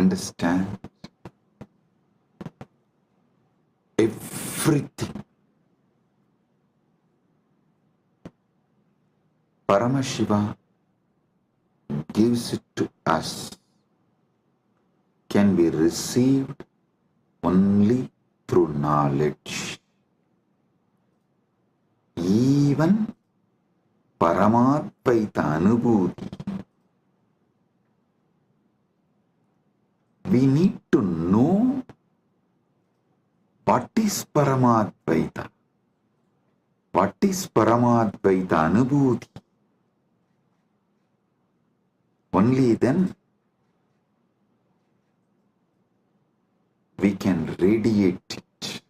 understand everything. Paramashiva gives it to us, can be received only through knowledge. Even Paramadvaita Anubhuti, we need to know what is Paramadvaita. What is Paramadvaita Anubhuti? Only then we can radiate it.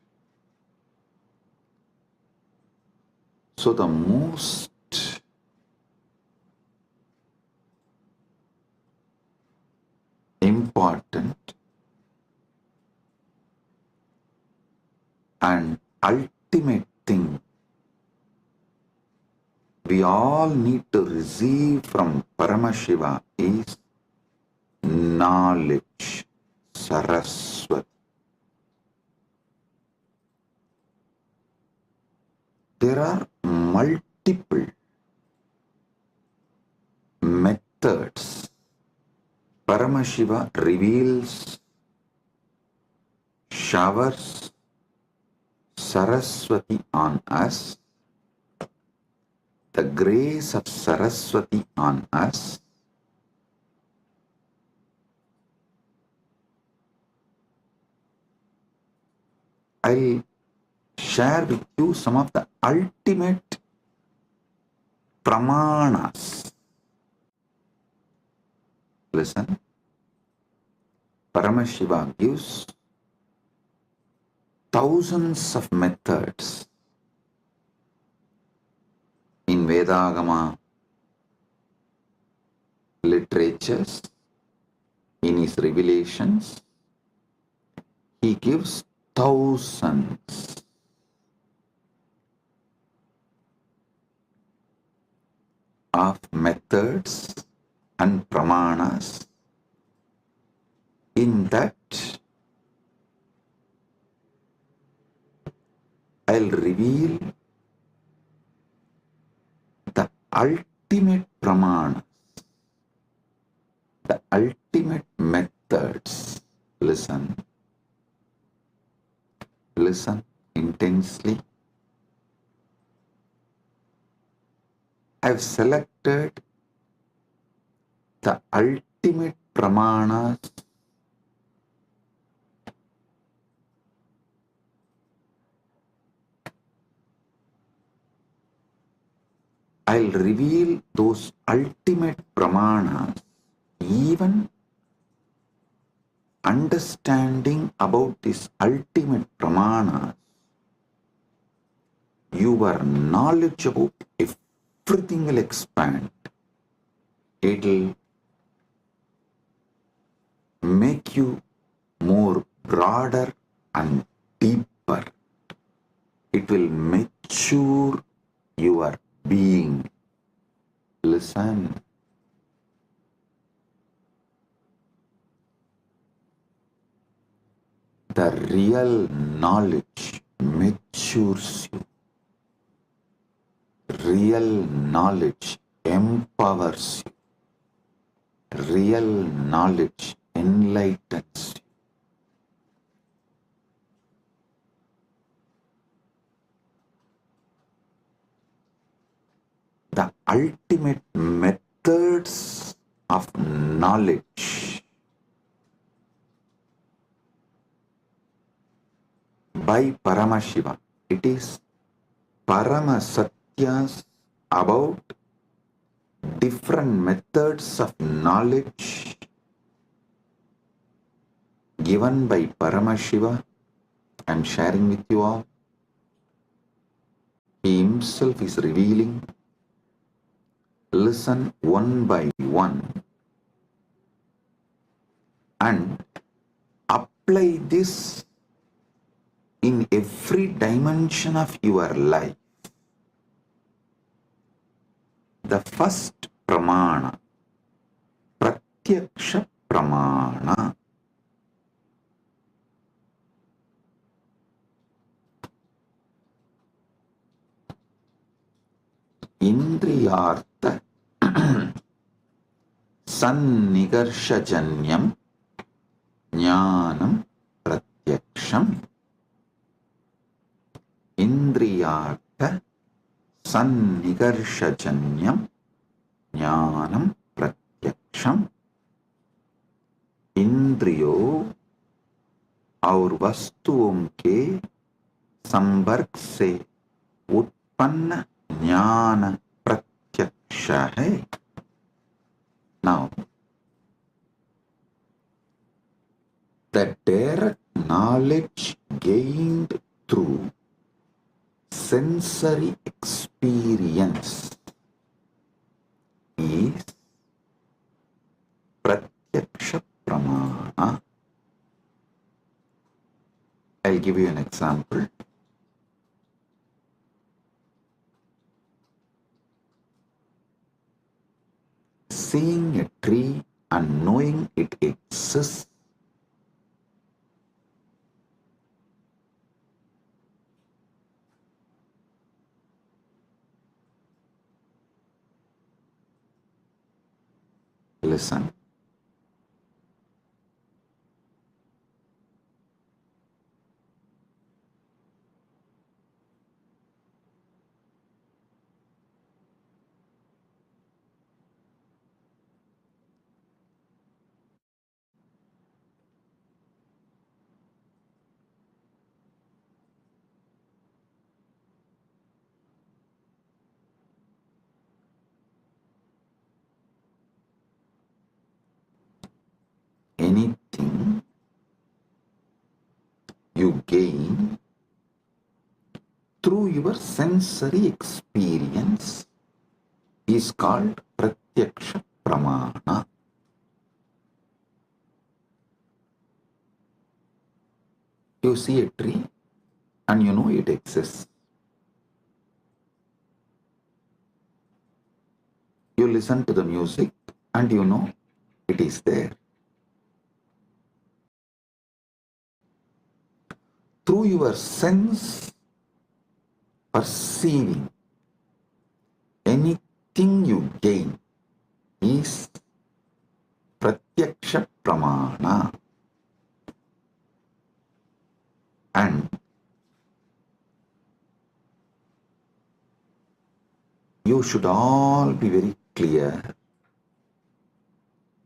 So the most important and ultimate thing we all need to receive from Paramashiva is knowledge, Saraswati. There are multiple methods Paramashiva reveals, showers Saraswati on us, the grace of Saraswati on us. I'll share with you some of the ultimate pramanas. Listen, Paramashiva gives thousands of methods in Vedagama literatures, in his revelations. He gives thousands of methods and pramanas. In that, I'll reveal the ultimate pramanas, the ultimate methods. Listen. Listen intensely. I've selected the ultimate pramanas I'll reveal those ultimate pramanas. Even understanding about this ultimate pramanas, your knowledge about everything will expand. It'll make you more broader and deeper. It will mature your being. Listen. The real knowledge matures you. Real knowledge empowers you. Real knowledge enlightens you. The ultimate methods of knowledge by Paramashiva. It is Paramasatyas about different methods of knowledge given by Paramashiva. I am sharing with you all. He himself is revealing. Listen one by one and apply this in every dimension of your life. The first pramana, Pratyaksha pramana. indriyartha sannigarshajanyam jnanam pratyaksham. Indriyartha sannigarshajanyam jnanam pratyaksham. इंद्रियों और वस्तुओं के संपर्क से उत्पन्न ज्ञान प्रत्यक्ष है. Now, the direct knowledge gained through sensory experience is pratyaksha pramana. I'll give you an example. Seeing a tree and knowing it exists listen. Anything you gain through your sensory experience is called pratyaksha pramana. You see a tree and you know it exists. You listen to the music and you know it is there. Through your sense perceiving, anything you gain is pratyaksha pramana. And you should all be very clear.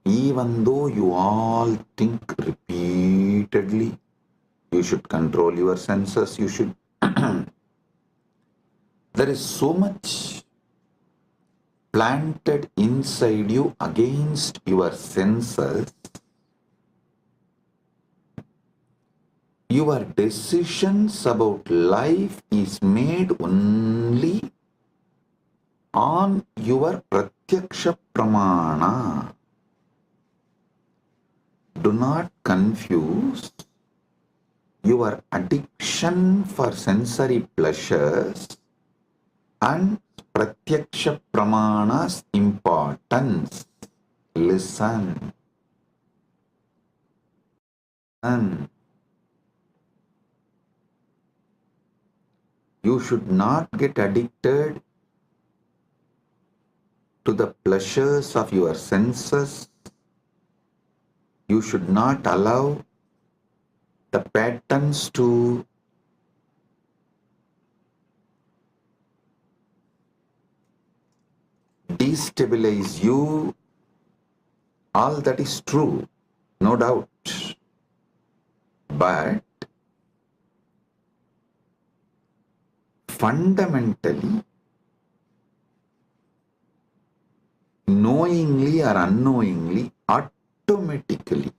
Even though you all think repeatedly, you should control your senses, you should there is so much planted inside you against your senses. Your decisions about life is made only on your pratyaksha pramana. Do not confuse your addiction for sensory pleasures and pratyaksha pramana's importance. Listen. And you should not get addicted to the pleasures of your senses. You should not allow the patterns to destabilize you. All that is true, no doubt. But fundamentally, knowingly or unknowingly, automatically,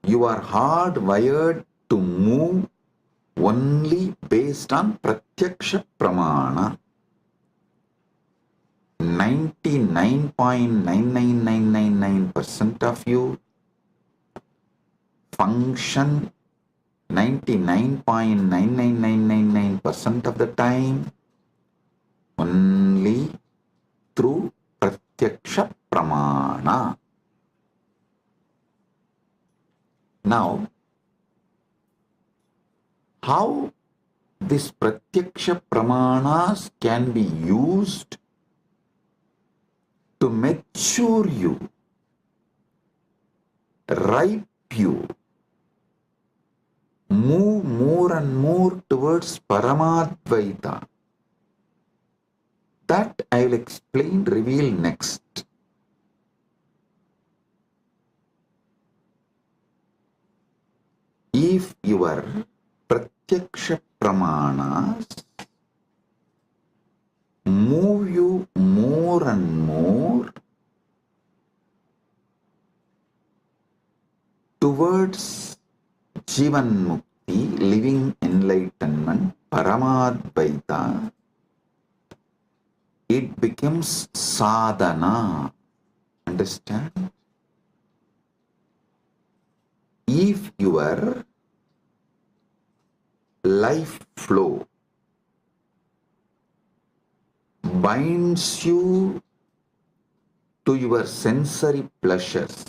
you are hardwired to move only based on pratyaksha pramana. 99.99999% of you function 99.99999% of the time only through pratyaksha pramana. Now, how This pratyaksha pramanas can be used to mature you, ripe you, move more and more towards Paramadvaita. That I will explain, reveal next. If your pratyaksha pramanas move you more and more towards Jivan Mukti, living enlightenment, Paramadvaita, it becomes sadhana. Understand? If your life flow binds you to your sensory pleasures,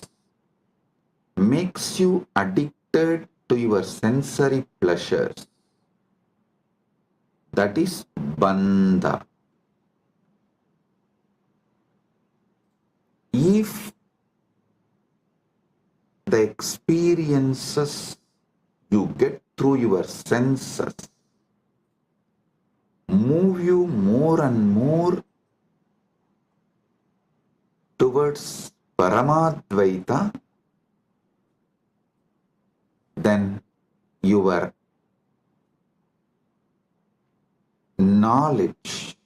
makes you addicted to your sensory pleasures, that is bandha. If the experiences you get through your senses move you more and more towards Paramadvaita, then your knowledge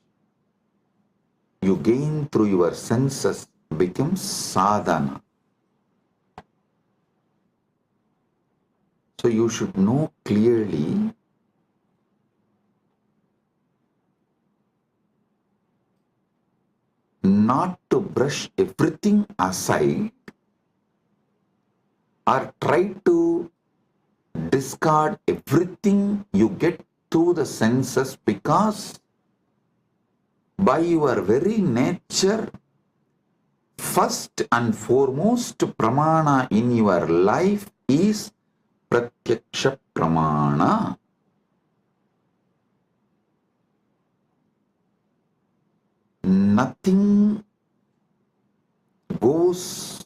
you gain through your senses becomes sadhana. So you should know clearly not to brush everything aside or try to discard everything you get through the senses, because by your very nature, first and foremost pramana in your life is pratyaksha pramana. Nothing goes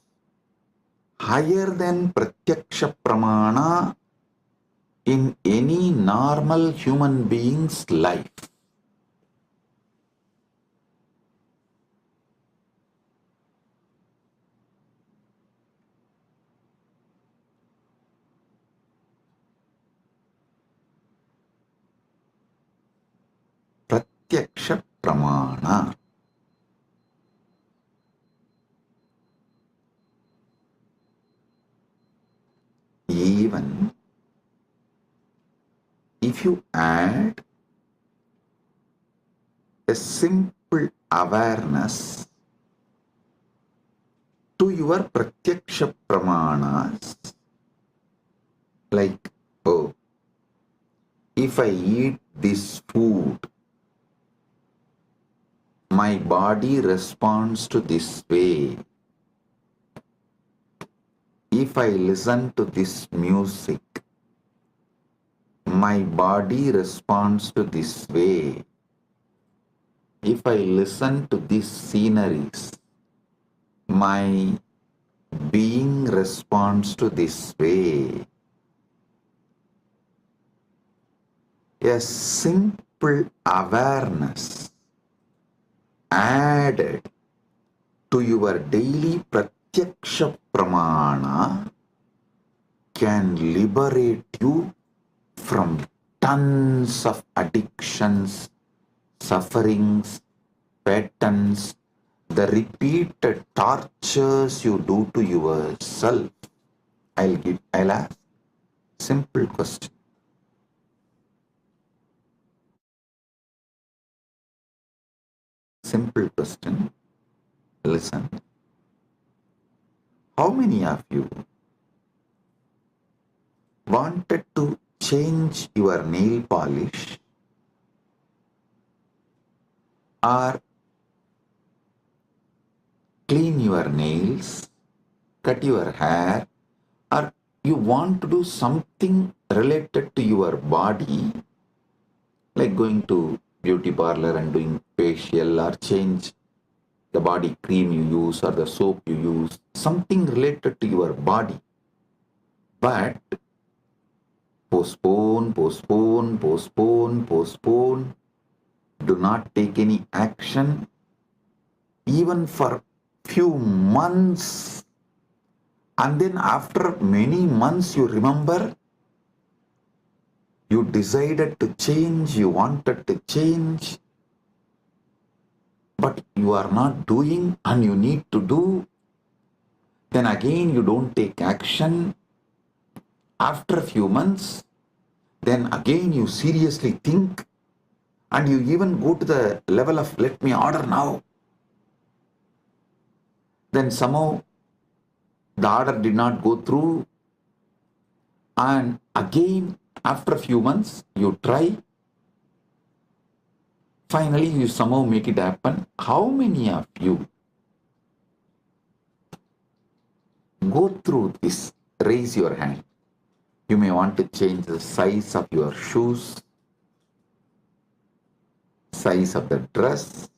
higher than pratyaksha pramana in any normal human being's life. Pratyaksha pramana. Even if you add a simple awareness to your pratyaksha pramanas, like, oh, if I eat this food, my body responds to this way. If I listen to this music, my body responds to this way. If I listen to these sceneries, my being responds to this way. A simple awareness added to your daily pratyaksha pramana can liberate you from tons of addictions, sufferings, patterns, the repeated tortures you do to yourself. I'll ask simple question. Simple question. Listen. How many of you wanted to change your nail polish or clean your nails, cut your hair, or you want to do something related to your body like going to beauty parlor and doing facial or change the body cream you use or the soap you use, something related to your body. But postpone, postpone, postpone, postpone. Do not take any action even for few months. And then after many months you remember you decided to change, you wanted to change, but you are not doing and you need to do. Then again you don't take action. After a few months, then again you seriously think and you even go to the level of let me order now. Then somehow the order did not go through, and again after a few months you try. Finally you somehow make it happen. How many of you go through this? Raise your hand. You may want to change the size of your shoes, size of the dress,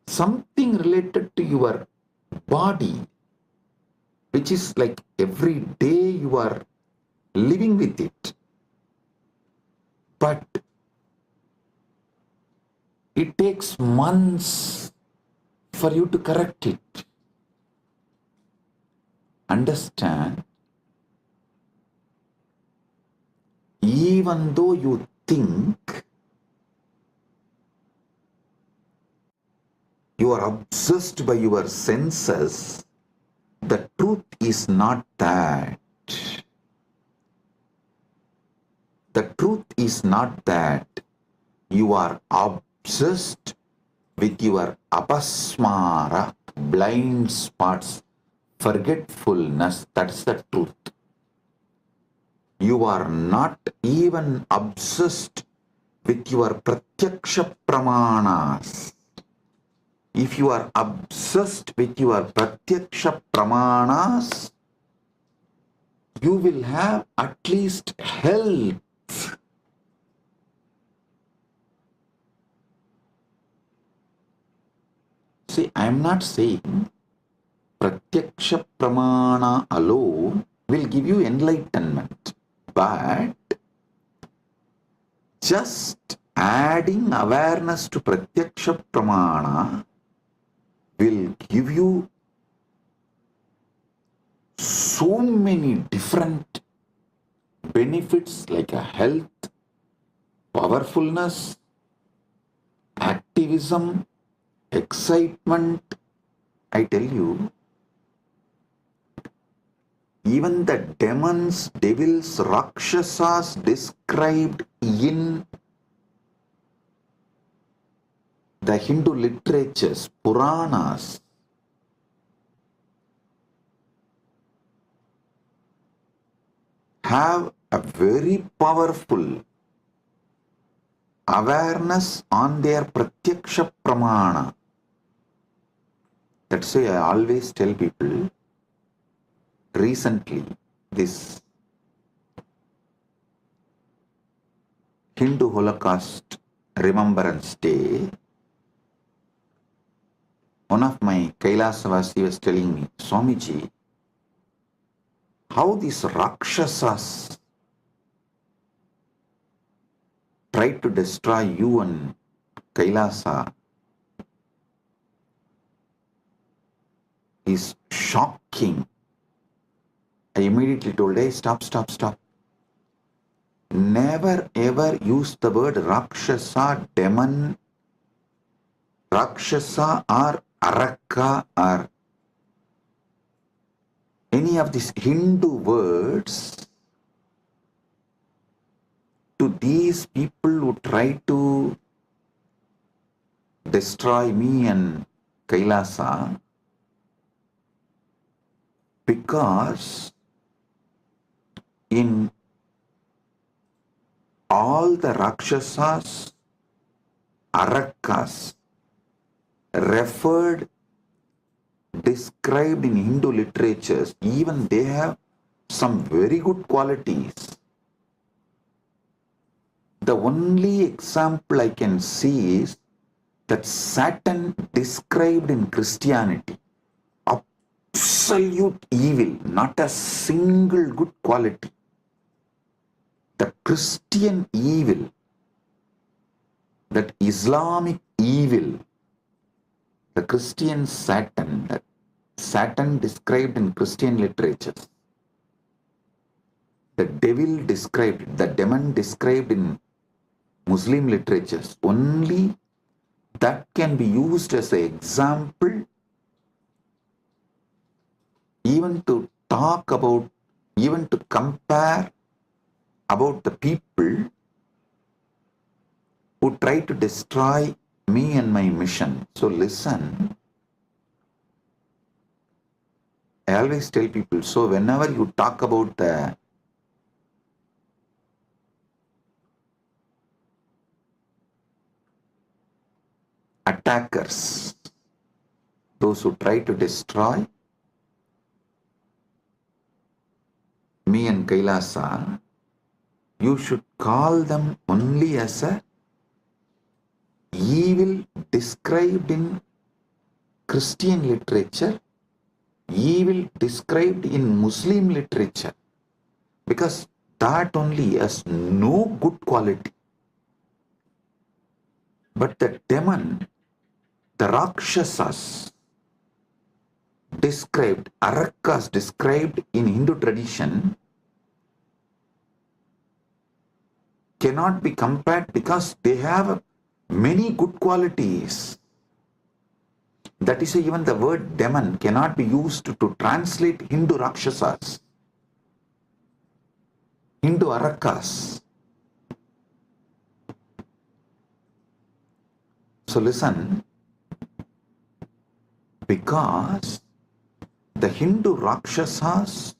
something related to your body, which is like every day you are living with it. But it takes months for you to correct it. Understand? Even though you think you are obsessed by your senses, the truth is not that. The truth is not that. You are obsessed with your apasmara, blind spots, forgetfulness. That's the truth. You are not even obsessed with your pratyaksha pramanas. If you are obsessed with your pratyaksha pramanas, you will have at least health. See, I am not saying pratyaksha pramana alone will give you enlightenment, but just adding awareness to pratyaksha pramana will give you so many different benefits like a health, powerfulness, activism, excitement. I tell you, even the demons, devils, rakshasas described in the Hindu literatures, Puranas, have a very powerful awareness on their pratyaksha pramana. That's why I always tell people, recently this Hindu Holocaust Remembrance Day, one of my KAILASA was telling me, Swamiji, how these Rakshasas tried to destroy you and Kailasa is shocking. I immediately told, hey, stop. Never ever use the word Rakshasa, demon, Rakshasa or Araka or any of these Hindu words to these people who try to destroy me and Kailasa, because in all the Rakshasas, Arakas referred, described in Hindu literatures, even they have some very good qualities. The only example I can see is that Satan described in Christianity, absolute evil, not a single good quality. The Christian evil, that Islamic evil, the Christian Satan, that Satan described in Christian literatures, the devil described, the demon described in Muslim literatures, only that can be used as an example even to talk about, even to compare about the people who try to destroy me and my mission. So listen, I always tell people, so whenever you talk about the attackers, those who try to destroy me and Kailasa, you should call them only as a evil described in Christian literature, evil described in Muslim literature, because that only has no good quality. But the demon, the Rakshasas described, Arakas described in Hindu tradition, cannot be compared because they have many good qualities. That is why even the word demon cannot be used to translate Hindu Rakshasas, Hindu Arakas. So listen, because the Hindu Rakshasas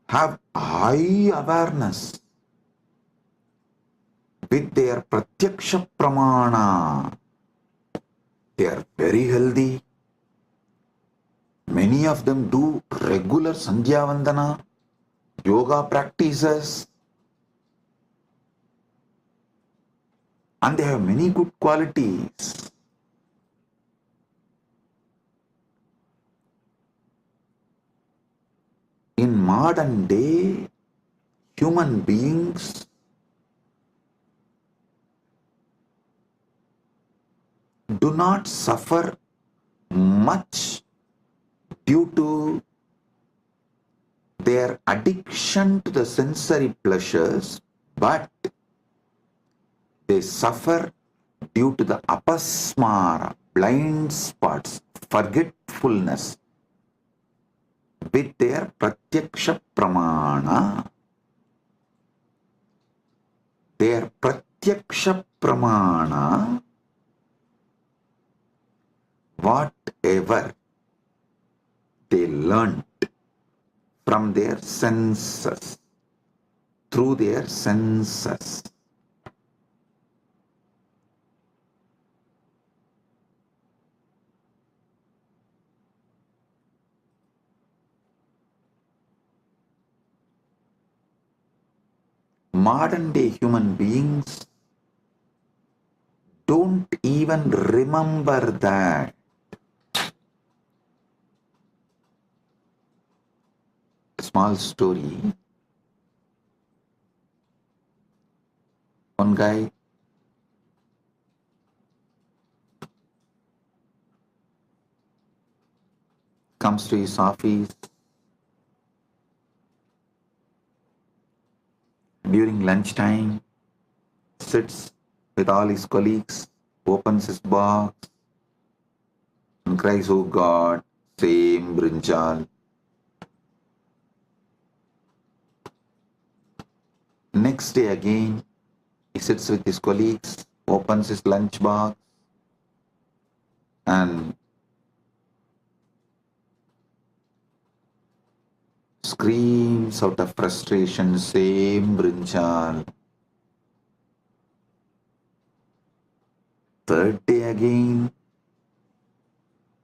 have high awareness with their Pratyaksha Pramana. They are very healthy. Many of them do regular Sandhya Vandana, yoga practices, and they have many good qualities. In modern day, human beings do not suffer much due to their addiction to the sensory pleasures, but they suffer due to the apasmara, blind spots, forgetfulness with their pratyaksha pramana. Their pratyaksha pramana, whatever they learnt from their senses, through their senses, modern day human beings don't even remember that. Small story. One guy comes to his office during lunchtime, sits with all his colleagues, opens his box and cries, "Oh God, same brinjal." Next day again, he sits with his colleagues, opens his lunch box and screams out of frustration, "Same brinjal." Third day again,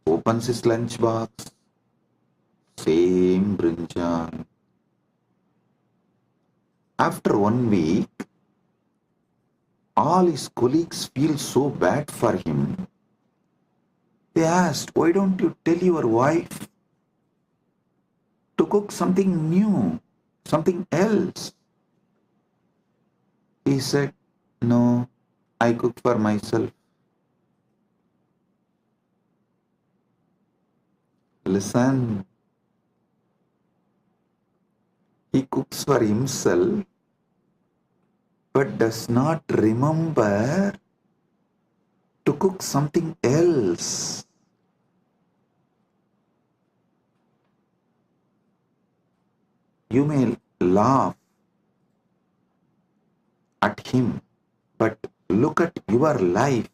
opens his lunch box, same brinjal. After 1 week, all his colleagues feel so bad for him. They asked, why don't you tell your wife to cook something new, something else? He said, no, I cook for myself. Listen, he cooks for himself, but does not remember to cook something else. You may laugh at him, but look at your life.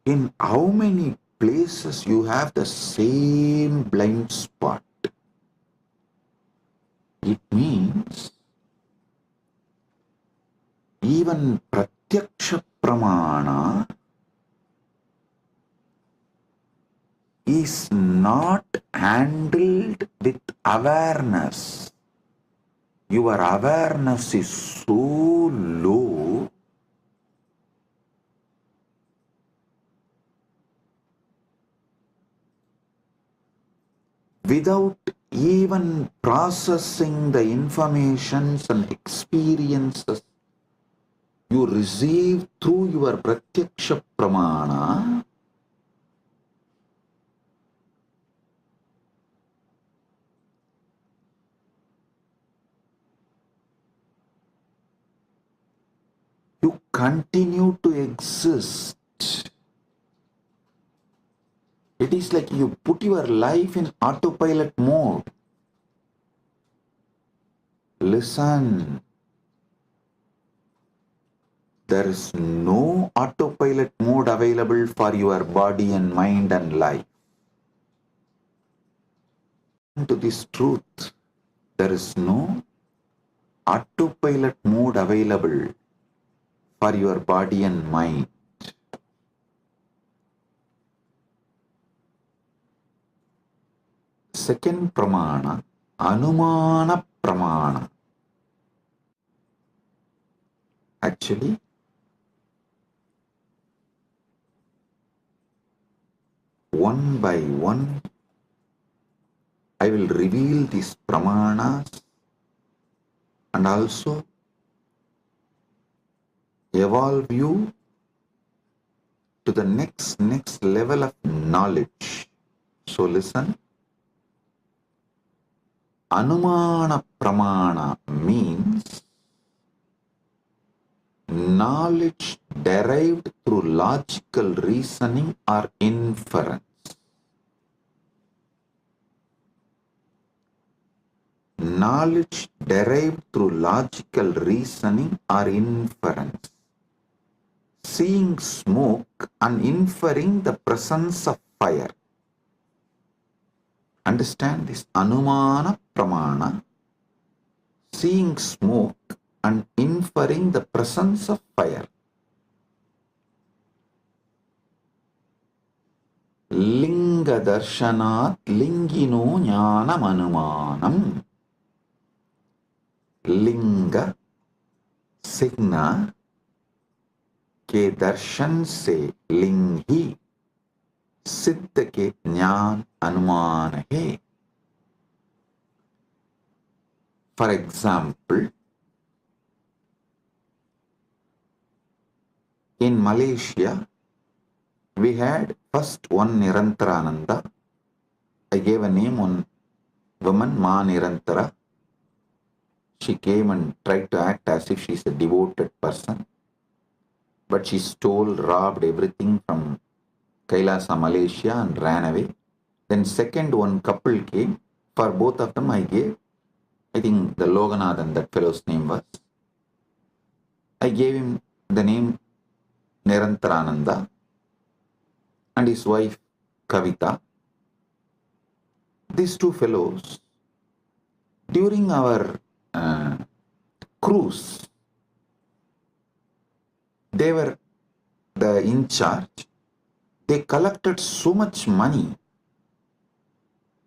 In how many places you have the same blind spot? It means even pratyaksha pramana is not handled with awareness. Your awareness is so low without even processing the informations and experiences you receive through your pratyaksha pramana, you continue to exist. It is like you put your life in autopilot mode. Listen, there is no autopilot mode available for your body and mind and life. To this truth, there is no autopilot mode available for your body and mind. Second pramana, anumana pramana. Actually, one by one, I will reveal these pramanas and also evolve you to the next level of knowledge. So listen, anumana pramana means knowledge derived through logical reasoning or inference. Knowledge derived through logical reasoning or inference. Seeing smoke and inferring the presence of fire. Understand this? Anumana pramana. Seeing smoke and inferring the presence of fire. Linga darshanat lingino jnanam anumanam. लिंग सिग्ना के दर्शन से लिंग ही सिद्ध के ज्ञान अनुमान है. For example, in Malaysia, we had first one Nirantarananda. I gave a name on woman, Ma Nirantara. She came and tried to act as if she is a devoted person. But she stole, robbed everything from KAILASA, Malaysia and ran away. Then second one couple came. For both of them I gave, I think the Loganathan, that fellow's name was. I gave him the name Nirantarananda and his wife Kavita. These two fellows, during our cruise, they were the in charge. They collected so much money,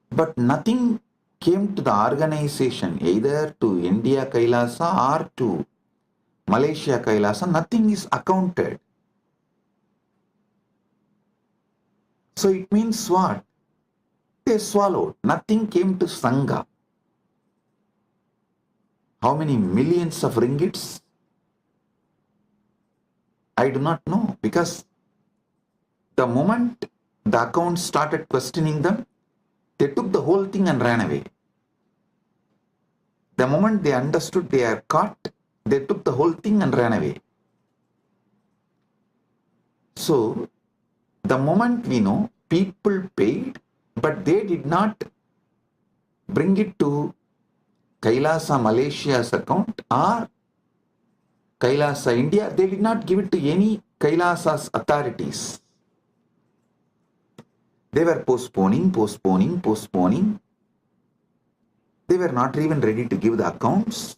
but nothing came to the organization, either to India Kailasa or to Malaysia Kailasa, nothing is accounted. So it means what? They swallowed. Nothing came to Sangha. How many millions of ringgits? I do not know, because the moment the accounts started questioning them, they took the whole thing and ran away. The moment they understood they are caught, they took the whole thing and ran away. So, the moment we know, people paid, but they did not bring it to Kailasa Malaysia's account or Kailasa India. They did not give it to any Kailasa's authorities. They were postponing. They were not even ready to give the accounts.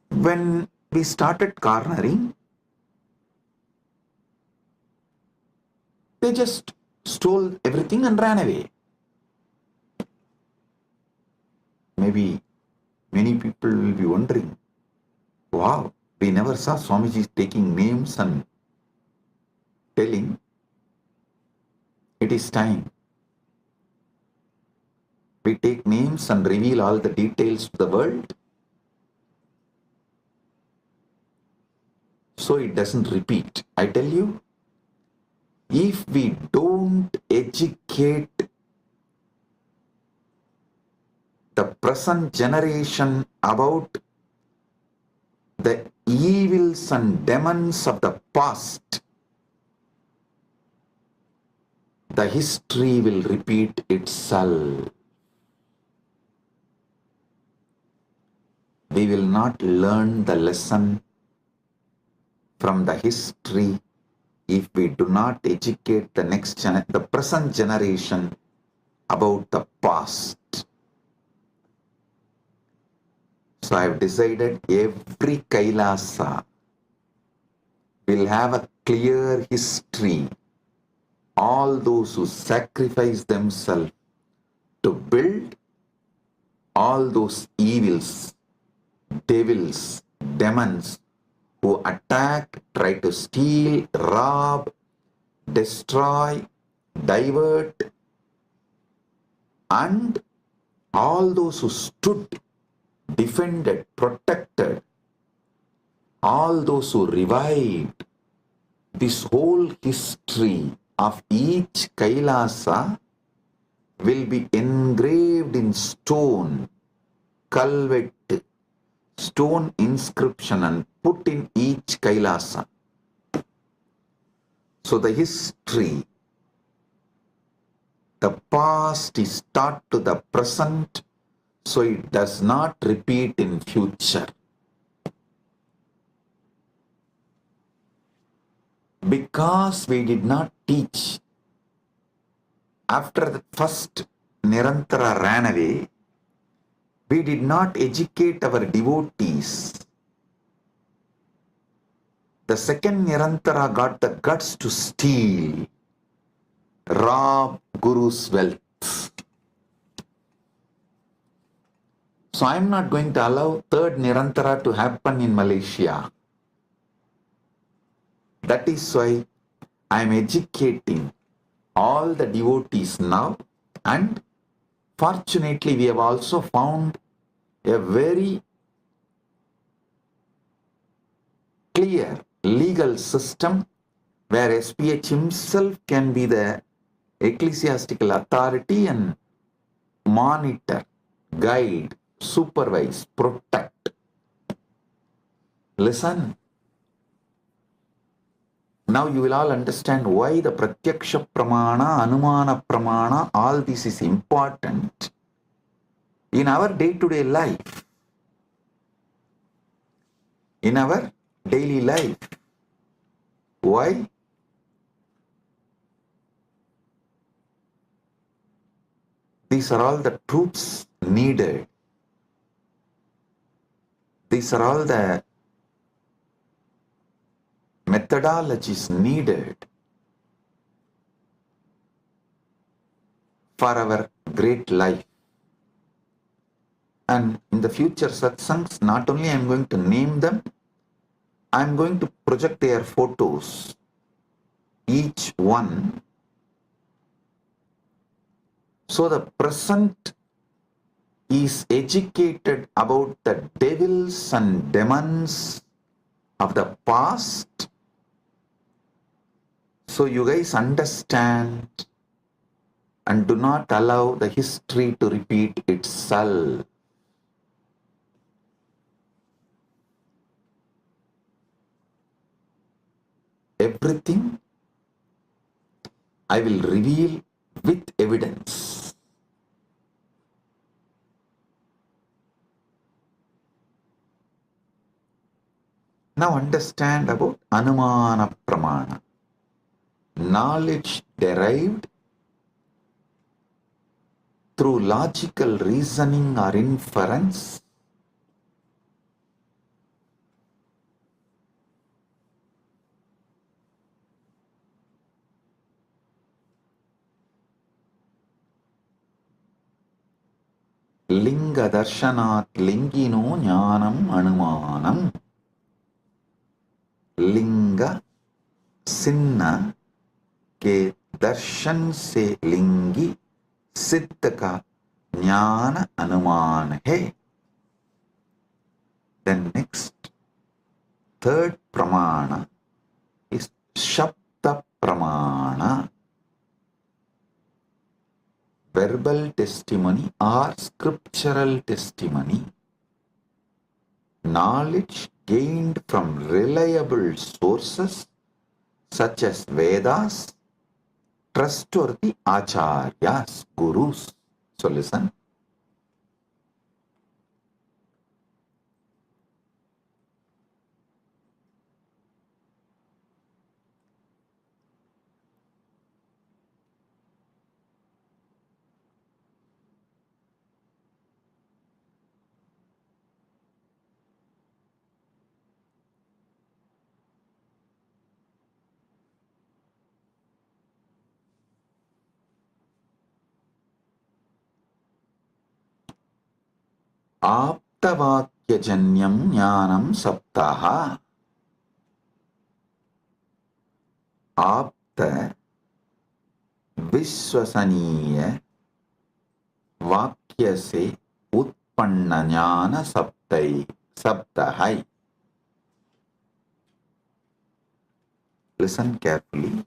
When we started cornering, they just stole everything and ran away. Maybe many people will be wondering, wow, we never saw Swamiji taking names and telling. It is time. We take names and reveal all the details to the world, so it doesn't repeat. I tell you, if we don't educate the present generation about the evils and demons of the past, the history will repeat itself. We will not learn the lesson from the history if we do not educate the present generation about the past. So I have decided every Kailasa will have a clear history. All those who sacrifice themselves to build, all those evils, devils, demons who attack, try to steal, rob, destroy, divert, and all those who stood, defended, protected, all those who revived, this whole history of each Kailasa will be engraved in stone, culvet, stone inscription, and put in each Kailasa. So the history, the past is taught to the present, so it does not repeat in future. Because we did not teach, after the first Nirantara ran away, we did not educate our devotees. The second Nirantara got the guts to steal, rob Guru's wealth. So I am not going to allow third Nirantara to happen in Malaysia. That is why I am educating all the devotees now, and fortunately we have also found a very clear legal system where SPH himself can be the ecclesiastical authority and monitor, guide, supervise, protect. Listen. Now you will all understand why the Pratyaksha Pramana, Anumana Pramana, all this is important in our day-to-day life. In our daily life. Why? These are all the truths needed. These are all the methodologies needed for our great life. And in the future satsangs, not only I am going to name them, I am going to project their photos, each one. So the present is educated about the devils and demons of the past. So you guys understand and do not allow the history to repeat itself. Everything I will reveal with evidence. Now understand about Anumana Pramana. Knowledge derived through logical reasoning or inference, Linga Darshanat Lingino Jnanam Anumanam. Linga सिन्न के दर्शन से लिंगी सिद्ध का ज्ञान अनुमान है. Then next, third pramana is Shabda Pramana, verbal testimony or scriptural testimony, knowledge gained from reliable sources such as Vedas, trustworthy acharyas, gurus. So listen. आप्तवाक्यजन्यं ज्ञानं सप्ताह. आप्त विश्वसनीय वाक्य से उत्पन्न ज्ञान शब्द है. Listen carefully.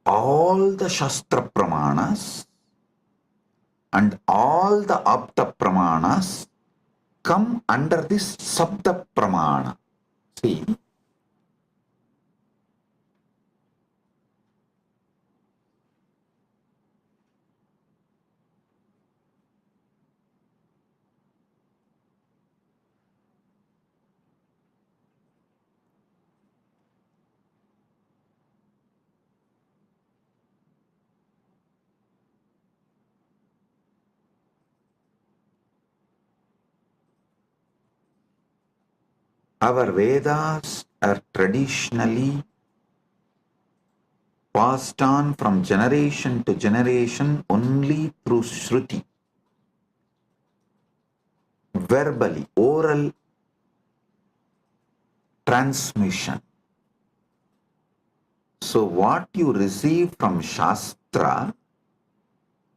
All the Shastra Pramanas and all the Apta Pramanas come under this Sabda Pramana. See, our Vedas are traditionally passed on from generation to generation only through Shruti, verbally, oral transmission. So what you receive from Shastra,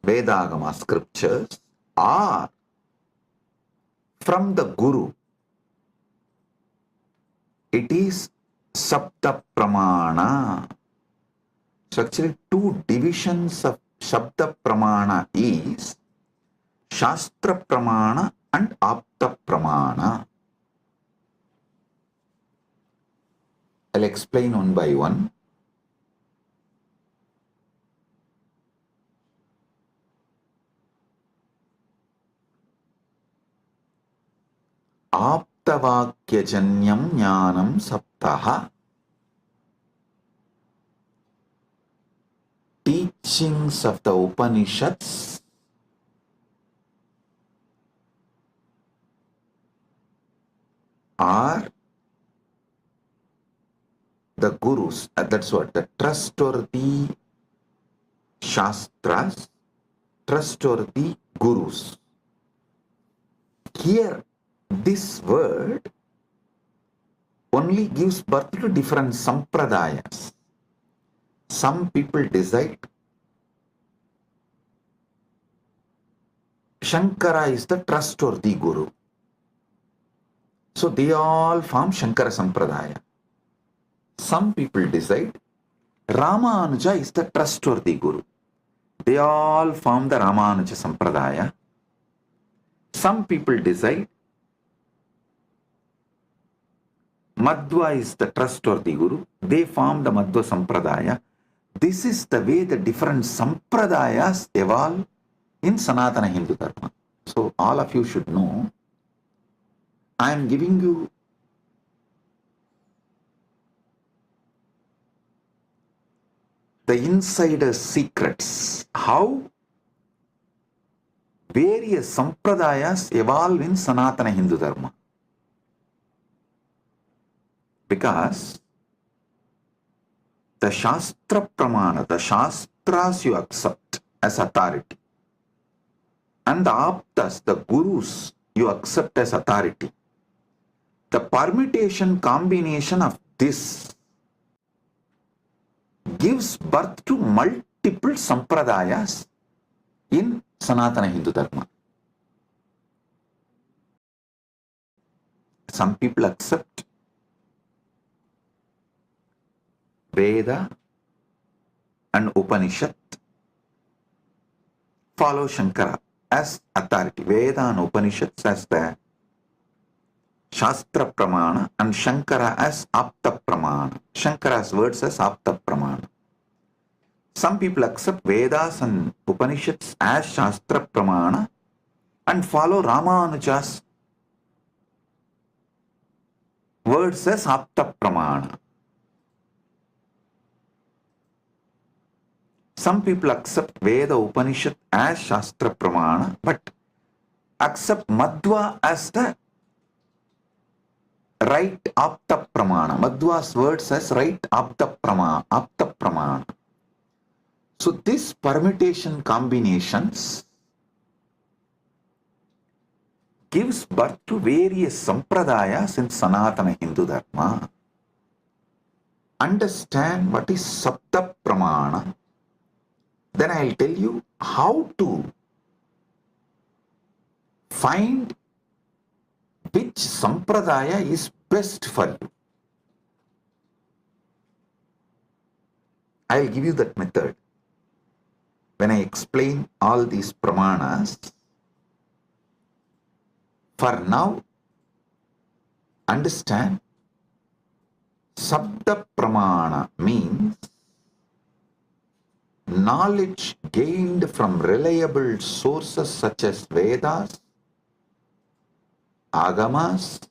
Vedagama scriptures, or from the Guru, it is Sabda Pramana. So actually two divisions of Shabda Pramana is Shastra Pramana and Apta Pramana. I'll explain one by one. Aptavakyajanyam jnanam saptaha. Teachings of the Upanishads are the Gurus, that's what, the trustworthy Shastras trustworthy gurus. Here, this word only gives birth to different sampradayas. Some people decide Shankara is the trustworthy guru. So they all form Shankara Sampradaya. Some people decide Ramanuja is the trustworthy guru. They all form the Ramanuja Sampradaya. Some people decide Madhva is the trustworthy guru. They form the Madhva Sampradaya. This is the way the different Sampradayas evolve in Sanatana Hindu Dharma. So all of you should know, I am giving you the insider secrets, how various Sampradayas evolve in Sanatana Hindu Dharma. Because the Shastra Pramana, the Shastras you accept as authority, and the Aptas, the Gurus, you accept as authority. The permutation combination of this gives birth to multiple Sampradayas in Sanatana Hindu Dharma. Some people accept Veda and Upanishad, follow Shankara as authority. Veda and Upanishads as the Shastra Pramana and Shankara as Apta Pramana. Shankara's words as Apta Pramana. Some people accept Vedas and Upanishads as Shastra Pramana and follow Ramanuja's words as Apta Pramana. Some people accept Veda Upanishad as Shastra Pramana but accept Madhva as the right Apta Pramana. Madhva's words as right Apta Pramana. So this permutation combinations gives birth to various Sampradayas in Sanatana Hindu Dharma. Understand what is Sapta Pramana. Then I will tell you how to find which Sampradaya is best for you. I will give you that method. When I explain all these Pramanas, for now, understand Sabda Pramana means knowledge gained from reliable sources such as Vedas, Agamas,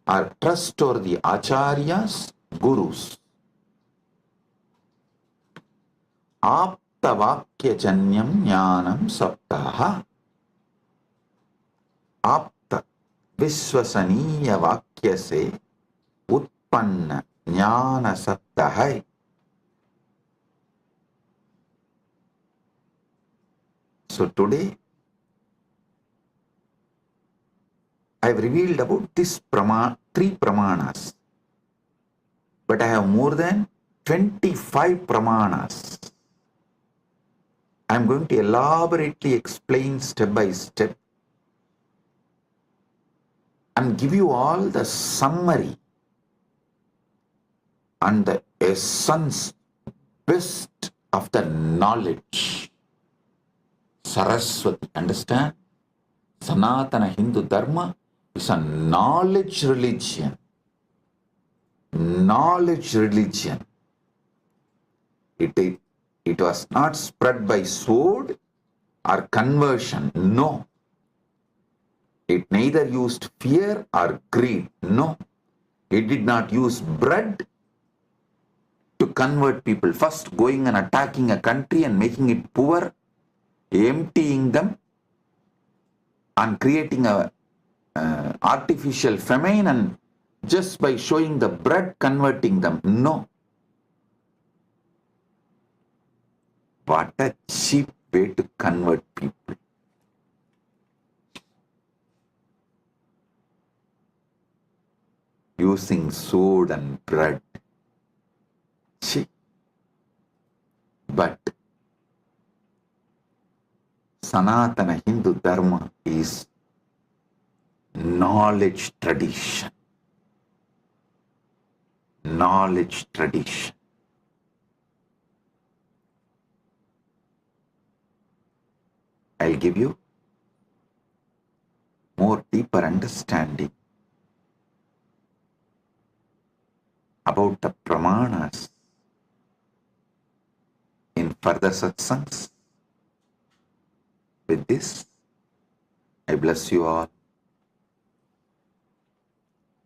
or trustworthy Acharyas, Gurus. Aptavakya Janyam Jnanam Saptaha. Apta Vishwasaniya Vakya se Utpanna Jnana Saptaha. So today, I have revealed about this three Pramanas, but I have more than 25 Pramanas. I am going to elaborately explain step by step and give you all the summary and the essence, best of the knowledge. Saraswati, understand? Sanatana Hindu Dharma is a knowledge religion. Knowledge religion. It was not spread by sword or conversion. No. It neither used fear or greed. No. It did not use bread to convert people. First going and attacking a country and making it poor, emptying them and creating a artificial famine, and just by showing the bread converting them. No. What a cheap way to convert people. Using sword and blood. But Sanatana Hindu Dharma is knowledge tradition. Knowledge tradition. I'll give you more deeper understanding about the pramanas in further satsangs. With this, I bless you all.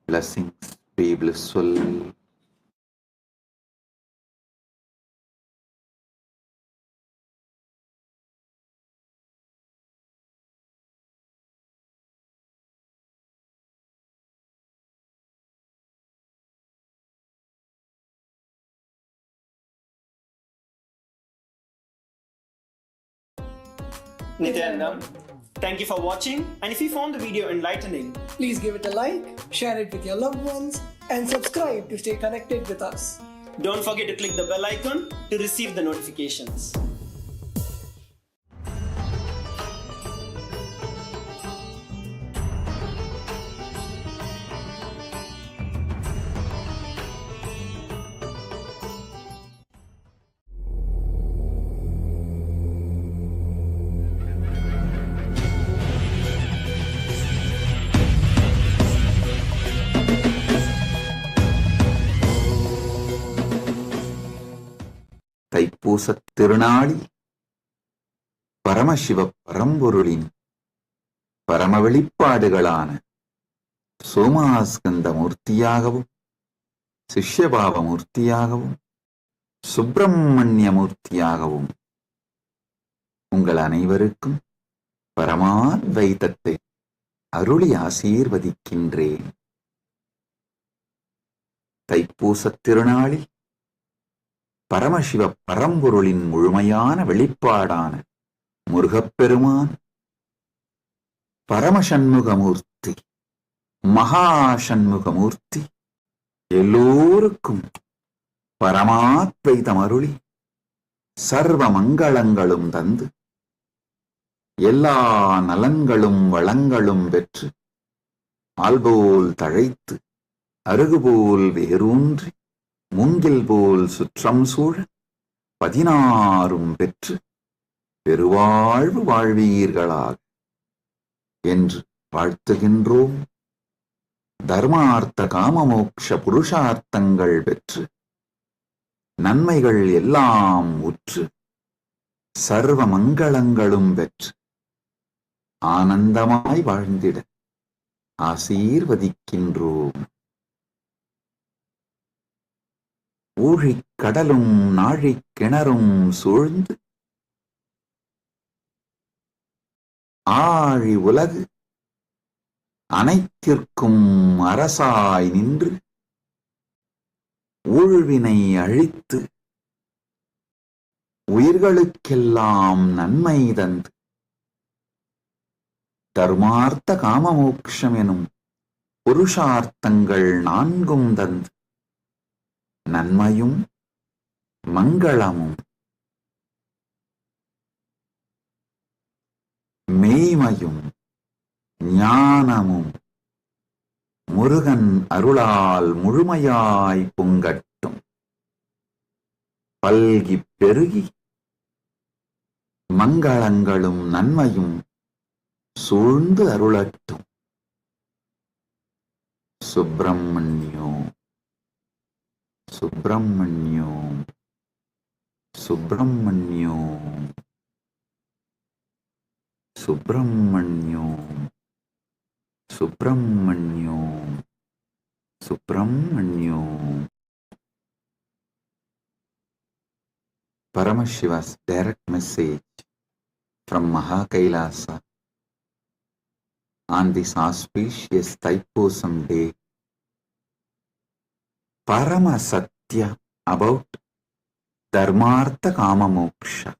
Blessings, be blissful. Nithyananda, thank you for watching, and if you found the video enlightening, please give it a like, share it with your loved ones, and subscribe to stay connected with us. Don't forget to click the bell icon to receive the notifications. தைப்பூசத் திருநாளில் பரமசிவ பரம்பொருளின் பரம வெளிப்பாடுகளான சோமாஸ்கந்த மூர்த்தியாகவும் சிஷ்யபாவ மூர்த்தியாகவும் சுப்பிரமணிய மூர்த்தியாகவும் உங்கள் அனைவருக்கும் பரமாத்வைதத்தை அருளி ஆசீர்வதிக்கின்றேன். தைப்பூசத் திருநாளில் பரமசிவ பரம்பொருளின் முழுமையான வெளிப்பாடான முருகப்பெருமான் பரமசண்முகமூர்த்தி, மகாசண்முகமூர்த்தி எல்லோருக்கும் பரமாத்வைதம் அருளி சர்வ மங்களங்களும் தந்து எல்லா நலன்களும் வளங்களும் பெற்று ஆல்போல் தழைத்து அருகுபோல் வேரூன்றி மூங்கில் போல் சுற்றம் சூழ 16 பெற்று பெருவாழ்வு வாழ்வீர்களாக என்று வாழ்த்துகின்றோம். தர்மார்த்த காமமோக்ஷ புருஷார்த்தங்கள் பெற்று நன்மைகள் எல்லாம் உற்று சர்வ மங்களங்களும் பெற்று ஆனந்தமாய் வாழ்ந்திட ஆசீர்வதிக்கின்றோம். ஊழிக் கடலும் நாழிக் கிணறும் சூழ்ந்து ஆழி உலகு அனைத்திற்கும் அரசாய் நின்று ஊழ்வினை அழித்து உயிர்களுக்கெல்லாம் நன்மை தந்து தர்மார்த்த காமமோக்ஷம் எனும் புருஷார்த்தங்கள் 4 தந்து நன்மையும் மங்களமும் மெய்மையும் ஞானமும் முருகன் அருளால் முழுமையாய் பொங்கட்டும், பல்கிப் பெருகி மங்களங்களும் நன்மையும் சூழ்ந்து அருளட்டும். சுப்பிரமணியோ சுப்பிரமணியோ சுப்பிரமணியோ சுப்பிரமணியோ சுப்பிரமணியோ சுப்பிரமணியோ. Paramashiva's direct message from KAILASA on this auspicious Thaipusam day. Parama Satya about Dharmartha Kama Moksha.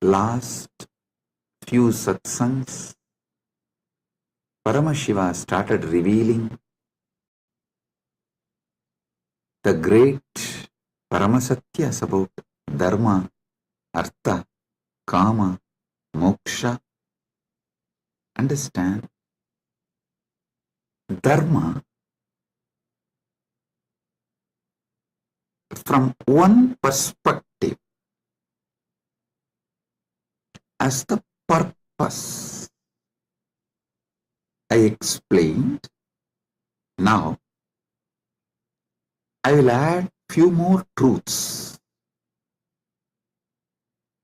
last few satsangs, Paramashiva started revealing the great Paramasatyas about Dharma, Artha, Kama, Moksha. Understand? Dharma, from one perspective, as the purpose. I explained. Now, I will add few more truths,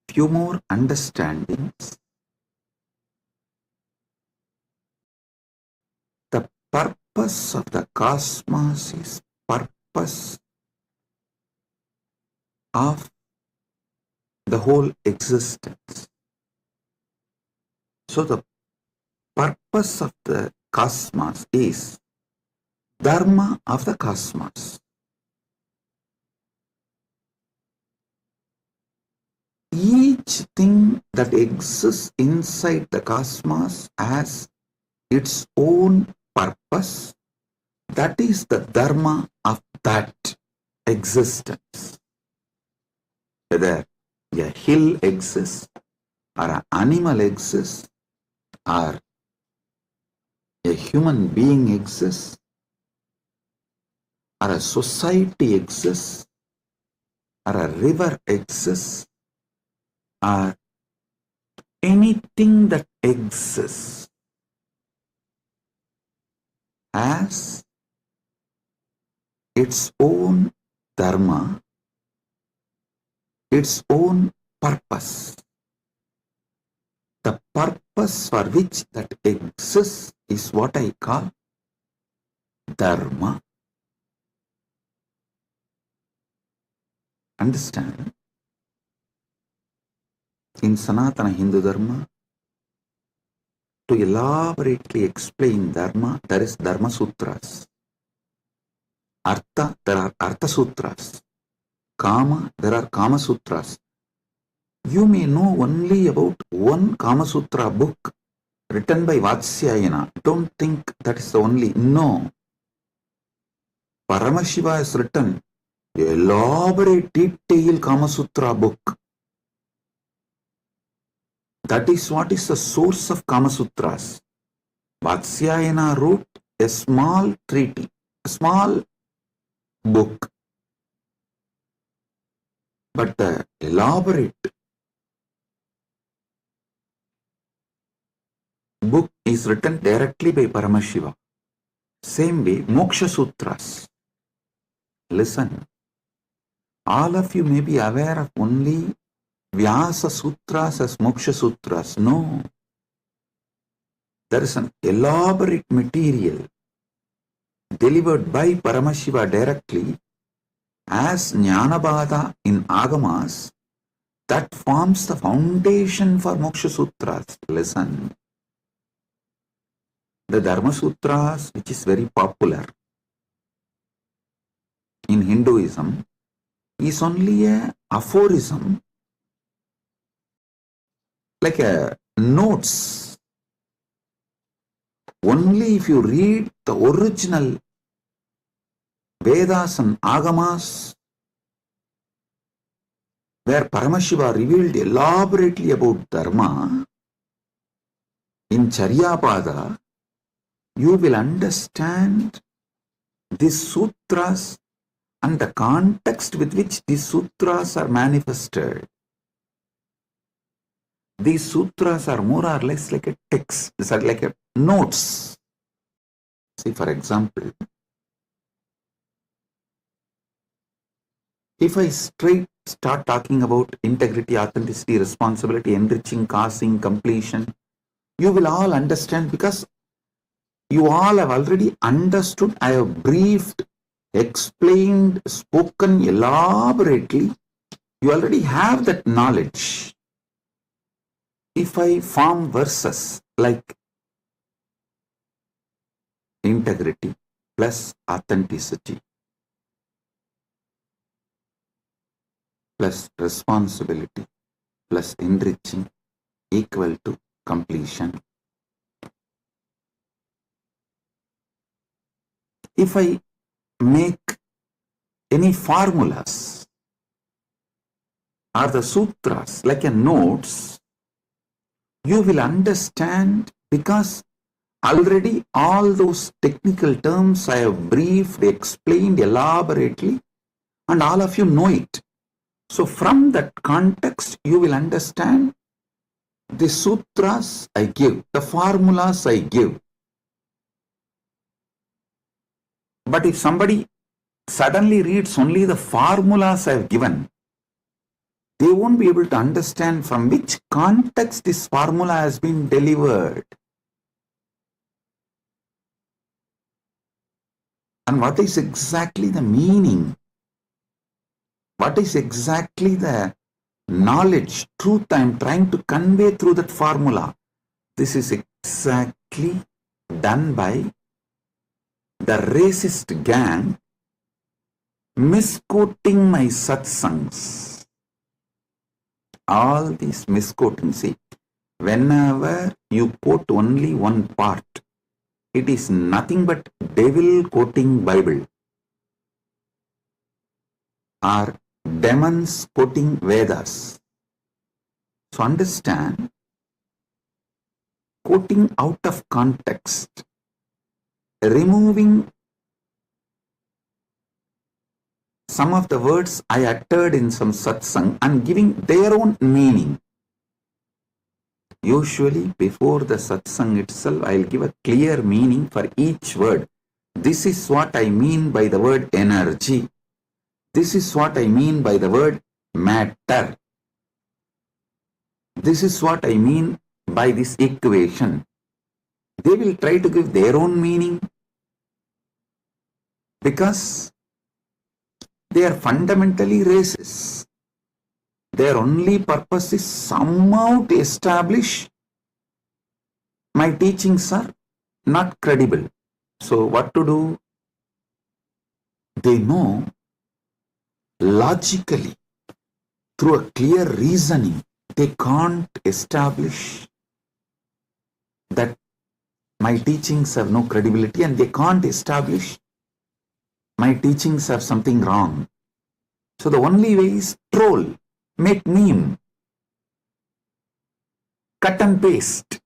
few more understandings. The purpose of the cosmos is purpose of the whole existence. So the purpose of the cosmos is Dharma of the cosmos. Each thing that exists inside the cosmos has its own purpose. That is the Dharma of that existence. Whether a hill exists, or an animal exists, or a human being exists, or a society exists, or a river exists, or anything that exists has its own dharma, its own purpose. The purpose for which that exists is what I call Dharma. Understand? In Sanatana Hindu Dharma, to elaborately explain Dharma, there is Dharma Sutras. Artha, there are Artha Sutras. Kama, there are Kama Sutras. You may know only about one Kama Sutra book written by Vatsyayana. Don't think that is the only. No. Paramashiva has written an elaborate, detailed Kama Sutra book. That is what is the source of Kama Sutras. Vatsyayana wrote a small treaty, a small book. But the elaborate book is written directly by Paramashiva. Same way, Moksha Sutras. Listen, all of you may be aware of only Vyasa Sutras as Moksha Sutras. No. There is an elaborate material delivered by Paramashiva directly as Jnanabada in Agamas that forms the foundation for Moksha Sutras. Listen. The Dharma Sutras, which is very popular in Hinduism, is only a aphorism, like a notes. Only if you read the original Vedas and Agamas, where Paramashiva revealed elaborately about Dharma, in Charyapada, you will understand these sutras and the context with which these sutras are manifested. These sutras are more or less like a text. These are like a notes. See, for example, if I start talking about integrity, authenticity, responsibility, enriching, causing, completion, you will all understand because you all have already understood. I have briefed, explained, spoken elaborately. You already have that knowledge. If I form verses like integrity plus authenticity plus responsibility plus enriching equal to completion. If I make any formulas or the sutras like a notes, you will understand, because already all those technical terms I have briefed, explained elaborately, and all of you know it. So from that context, you will understand the sutras I give, the formulas I give. But if somebody suddenly reads only the formulas I have given, they won't be able to understand from which context this formula has been delivered. And what is exactly the meaning? What is exactly the knowledge, truth I am trying to convey through that formula? This is exactly done by the racist gang misquoting my satsangs. All these misquoting, see, whenever you quote only one part, it is nothing but devil quoting Bible or demons quoting Vedas. So understand, quoting out of context, removing some of the words I uttered in some satsang and giving their own meaning. Usually before the satsang itself, I'll give a clear meaning for each word. This is what I mean by the word energy. This is what I mean by the word matter. This is what I mean by this equation. They will try to give their own meaning because they are fundamentally racist. Their only purpose is somehow to establish my teachings are not credible. So what to do? They know logically, through a clear reasoning, they can't establish that my teachings have no credibility, and they can't establish my teachings have something wrong. So the only way is troll, make meme, cut and paste.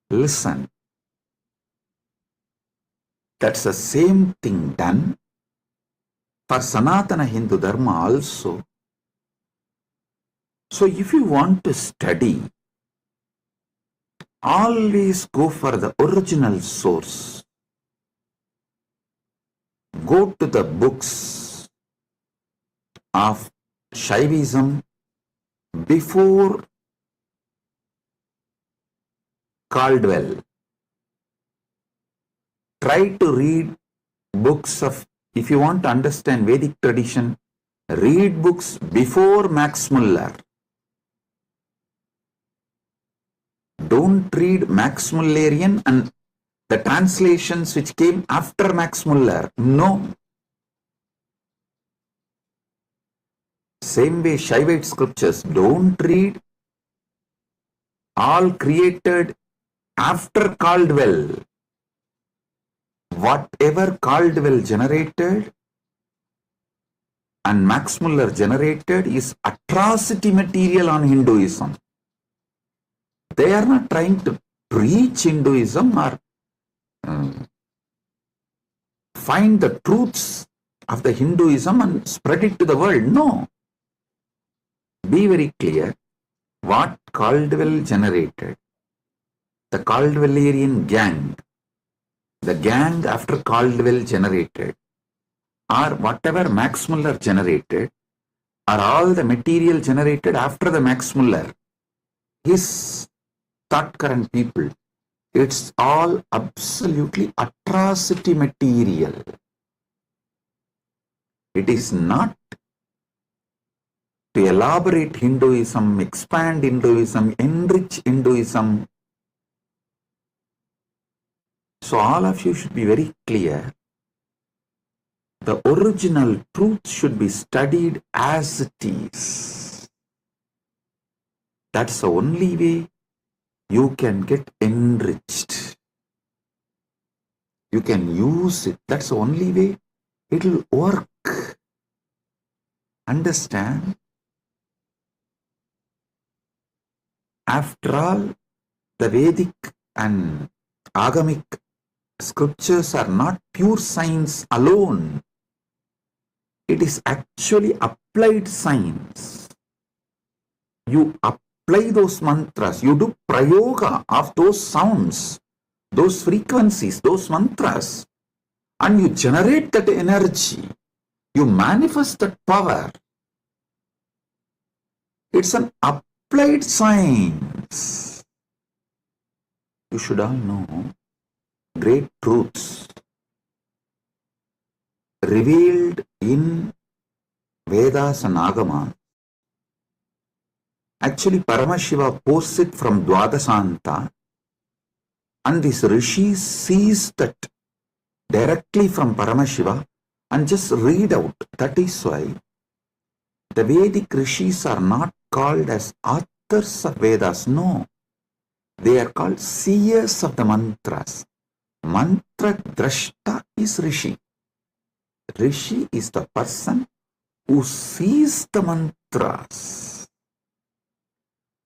Listen, that's the same thing done for Sanatana Hindu Dharma also. So if you want to study, always go for the original source. Go to the books of Shaivism before Caldwell. Try to read books of, if you want to understand Vedic tradition, read books before Max Muller. Don't read Max Mullerian and the translations which came after Max Muller. No. Same way Shaivite scriptures, don't read all created after Caldwell. Whatever Caldwell generated and Max Muller generated is atrocity material on Hinduism. They are not trying to preach Hinduism or find the truths of the Hinduism and spread it to the world. No. Be very clear what Caldwell generated. The Caldwellerian gang, the gang after Caldwell generated, or whatever Max Muller generated, are all the material generated after the Max Muller. His thought current people, it's all absolutely atrocity material. It is not to elaborate Hinduism, expand Hinduism, enrich Hinduism. So all of you should be very clear. The original truth should be studied as it is. That's the only way you can get enriched. You can use it. That's the only way it will work. Understand? After all, the Vedic and Agamic scriptures are not pure science alone. It is actually applied science. You apply those mantras, you do prayoga of those sounds, those frequencies, those mantras, and you generate that energy. You manifest that power. It's an applied science. You should all know great truths revealed in Vedas and Agamas. Actually, Paramashiva pours it from Dwadasanta, and this Rishi sees that directly from Paramashiva and just read out. That is why the Vedic Rishis are not called as authors of Vedas. No, they are called seers of the mantras. Mantra Drashta is Rishi. Rishi is the person who sees the mantras.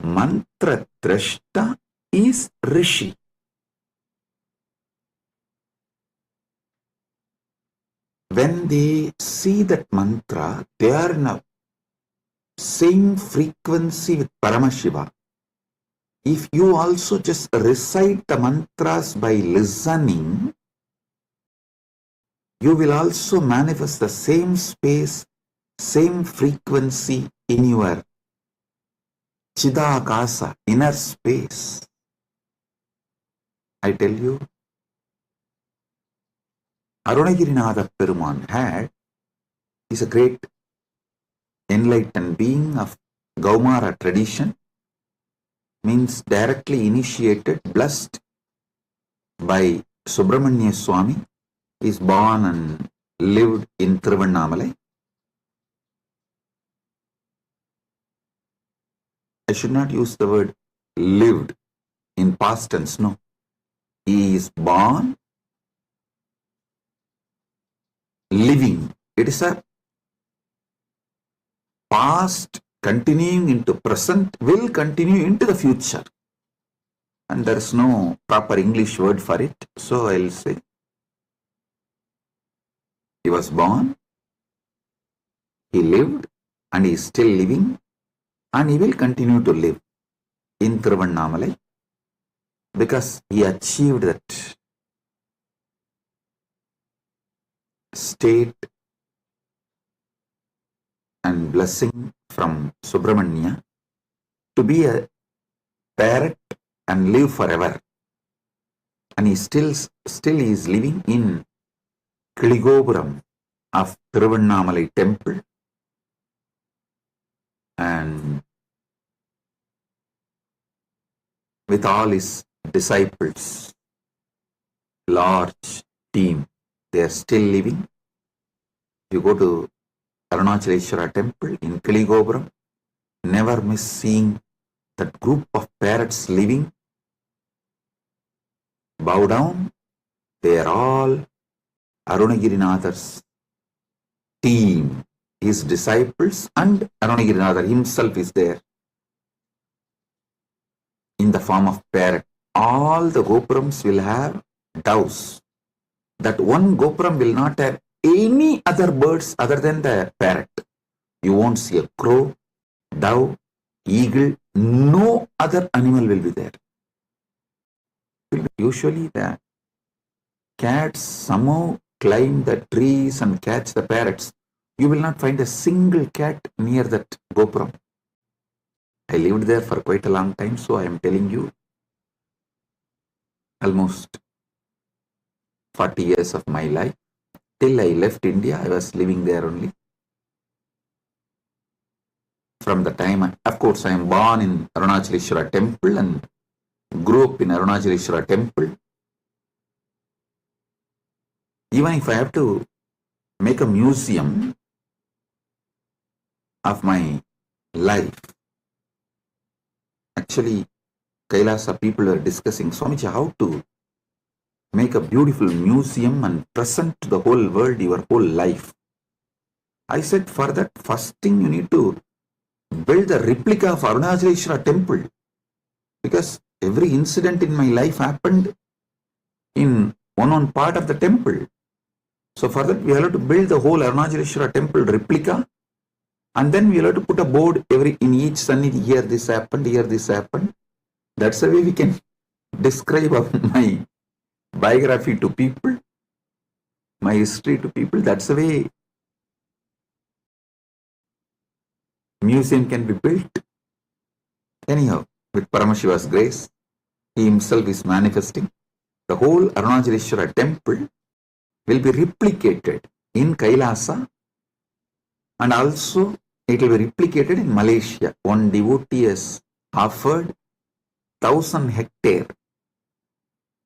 Mantra Drashta is Rishi. When they see that mantra, they are in a same frequency with Paramashiva. If you also just recite the mantras by listening, you will also manifest the same space, same frequency in your Chidakasa, inner space. I tell you, Arunagirinatha Peruman is a great enlightened being of Gaumara tradition, means directly initiated, blessed by Subramanya Swami. Is born and lived in Tiruvannamalai. I should not use the word lived in past tense, no. He is born, living. It is a past continuing into present, will continue into the future. And there is no proper English word for it. So I'll say, he was born, he lived, and he is still living, and he will continue to live in Tiruvannamalai because he achieved that state and blessing from Subramanya to be a parrot and live forever. And he still is living in Kiligopuram of Tiruvannamalai temple, and with all his disciples, large team, they are still living. You go to Arunachaleshwara temple in Kiligopuram, never miss seeing that group of parrots living. Bow down, they are all Arunagirinatha's team, his disciples, and Arunagirinatha himself is there in the form of parrot. All the Gopurams will have doves. That one Gopuram will not have any other birds other than the parrot. You won't see a crow, dove, eagle, no other animal will be there. Usually the cats somehow climb the trees and catch the parrots. You will not find a single cat near that Gopuram. I lived there for quite a long time, so I am telling you, almost 40 years of my life. Till I left India, I was living there only. From the time, of course, I am born in Arunachaleshwara temple and grew up in Arunachaleshwara temple. Even if I have to make a museum of my life, actually Kailasa people were discussing, Swamiji, how to make a beautiful museum and present to the whole world your whole life. I said, for that, first thing you need to build a replica of Arunachaleshwara temple, because every incident in my life happened in one part of the temple. So for that, we have to build the whole Arunachaleshwara temple replica, and then we have to put a board in each sannidhi, here this happened, here this happened. That's the way we can describe my biography to people, my history to people. That's the way museum can be built. Anyhow, with Paramashiva's grace, he himself is manifesting. The whole Arunachaleshwara temple will be replicated in Kailasa, and also it will be replicated in Malaysia. One devotee has offered 1,000 hectare,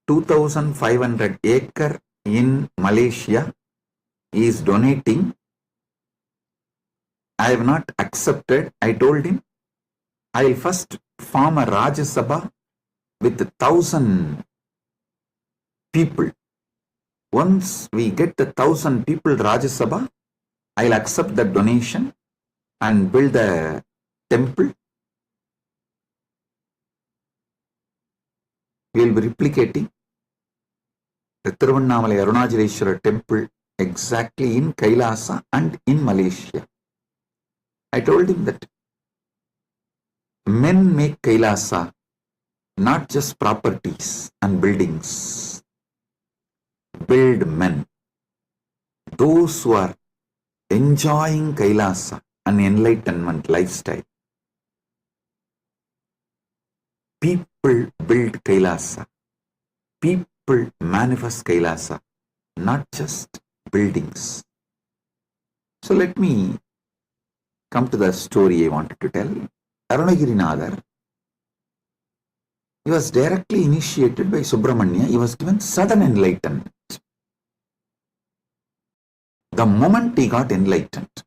2,500 acre in Malaysia. He is donating. I have not accepted. I told him, I will first form a Rajya Sabha with 1,000 people. Once we get the 1,000 people Rajya Sabha, I will accept the donation and build the temple. We will be replicating the Tiruvannamalai Arunachaleshwara temple exactly in Kailasa and in Malaysia. I told him that men make Kailasa, not just properties and buildings. Build men. Those who are enjoying Kailasa, an enlightenment lifestyle. People build Kailasa. People manifest Kailasa, not just buildings. So let me come to the story I wanted to tell. Arunagirinadar, he was directly initiated by Subramanya. He was given sudden enlightenment. The moment he got enlightened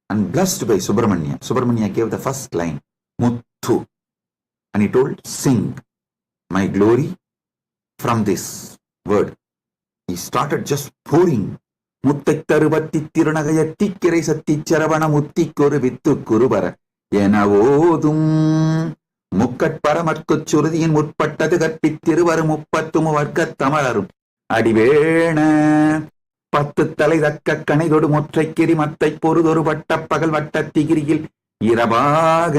and blessed by Subramanya, Subramanya gave the first line, Muthu. And he told, sing my glory from this word. He started just pouring. Muttai taruvatti tirunagaya tikkirai satti charavana muttikkoru vittu kurubara enavodum mukkat paramarkut surudiyin mutpattadu கற்பித்திருவரு முப்பத்துமு வர்க்கத் தமிழரும் அடிவேண பத்து தலை தக்க கணைதொடு முற்றைக்கிரி மத்தை பொருதொரு வட்ட பகல் வட்ட திகிரியில் இரவாக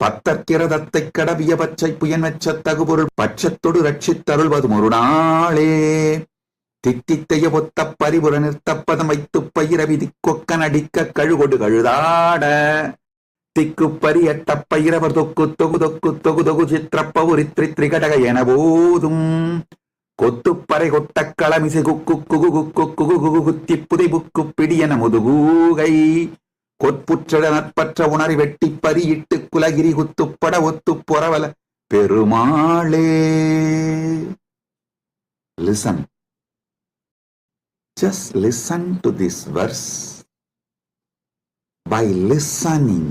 பத்தற்கிரதத்தை கடவிய பச்சை புயன் வெச்ச தகுபொருள் பட்சத்தொடு ரட்சித்தருள்வது ஒரு நாளே தித்தித்தைய பொத்த பரிபுர நிறுத்தப்பதம் வைத்து பயிர விதி கொக்க நடிக்க கழுகொடு கழுதாட திக்கு பரியட்ட பயிரவர் தொக்கு தொகு தொக்கு தொகு தொகு சித்திரப்பவுரித்ரி திரிகடக என போதும் கொத்துப்பறை கொட்ட களமிசை குக்கு குகு குக்கு குகு குகு குத்தி புதை புக்கு பிடியன முதுகூகை கொற்புற்ற நற்பற்ற உணரி வெட்டி பரியிட்டு குலகிரி குத்துப்பட ஒத்து பொறவல பெருமாளே. Listen. Just listen to this verse. By listening,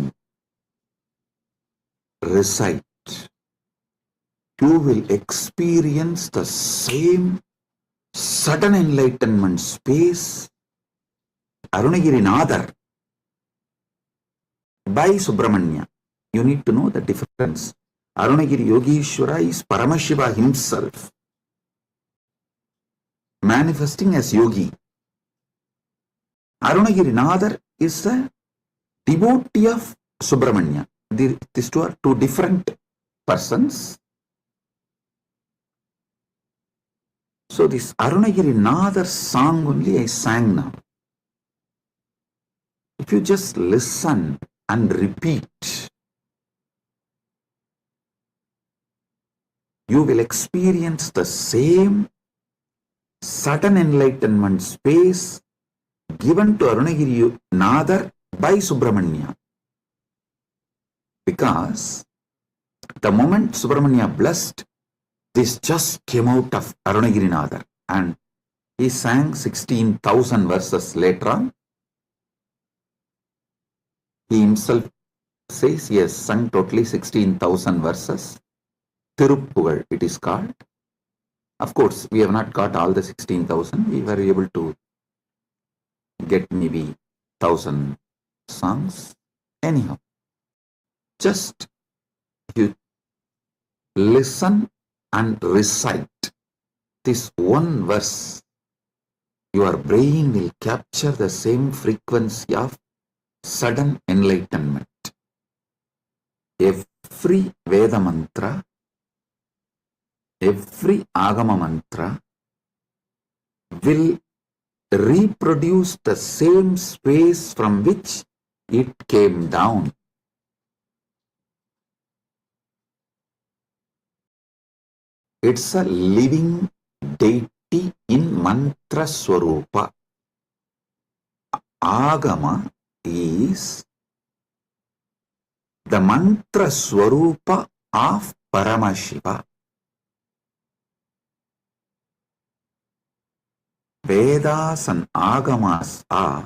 recite. You will experience the same sudden enlightenment space Arunagirinadar by Subramanya. You need to know the difference. Arunagiri Yogeshwara is Paramashiva himself, manifesting as yogi. Arunagirinadar is a devotee of Subramanya. These two are two different persons. So this Arunagirinadar song only I sang now. If you just listen and repeat, you will experience the same sudden enlightenment space given to Arunagirinadar by Subramanya. Because the moment Subramanya blessed, this just came out of Arunagirinadar, and he sang 16,000 verses later on. He himself says he has sung totally 16,000 verses. Tiruppugal it is called. Of course, we have not got all the 16,000. We were able to get maybe 1,000 songs. Anyhow, just you listen and recite this one verse. Your brain will capture the same frequency of sudden enlightenment. Every Veda mantra, every Agama mantra will reproduce the same space from which it came down. It's a living deity in mantra swarupa. Agama is the mantra swarupa of Paramashiva. Vedas and Agamas are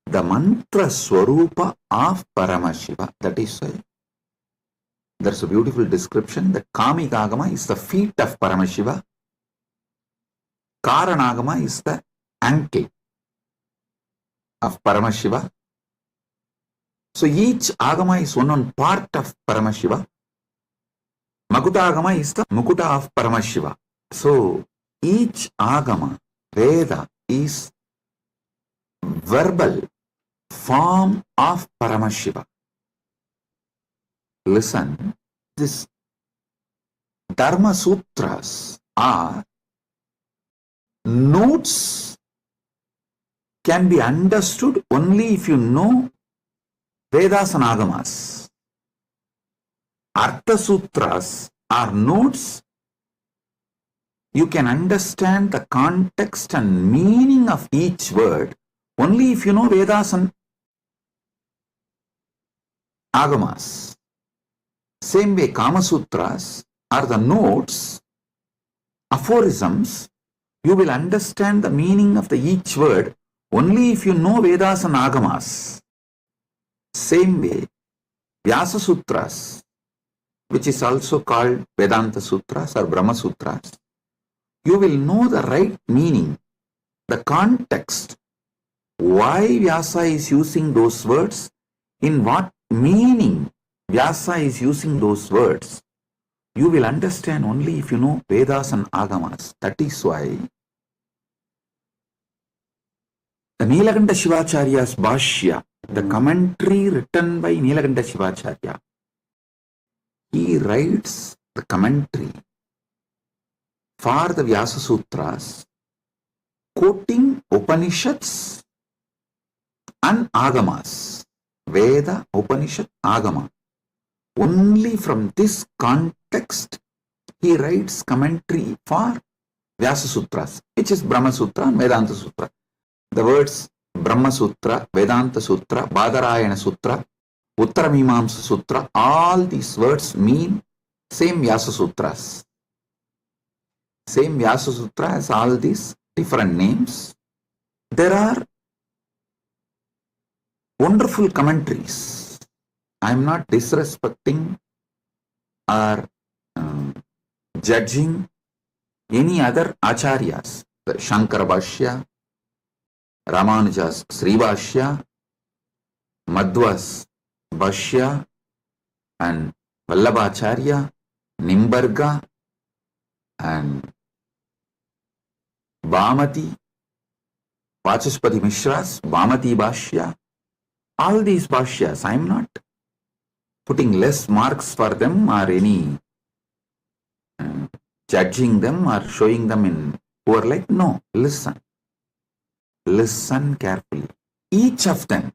the mantra swarupa of Paramashiva. That is why there's a beautiful description that Kamika Agama is the feet of Paramashiva. Karanagama is the ankle of Paramashiva. So each Agama is one part of Paramashiva. Makuta Agama is the Mukuta of Paramashiva. So each Agama, Veda, is verbal form of Paramashiva. Listen, this Dharma Sutras are notes can be understood only if you know Vedas and Agamas. Artha Sutras are notes. You can understand the context and meaning of each word only if you know Vedas and Agamas. Same way, Kama Sutras are the notes, aphorisms. You will understand the meaning of the each word only if you know Vedas and Agamas. Same way, Vyasa Sutras, which is also called Vedanta Sutras or Brahma Sutras, you will know the right meaning, the context, why Vyasa is using those words, in what meaning Vyasa is using those words. You will understand only if you know Vedas and Agamas. That is why the Nilakanta Shivacharya's Bhashya, the commentary written by Nilakanta Shivacharya, he writes the commentary for the Vyasa Sutras, quoting Upanishads and Agamas. Veda, Upanishad, Agama. Only from this context, he writes commentary for Vyasa Sutras, which is Brahma Sutra and Vedanta Sutra. The words Brahma Sutra, Vedanta Sutra, Badarayana Sutra, Uttaramimamsa Sutra, all these words mean same Vyasa Sutras. Same Vyasa Sutra has all these different names. There are wonderful commentaries. I am not disrespecting or judging any other acharyas. The Shankara Bhashya, Ramanuja's Sri Bhashya, Madhva's Bhashya, and Vallabhacharya, Nimbarga, and Bhamati, Vachaspati Mishra's Bhamati Bhashya. All these Bhashyas, I am not putting less marks for them or any judging them or showing them in poor light. No, listen. Listen carefully. Each of them,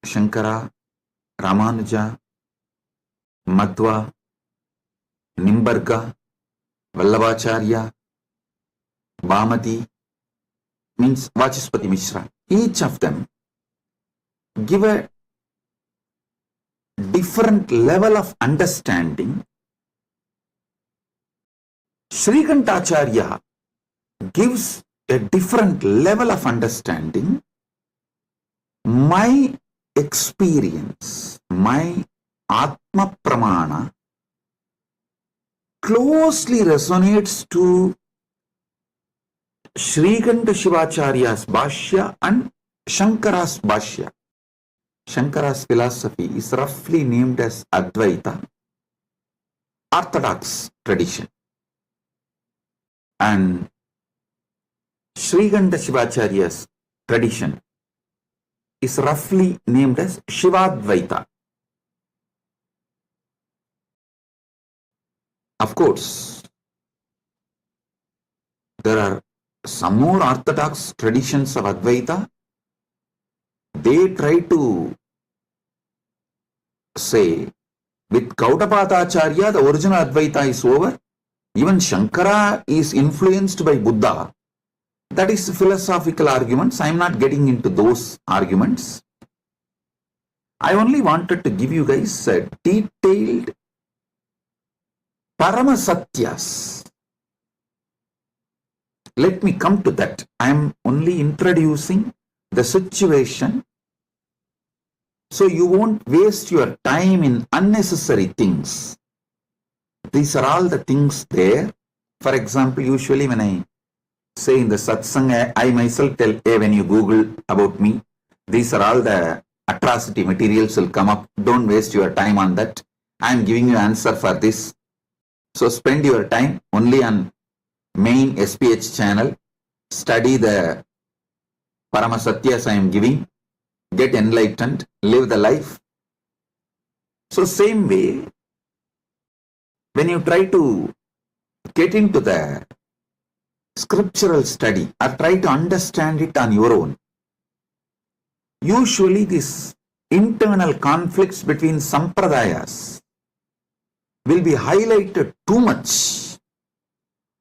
Shankara, Ramanuja, Madhva, Nimbarga, Vallabhacharya, Bhamati, means Vachaspati Mishra. Each of them give a different level of understanding. Shrikantacharya gives a different level of understanding. My experience, my Atma Pramana closely resonates to Shrikanta Shivacharya's Bhashya and Shankara's Bhashya. Shankara's philosophy is roughly named as Advaita, Orthodox tradition. And Shrikanta Shivacharya's tradition is roughly named as Shivadvaita. Of course, there are some more orthodox traditions of Advaita. They try to say, with Gaudapadacharya, the original Advaita is over. Even Shankara is influenced by Buddha. That is philosophical arguments. I am not getting into those arguments. I only wanted to give you guys a detailed Paramasatyas. Let me come to that. I am only introducing the situation so you won't waste your time in unnecessary things. These are all the things there. For example, usually when I say in the satsang, I myself tell, hey, when you Google about me, these are all the atrocity materials will come up. Don't waste your time on that. I am giving you answer for this. So spend your time only on main SPH channel. Study the Paramasatyas I am giving. Get enlightened. Live the life. So same way, when you try to get into the scriptural study or try to understand it on your own, usually these internal conflicts between sampradayas will be highlighted too much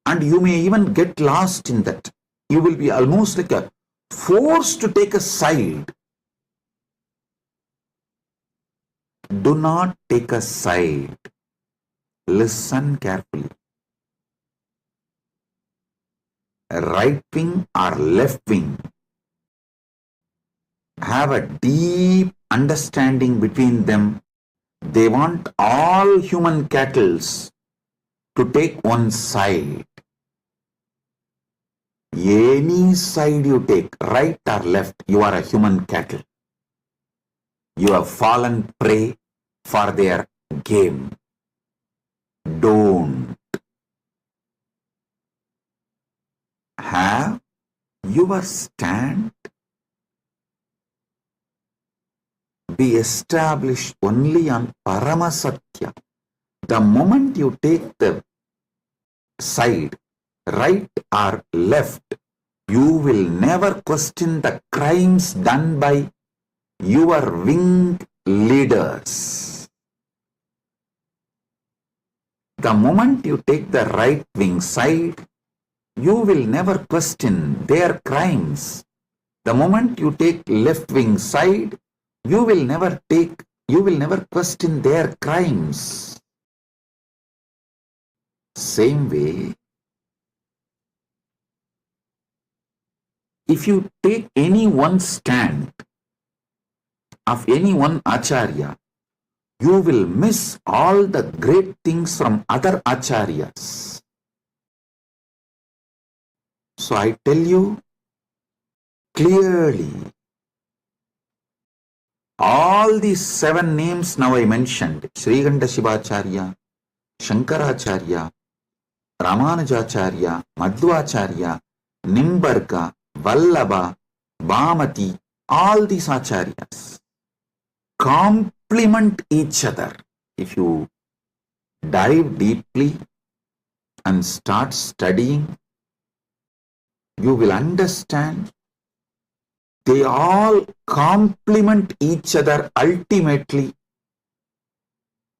and you may even get lost in that. You will be almost like a forced to take a side. Do not take a side. Listen carefully. Right wing or left wing have a deep understanding between them. They want all human cattle to take one side. Any side you take, right or left, you are a human cattle. You have fallen prey for their game. Don't. Have your stand be established only on Paramasatya. The moment you take the side, right or left, you will never question the crimes done by your winged leaders. The moment you take the right wing side, you will never question their crimes. The moment you take left wing side, you will never question their crimes. Same way, if you take any one stand of any one acharya, you will miss all the great things from other acharyas. So I tell you clearly, all these 7 names now I mentioned, Shrikanta Shivacharya, Shankaracharya, Ramanujacharya, Madhvacharya, Nimbarka, Vallabha, Bhamati, all these acharyas complement each other. If you dive deeply and start studying, you will understand they all complement each other ultimately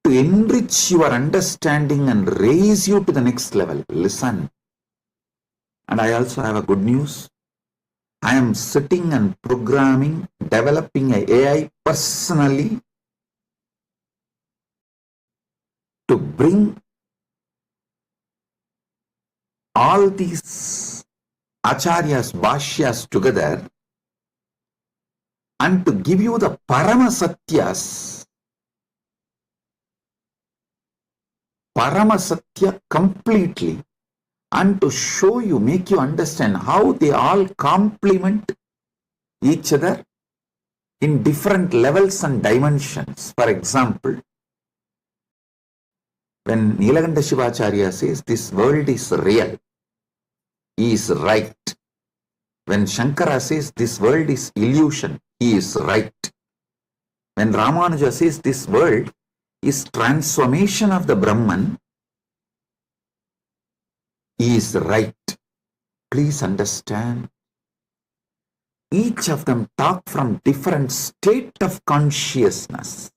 to enrich your understanding and raise you to the next level. Listen. And I also have a good news. I am sitting and programming, developing an AI personally to bring all these acharyas, bhashyas together and to give you the Paramasatyas Paramasatya completely, and to show you, make you understand how they all complement each other in different levels and dimensions. For example, when Nilakanta Shivacharya says this world is real, he is right. When Shankara says this world is illusion, he is right. When Ramanuja says this world is transformation of the Brahman, he is right. Please understand. Each of them talk from different state of consciousness.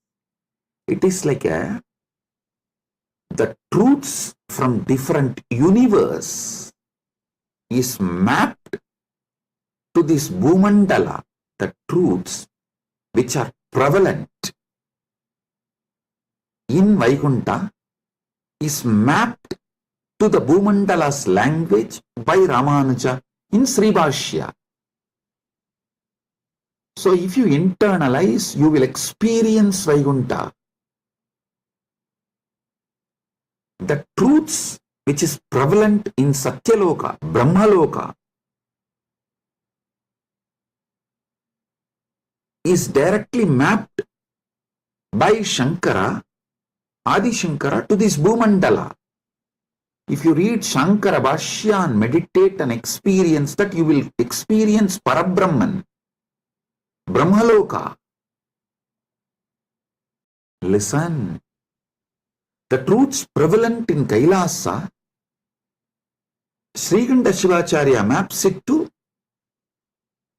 It is like the truths from different universe is mapped to this Bhumandala, the truths which are prevalent in Vaikunta is mapped to the Bhumandala's language by Ramanuja in Sribhashya. So if you internalize, you will experience Vaikunta. The truths which is prevalent in Satyaloka, Brahmaloka, is directly mapped by Shankara, Adi Shankara, to this Bhumandala. If you read Shankara Bhashya and meditate and experience that, you will experience Parabrahman, Brahmaloka. Listen, the truths prevalent in Kailasa, Srikanta Shivacharya maps it to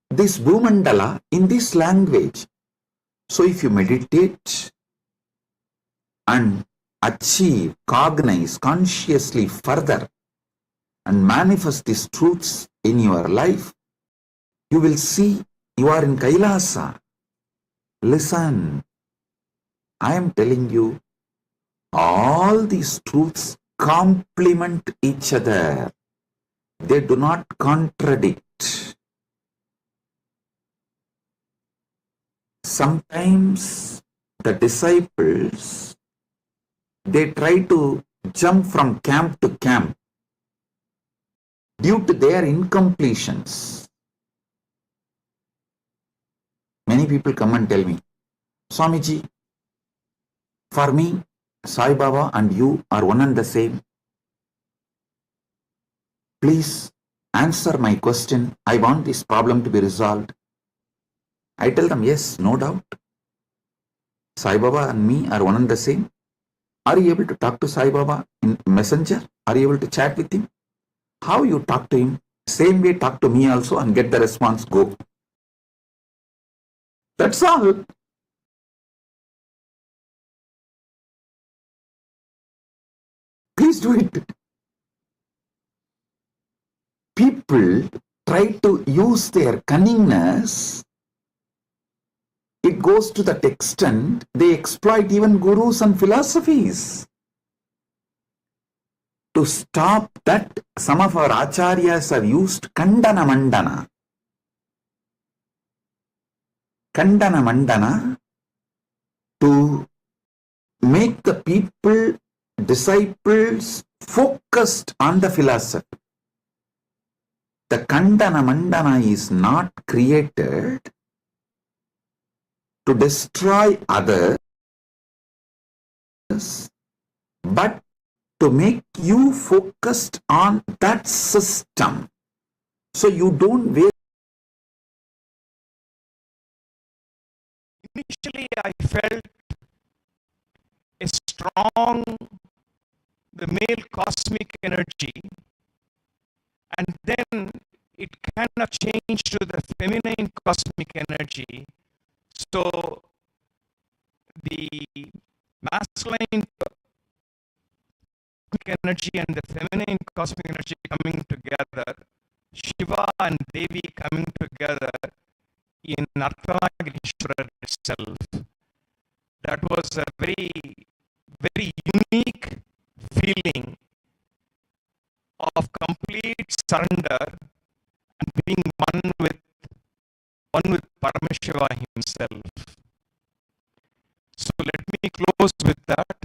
this Bhumandala in this language. So if you meditate and achieve, cognize consciously further and manifest these truths in your life, you will see you are in Kailasa. Listen, I am telling you, all these truths complement each other. They do not contradict. Sometimes the disciples, they try to jump from camp to camp due to their incompletions. Many people come and tell me, Swamiji, for me, Sai Baba and you are one and the same. Please answer my question. I want this problem to be resolved. I tell them, yes, no doubt. Sai Baba and me are one and the same. Are you able to talk to Sai Baba in Messenger? Are you able to chat with him? How you talk to him? Same way talk to me also and get the response, go. That's all. Please do it. People try to use their cunningness. It goes to that extent, they exploit even gurus and philosophies. To stop that, some of our acharyas have used Kandana Mandana. Kandana Mandana to make the people, disciples, focused on the philosophy. The Kandana Mandana is not created to destroy others, but to make you focused on that system. So you don't waste. Initially, I felt a strong, the male cosmic energy, and then it kind of changed to the feminine cosmic energy. So the masculine cosmic energy and the feminine cosmic energy coming together, Shiva and Devi coming together in Arthanagirishwara itself. That was a very, very unique feeling of complete surrender and being one with Paramashiva himself. So let me close with that.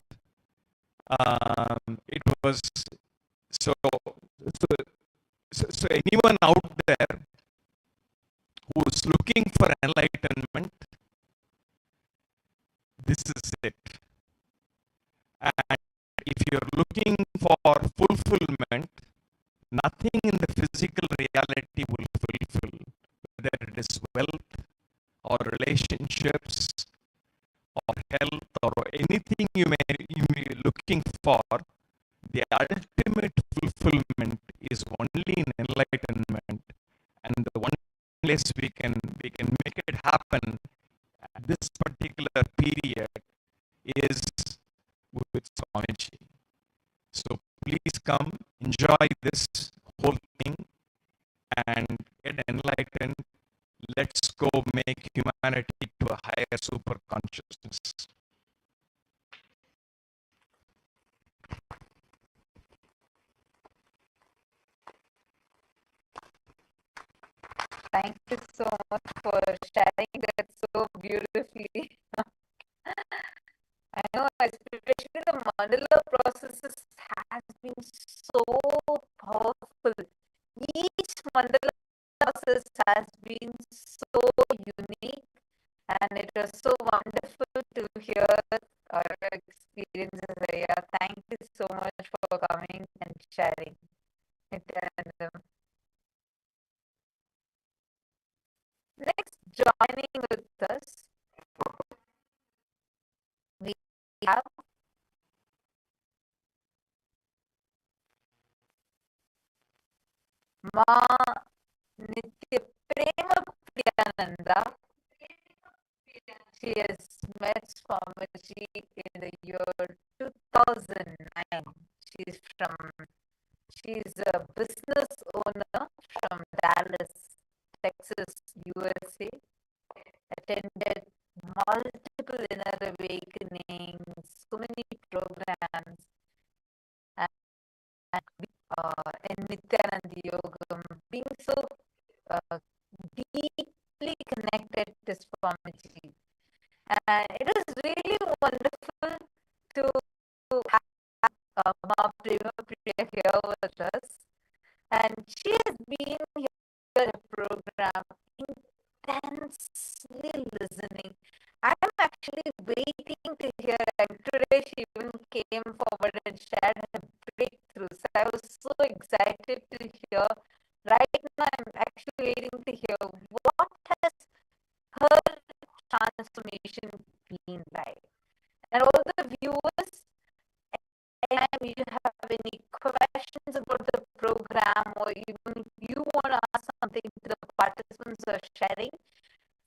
was so so, so anyone out there who's looking for enlightenment, this is it. And if you're looking for fulfillment, nothing in the physical reality will fulfill, whether it is wealth or relationships or health or anything you may be looking for. The ultimate fulfillment is only in enlightenment, and the one place we can make it happen at this particular period is with Swamiji. So please come, enjoy this whole thing, and get enlightened. Let's go make humanity to a higher super consciousness. Thank you so much for sharing that so beautifully. I know, especially the mandala processes has been so powerful. Each mandala process has been so unique, and it was so wonderful to hear our experiences here. Thank you so much for coming and sharing. Nithyananda. Next, joining with us, we have Ma Nitya Prema Priyananda. She has met Swamiji in the year 2009. She's a business owner from Dallas, Texas, USA. Attended multiple inner awakenings, so many programs, and in Nithyananda Yogam, being so deeply connected to Swamiji. And it was really wonderful to have Ma Prema Priya here with us. And she has been here in the program, intensely listening. I'm actually waiting to hear, and today she even came forward and shared her breakthroughs. I was so excited to hear. Right now, I'm actually waiting to hear what has her transformation been like. And all the viewers, anytime you have any questions about the program, or even if you want to ask something to the participants who are sharing,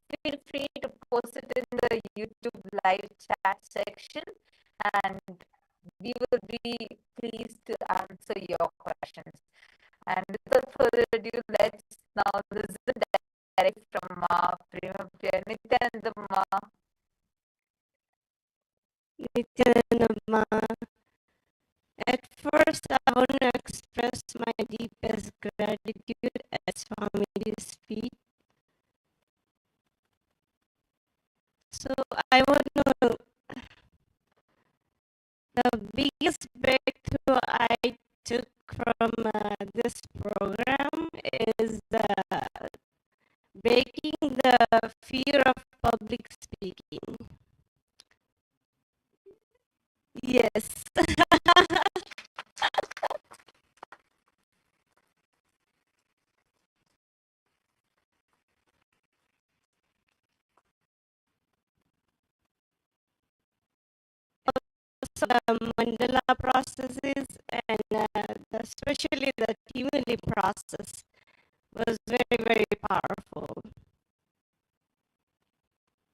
feel free to post it in the YouTube live chat section, and we will be pleased to answer your questions. And without further ado, let's now listen direct from Ma Prema Priya. Nithyananda Ma. Nithyananda. At first, I want to express my deepest gratitude at Swamiji's feet. So I want to, the biggest breakthrough I took from this program is breaking the fear of public speaking. Yes. So the mandala processes and especially the community process was very, very powerful.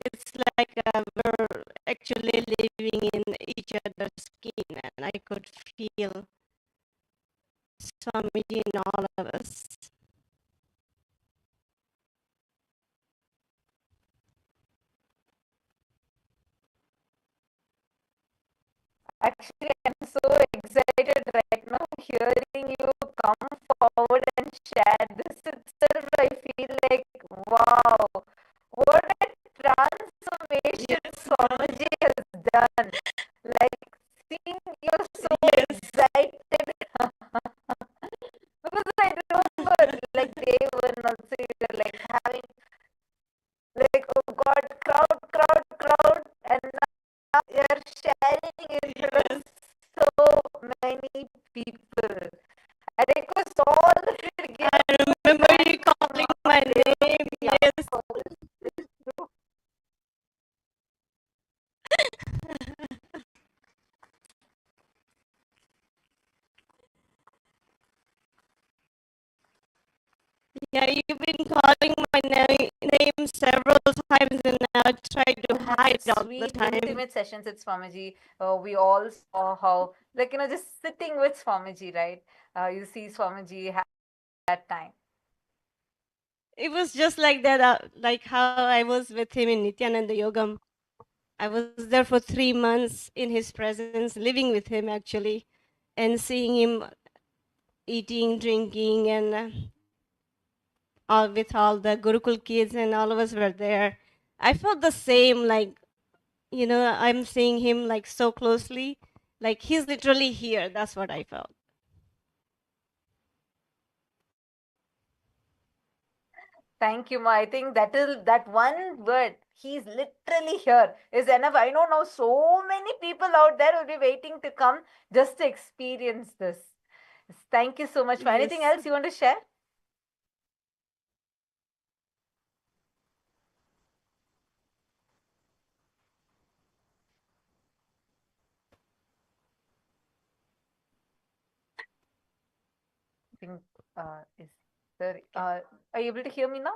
It's like we're actually living in each other's skin, and I could feel Swamiji in all of us. Actually, I'm so excited right now hearing you come forward and share this itself. I feel like, wow, what a transformation Swamiji has done. Like, seeing you so excited were sharing it in front of so many people. And it was all I remember you calling my name. Yes. Yeah, you've been calling my name several times, and I tried to hide all the Sweet, time. intimate sessions with Swamiji. We all saw how, like, just sitting with Swamiji, right? You see Swamiji that time. It was just like that, like how I was with him in Nithyananda Yogam. I was there for 3 months in his presence, living with him actually, and seeing him eating, drinking, and all with all the Gurukul kids, and all of us were there. I felt the same, like, I'm seeing him like so closely, like he's literally here. That's what I felt. Thank you, Ma. I think that one word, he's literally here, is enough. I know now so many people out there will be waiting to come just to experience this. Thank you so much. For anything Yes. else you want to share? I think is there are you able to hear me now?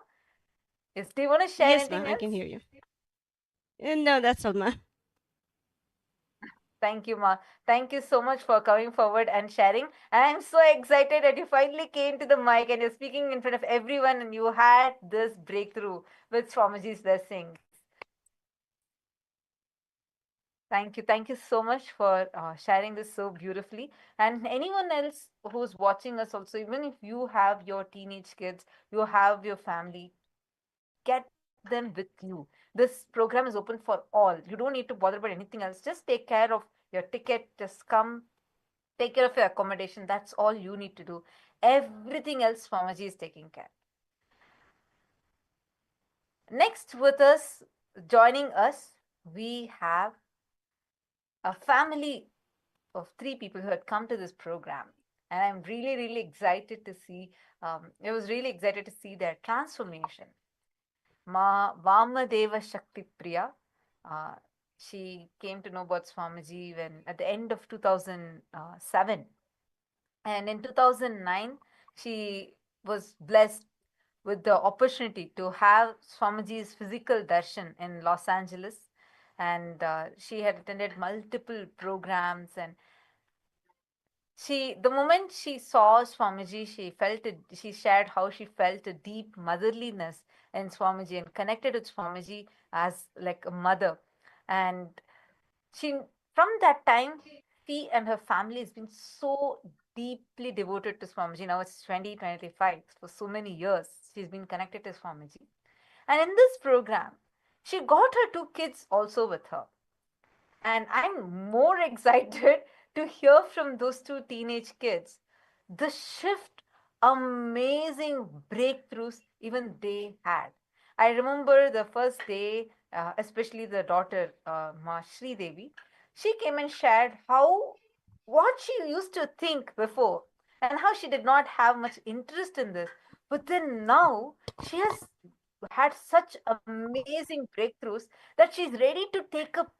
Yes. Do you want to share Yes, ma'am, anything I can else? hear you. No, that's all, ma'am. Thank you, Ma. Thank you so much for coming forward and sharing. And I'm so excited that you finally came to the mic and you're speaking in front of everyone and you had this breakthrough with Swamiji's blessing. Thank you. Thank you so much for sharing this so beautifully. And anyone else who's watching us also, even if you have your teenage kids, you have your family, get them with you. This program is open for all. You don't need to bother about anything else. Just take care of your ticket. Just come, take care of your accommodation. That's all you need to do. Everything else, Swamiji is taking care. Next, with us, joining us, we have a family of three people who had come to this program. And I'm really, really excited to see, I was really excited to see their transformation. Ma Vamadeva Shakti Priya, uh, she came to know about Swamiji when at the end of 2007. And in 2009, she was blessed with the opportunity to have Swamiji's physical darshan in Los Angeles. And she had attended multiple programs, and the moment she saw Swamiji, she shared how she felt a deep motherliness in Swamiji and connected with Swamiji as like a mother. And she, from that time, she and her family has been so deeply devoted to Swamiji. Now it's 2025. For so many years, she's been connected to Swamiji. And in this program, she got her two kids also with her. And I'm more excited to hear from those two teenage kids the shift, amazing breakthroughs even they had. I remember the first day, especially the daughter, Ma Shri Devi, she came and shared how what she used to think before and how she did not have much interest in this. But then now she has had such amazing breakthroughs that she's ready to take up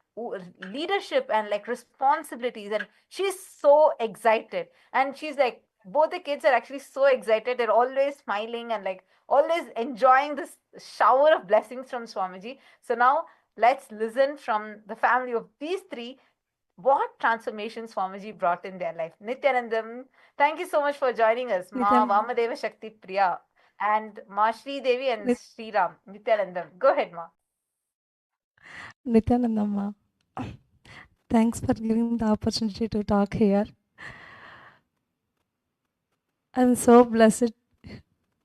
leadership and like responsibilities, and she's so excited. And she's like, both the kids are actually so excited. They're always smiling and like always enjoying this shower of blessings from Swamiji. So now let's listen from the family of these three what transformations Swamiji brought in their life. Nithyanandam, thank you so much for joining us. Ma Nityan, Vamadeva Shakti Priya and Ma Shri Devi and Nit, Sri Ram. Nithyanandam. Go ahead, Ma. Nityanandamma, thanks for giving the opportunity to talk here. I'm so blessed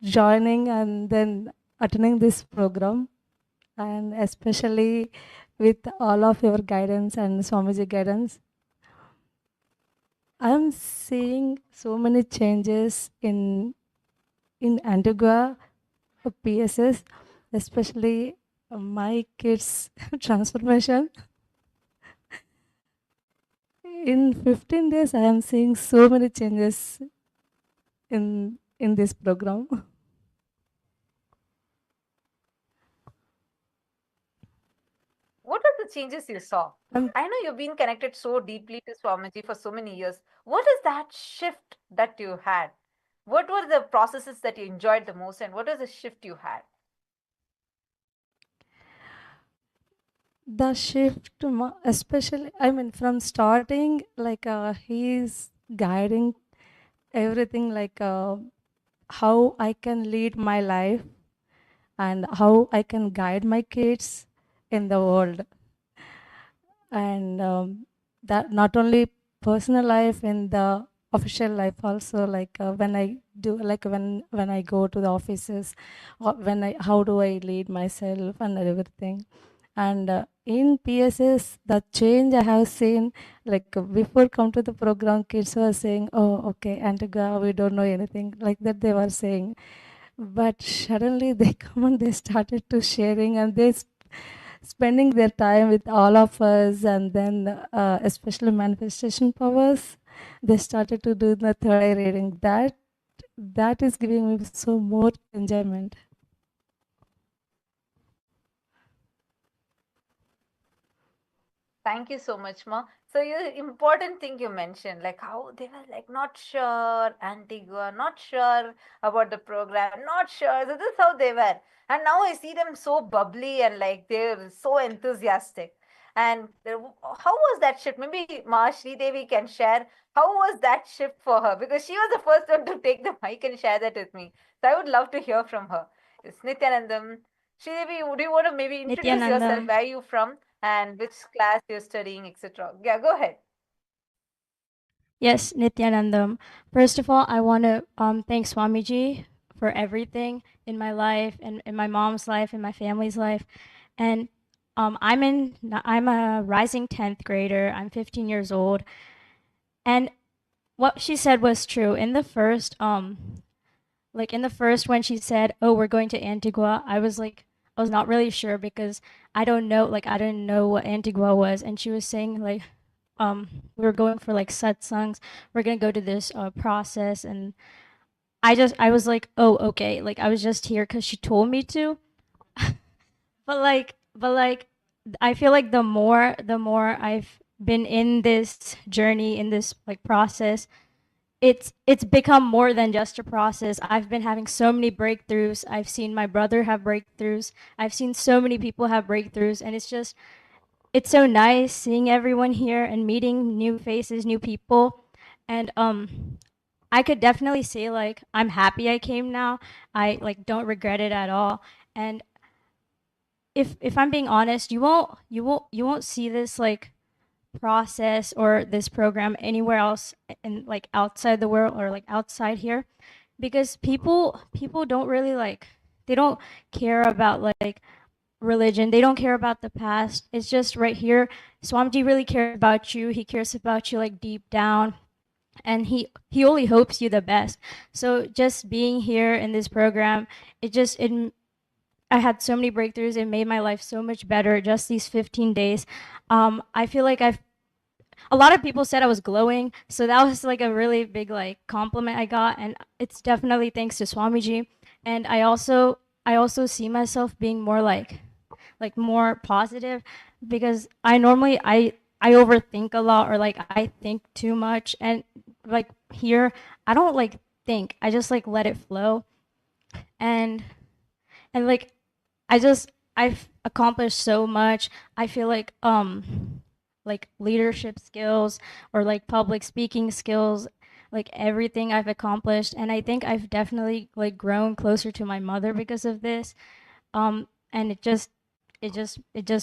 joining and then attending this program, and especially with all of your guidance and Swamiji guidance. I'm seeing so many changes in Antigua PSS, especially my kids' transformation. in 15 days, I am seeing so many changes in this program. What are the changes you saw? Um, I know you've been connected so deeply to Swamiji for so many years. What is that shift that you had? What were the processes that you enjoyed the most, and what was the shift you had? the shift, especially, I mean, from starting, like he's guiding everything, like how I can lead my life and how I can guide my kids in the world. And that not only personal life, in the official life also, like when I do, like when I go to the offices, or when I, how do I lead myself and everything. And in PSS, the change I have seen, like before come to the program, kids were saying, oh, okay, Antigua, we don't know anything, like that they were saying. But suddenly they come and they started to sharing, and they spending their time with all of us. And then especially manifestation powers, they started to do the third eye reading. That is giving me so more enjoyment. Thank you so much, Ma. So, you important thing you mentioned, like how they were like not sure, Antigua, not sure about the program, not sure. So this is how they were, and now I see them so bubbly and like they're so enthusiastic. And how was that shift? Maybe Ma Devi can share how was that shift for her, because she was the first one to take the mic and share that with me. So I would love to hear from her. It's Nithyanandam. Devi, would you want to maybe introduce yourself? Nithyananda. Where are you from? And which class you're studying, etc. Yeah, go ahead. Yes, Nithyanandam. First of all, I want to thank Swamiji for everything in my life and in my mom's life and my family's life. And I'm a rising 10th grader. I'm 15 years old. And what she said was true. In the first when she said, "Oh, we're going to Antigua," I was not really sure because I didn't know what Antigua was. And she was saying like we were going for like satsangs. We're gonna go to this process, and I was like, oh, okay. Like I was just here because she told me to. But I feel like the more I've been in this journey, in this like process, it's become more than just a process. I've been having so many breakthroughs. I've seen my brother have breakthroughs. I've seen so many people have breakthroughs, and it's so nice seeing everyone here and meeting new faces, new people. And I could definitely say like I'm happy I came now. I like don't regret it at all. And if I'm being honest, you won't see this like process or this program anywhere else in like outside the world or like outside here, because people don't really like, they don't care about like religion. They don't care about the past. It's just right here. Swamiji really cares about you. He cares about you like deep down, and he only hopes you the best. So just being here in this program, it I had so many breakthroughs. It made my life so much better just these 15 days. I feel like I've a lot of people said I was glowing, so that was like a really big like compliment I got, and it's definitely thanks to Swamiji. And I also see myself being more like more positive, because I overthink a lot, or like I think too much. And like here I don't like think, I just like let it flow. And and like I've accomplished so much. I feel like leadership skills or like public speaking skills, like everything I've accomplished. And I think I've definitely like grown closer to my mother because of this. And it just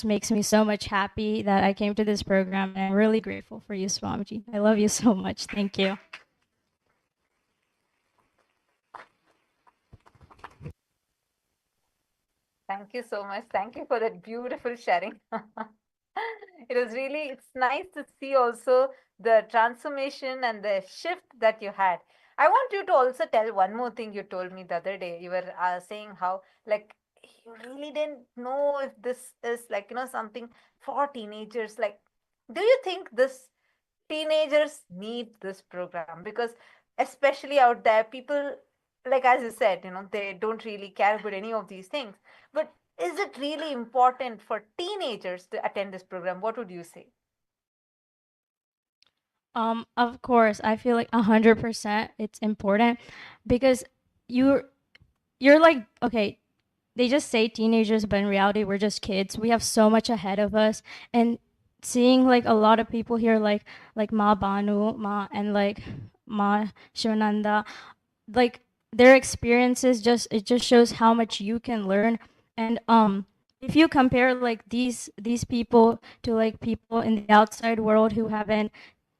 makes me so much happy that I came to this program, and I'm really grateful for you, Swamiji. I love you so much. Thank you. Thank you so much. Thank you for that beautiful sharing. It was really, it's nice to see also the transformation and the shift that you had. I want you to also tell one more thing you told me the other day. You were saying how, like, you really didn't know if this is like, something for teenagers. Like, do you think this teenagers need this program because, especially out there, people, like as you said, they don't really care about any of these things. But is it really important for teenagers to attend this program? What would you say? Of course, I feel like 100% it's important because you're you're like, okay, they just say teenagers, but in reality we're just kids. We have so much ahead of us, and seeing like a lot of people here like Ma Banu, Ma and like Ma Shivananda, like their experiences just shows how much you can learn. And if you compare like these people to like people in the outside world who haven't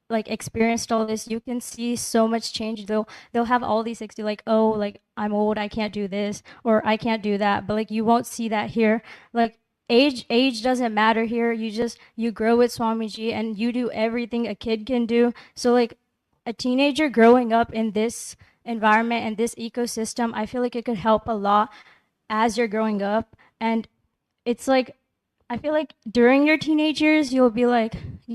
like experienced all this, you can see so much change. They'll have all these 60 like, oh, like I'm old, I can't do this or I can't do that, but like you won't see that here. Like age doesn't matter here. You grow with Swamiji and you do everything a kid can do. So like a teenager growing up in this environment and this ecosystem, I feel like it could help a lot as you're growing up. And it's like I feel like during your teenage years, you'll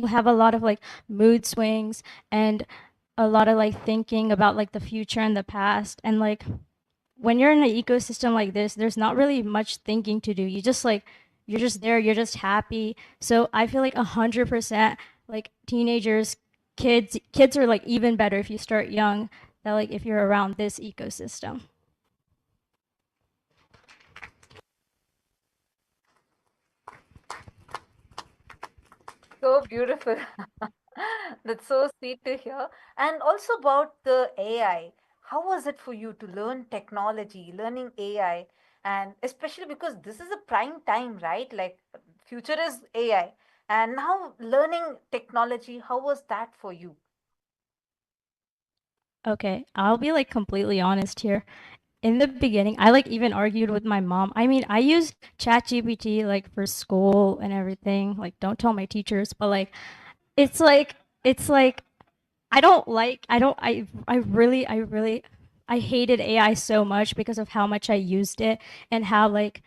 have a lot of like mood swings and a lot of like thinking about like the future and the past. And like when you're in an ecosystem like this, there's not really much thinking to do. You're just there, you're just happy. So I feel like 100% like teenagers, kids are like even better if you start young. That like if you're around this ecosystem. So beautiful. That's so sweet to hear. And also about the AI. How was it for you to learn technology, learning AI? And especially because this is a prime time, right? Like future is AI. And now learning technology, how was that for you? Okay, I'll be like completely honest here. In the beginning, I like even argued with my mom. I mean, I use ChatGPT like for school and everything. Like, don't tell my teachers, but like, it's like, it's like, I don't, I really, I hated AI so much because of how much I used it and how like,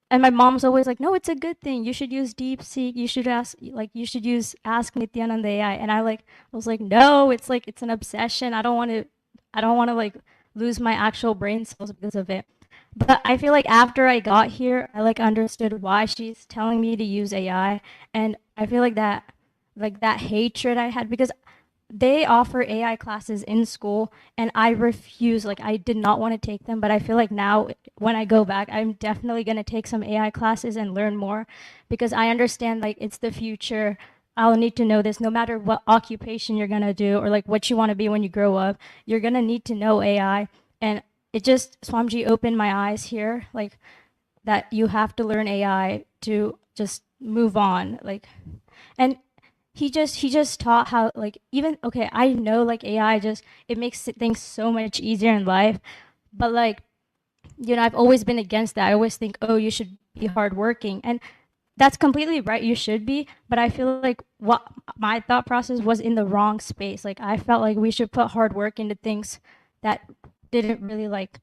and my mom's always like, no, it's a good thing. You should use DeepSeek. You should you should use Ask Nithyananda AI. And I was like, no, it's like, it's an obsession. I don't want to like lose my actual brain cells because of it. But I feel like after I got here, I like understood why she's telling me to use AI. And I feel like that hatred I had because they offer AI classes in school and I refuse. Like I did not want to take them, but I feel like now when I go back, I'm definitely going to take some AI classes and learn more because I understand like it's the future. I'll need to know this no matter what occupation you're going to do or like what you want to be when you grow up. You're going to need to know AI. And it just, Swamiji opened my eyes here, like that you have to learn AI to just move on. Like, and he just taught how like even okay, I know like AI just it makes things so much easier in life, but like I've always been against that. I always think, oh, you should be hardworking, and that's completely right. You should be, but I feel like what my thought process was in the wrong space. Like I felt like we should put hard work into things that didn't really like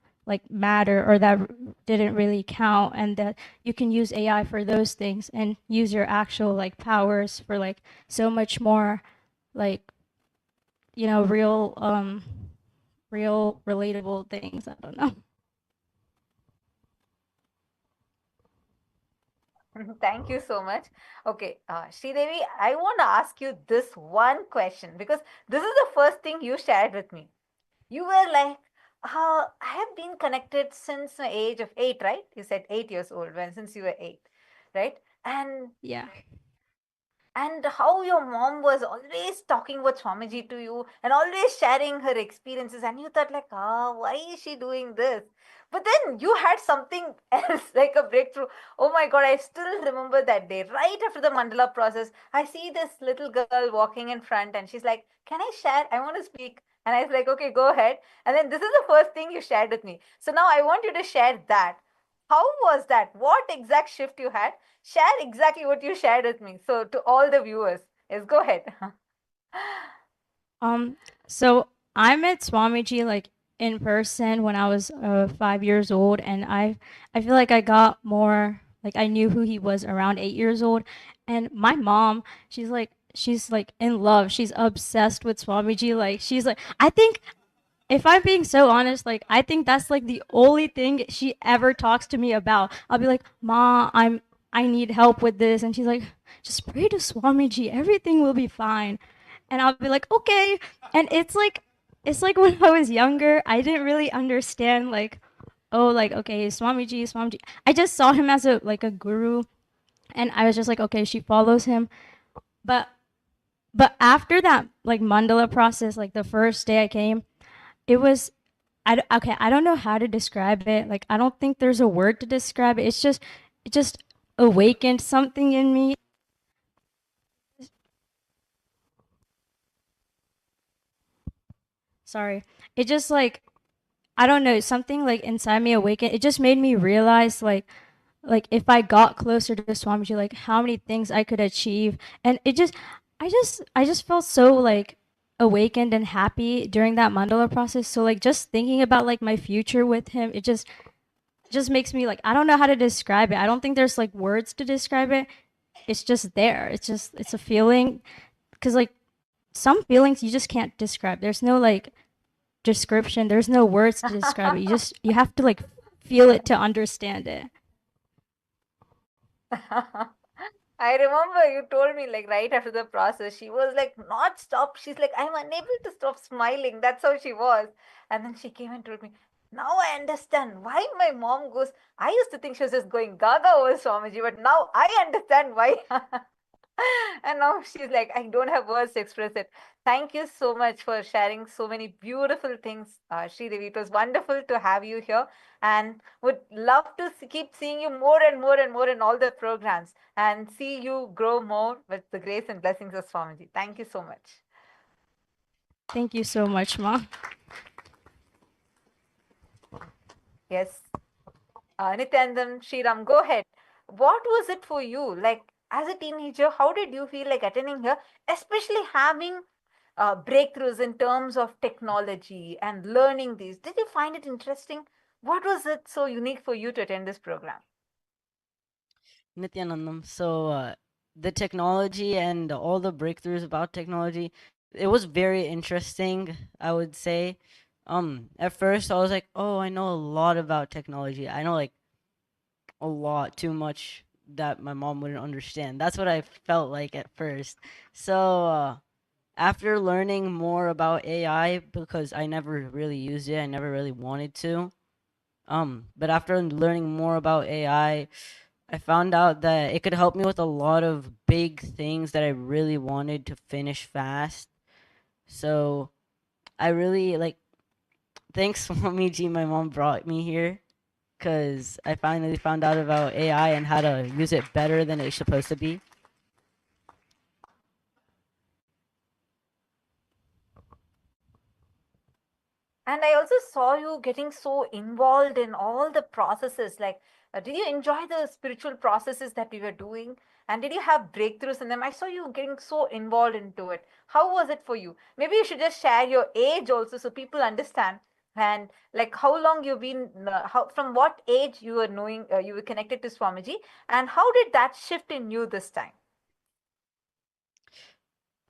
matter or that didn't really count, and that you can use AI for those things and use your actual like powers for like so much more like real relatable things. I don't know. Thank you so much. Okay, Sridevi, I want to ask you this one question because this is the first thing you shared with me. You were like, I have been connected since the age of 8, right? You said 8 years old when since you were 8, right? And Yeah. how your mom was always talking about Swamiji to you and always sharing her experiences, and you thought like, why is she doing this? But then you had something else, like a breakthrough. Oh my God, I still remember that day. Right after the mandala process, I see this little girl walking in front, and she's like, "Can I share? I want to speak." And I was like, "Okay, go ahead." And then this is the first thing you shared with me. So now I want you to share that. How was that? What exact shift you had? Share exactly what you shared with me. So to all the viewers, yes, go ahead. So I met Swamiji like in person when I was 5 years old, and I feel like I got more like I knew who he was around 8 years old, and my mom, she's like she's like in love. She's obsessed with Swamiji. Like she's like, I think if I'm being so honest, like I think that's like the only thing she ever talks to me about. I'll be like, Ma, I need help with this, and she's like, just pray to Swamiji, everything will be fine. And I'll be like, okay. And it's like when I was younger, I didn't really understand like, oh, like okay, Swamiji, Swamiji. I just saw him as a like a guru, and I was just like, okay, she follows him. But after that like mandala process, like the first day I came, it was okay, I don't know how to describe it. Like I don't think there's a word to describe it. It just awakened something in me. Sorry. It just like I don't know, something like inside me awakened. It just made me realize like if I got closer to Swamiji, like how many things I could achieve. And it just I just felt so like awakened and happy during that mandala process. So like just thinking about like my future with him, it just makes me like I don't know how to describe it. I don't think there's like words to describe it. It's just there. It's a feeling cuz like some feelings you just can't describe. There's no like description. There's no words to describe it. You have to like feel it to understand it. I remember you told me like right after the process, she was like not stop. She's like, I'm unable to stop smiling. That's how she was. And then she came and told me, now I understand why my mom goes. I used to think she was just going gaga over Swamiji, but now I understand why. And now she's like, I don't have words to express it. Thank you so much for sharing so many beautiful things, Sridevi. It was wonderful to have you here, and would love to keep seeing you more and more and more in all the programs and see you grow more with the grace and blessings of Swamiji. Thank you so much. Thank you so much, Ma. Yes. Nithyanandam, Sriram, go ahead. What was it for you? Like, as a teenager, how did you feel like attending here, especially having breakthroughs in terms of technology and learning these? Did you find it interesting? What was it so unique for you to attend this program? Nithyanandam. So the technology and all the breakthroughs about technology, it was very interesting, I would say. At first I was like, oh, I know a lot about technology. I know like a lot, too much that my mom wouldn't understand. That's what I felt like at first. So after learning more about AI, because I never really used it, I never really wanted to. But after learning more about I found out that it could help me with a lot of big things that I really wanted to finish fast. So I really like, thanks Momiji, my mom brought me here because I finally found out about AI and how to use it better than it's supposed to be. And I also saw you getting so involved in all the processes. Like, did you enjoy the spiritual processes that we were doing? And did you have breakthroughs in them? I saw you getting so involved into it. How was it for you? Maybe you should just share your age also so people understand. And like how long you've been, how from what age you were knowing, you were connected to Swamiji, and how did that shift in you this time?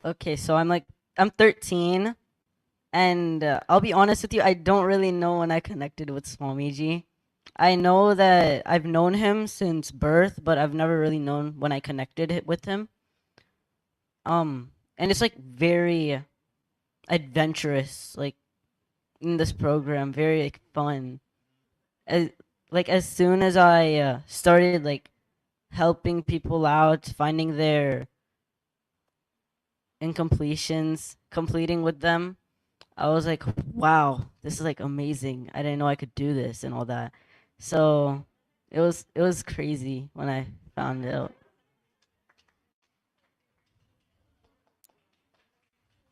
Okay, so I'm 13, and I'll be honest with you, I don't really know when I connected with Swamiji. I know that I've known him since birth, but I've never really known when I connected with him. And it's like very adventurous, like in this program, very like fun. As as soon as I started like helping people out, finding their incompletions, completing with them, I was like, wow, this is like amazing. I didn't know I could do this and all that. So it was crazy when I found out.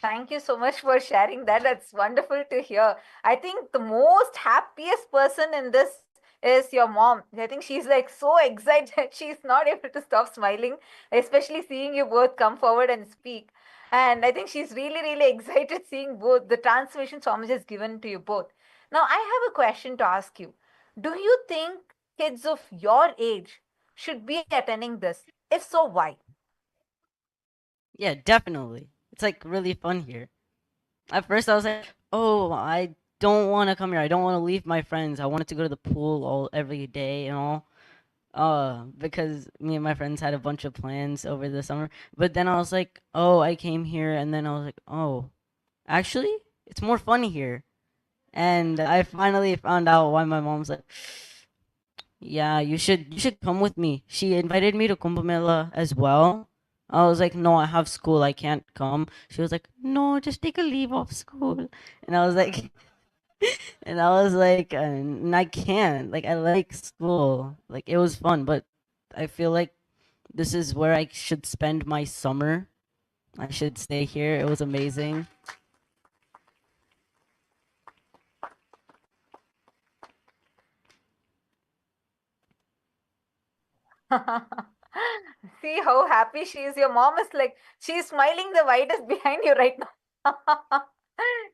Thank you so much for sharing that. That's wonderful to hear. I think the most happiest person in this is your mom. I think she's like so excited. She's not able to stop smiling, especially seeing you both come forward and speak. And I think she's really, really excited seeing both the transmission Swamiji has given to you both. Now, I have a question to ask you. Do you think kids of your age should be attending this? If so, why? Yeah, definitely. It's like really fun here. At first, I was like, oh, I don't want to come here. I don't want to leave my friends. I wanted to go to the pool every day and all. Because me and my friends had a bunch of plans over the summer. But then I was like, oh, I came here, and then I was like, oh, actually, it's more fun here. And I finally found out why my mom's like, yeah, you should come with me. She invited me to Kumbh Mela as well. I was like, no, I have school, I can't come. She was like, no, just take a leave off school. And I was like, and I can't. Like, I like school. Like, it was fun, but I feel like this is where I should spend my summer. I should stay here. It was amazing. See how happy she is. Your mom is like, she's smiling the widest behind you right now.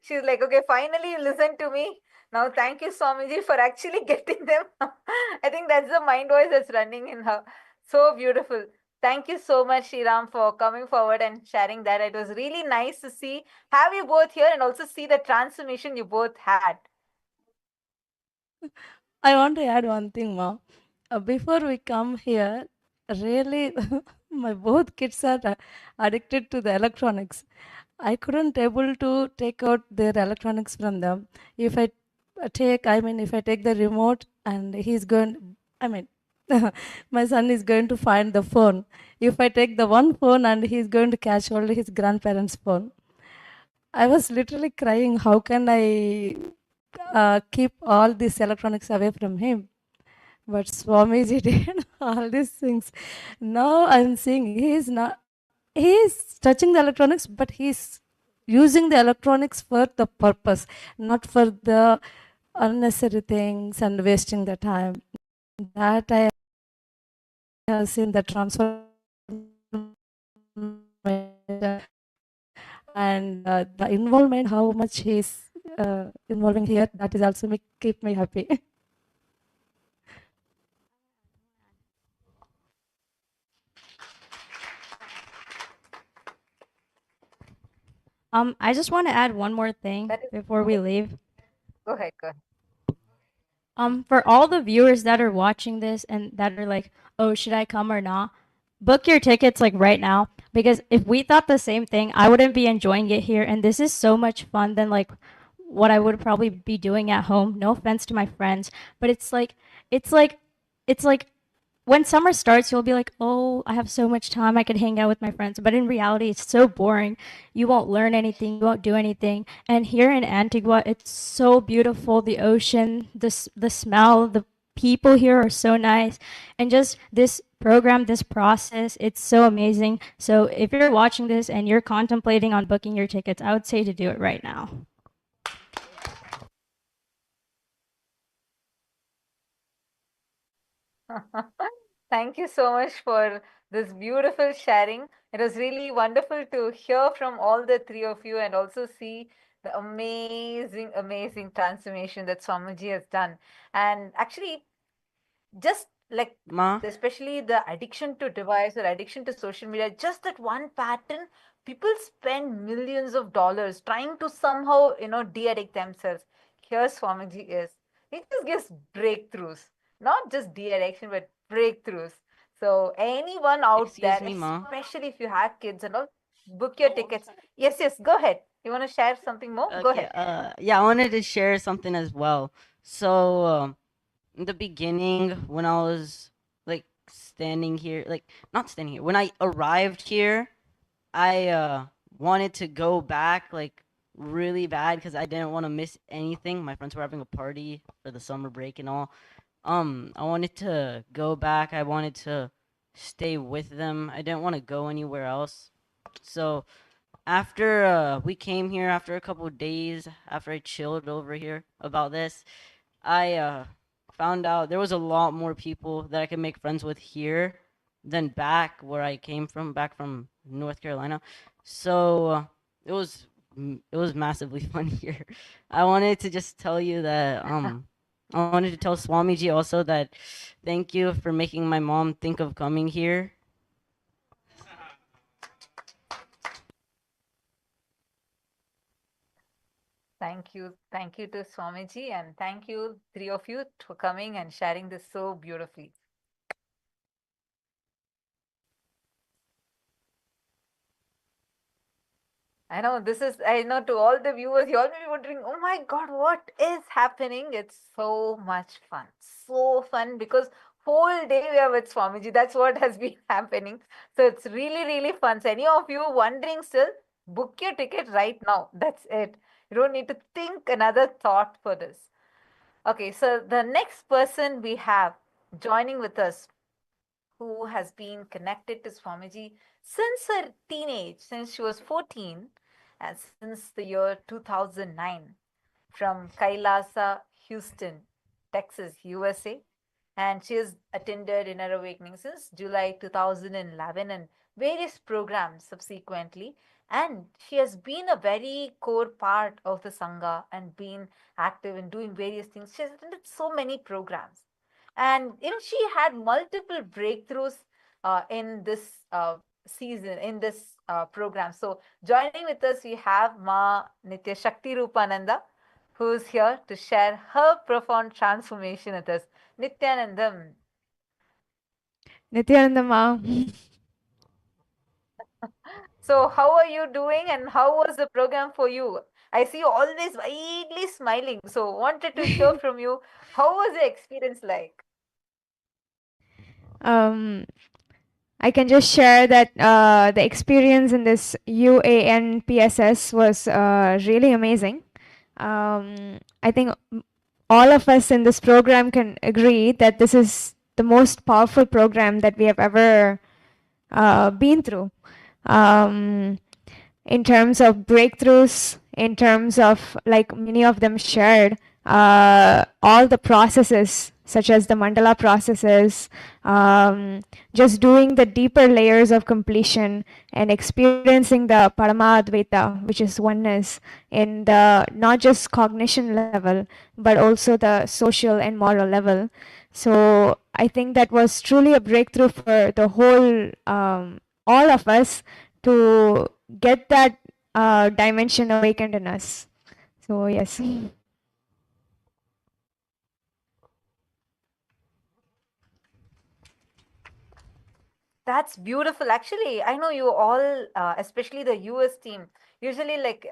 She's like, okay, finally you listen to me. Now, thank you, Swamiji, for actually getting them. I think that's the mind voice that's running in her. So beautiful. Thank you so much, Shriram, for coming forward and sharing that. It was really nice to see, have you both here and also see the transformation you both had. I want to add one thing, Ma. Before we come here, really, my both kids are addicted to the electronics. I couldn't able to take out their electronics from them. If I if I take the remote and he's going, I mean, my son is going to find the phone. If I take the one phone and he's going to catch hold of his grandparents' phone. I was literally crying. How can I keep all these electronics away from him? But Swamiji did all these things. Now I'm seeing he's touching the electronics, but he's using the electronics for the purpose, not for the unnecessary things and wasting the time. That I have seen the transformation and the involvement, how much he's involving here, that is also keep me happy. I just want to add one more thing That is before we leave. Go ahead, go ahead. For all the viewers that are watching this and that are like, oh, should I come or not? Book your tickets like right now, because if we thought the same thing, I wouldn't be enjoying it here. And this is so much fun than like what I would probably be doing at home. No offense to my friends, but it's like, it's like when summer starts, you'll be like, oh, I have so much time. I could hang out with my friends. But in reality, it's so boring. You won't learn anything. You won't do anything. And here in Antigua, it's so beautiful. The ocean, the smell, the people here are so nice. And just this program, this process, it's so amazing. So if you're watching this and you're contemplating on booking your tickets, I would say to do it right now. Thank you so much for this beautiful sharing. It was really wonderful to hear from all the three of you and also see the amazing, amazing transformation that Swamiji has done. And actually, just like Ma? especially the addiction to device or addiction to social media, just that one pattern, people spend millions of dollars trying to somehow, de-addict themselves. Here Swamiji is. He just gives breakthroughs, not just de-addiction, but breakthroughs. So anyone out Excuse there, me, Ma. especially if you have kids and all, book your tickets. Yes, yes, go ahead. You want to share something more? Go Okay, ahead. yeah, I wanted to share something as well. So, in the beginning, when I was like standing here, like not standing here, when I arrived here, I wanted to go back like really bad because I didn't want to miss anything. My friends were having a party for the summer break and all. I wanted to go back. I wanted to stay with them. I didn't want to go anywhere else. So after we came here, after a couple of days, after I chilled over here about this, I found out there was a lot more people that I could make friends with here than back where I came from, back from North Carolina. So it was massively fun here. I wanted to just tell you that I wanted to tell Swamiji also that thank you for making my mom think of coming here. Thank you. Thank you to Swamiji, and thank you, three of you, for coming and sharing this so beautifully. I know to all the viewers, you all may be wondering, oh my God, what is happening? It's so much fun. So fun because whole day we are with Swamiji. That's what has been happening. So it's really, really fun. So any of you wondering still, book your ticket right now. That's it. You don't need to think another thought for this. Okay, so the next person we have joining with us who has been connected to Swamiji since her teenage, since she was 14, and since the year 2009, from Kailasa, Houston, Texas, USA. And she has attended Inner Awakening since July 2011 and various programs subsequently. And she has been a very core part of the Sangha and been active in doing various things. She has attended so many programs. And she had multiple breakthroughs in this season, in this program. So joining with us, we have Ma Nitya Shakti Rupananda, who's here to share her profound transformation with us. Nithyanandam. Nithyananda ma. So, how are you doing and how was the program for you? I see you always widely smiling. So, wanted to hear from you. How was the experience like? I can just share that the experience in this UANPSS was really amazing. I think all of us in this program can agree that this is the most powerful program that we have ever been through. In terms of breakthroughs, in terms of, like many of them shared, all the processes, such as the mandala processes, just doing the deeper layers of completion and experiencing the Paramadvaita, which is oneness, in the not just cognition level, but also the social and moral level. So I think that was truly a breakthrough for the whole, all of us, to get that dimension awakened in us. So yes. That's beautiful. Actually, I know you all, especially the US team, usually like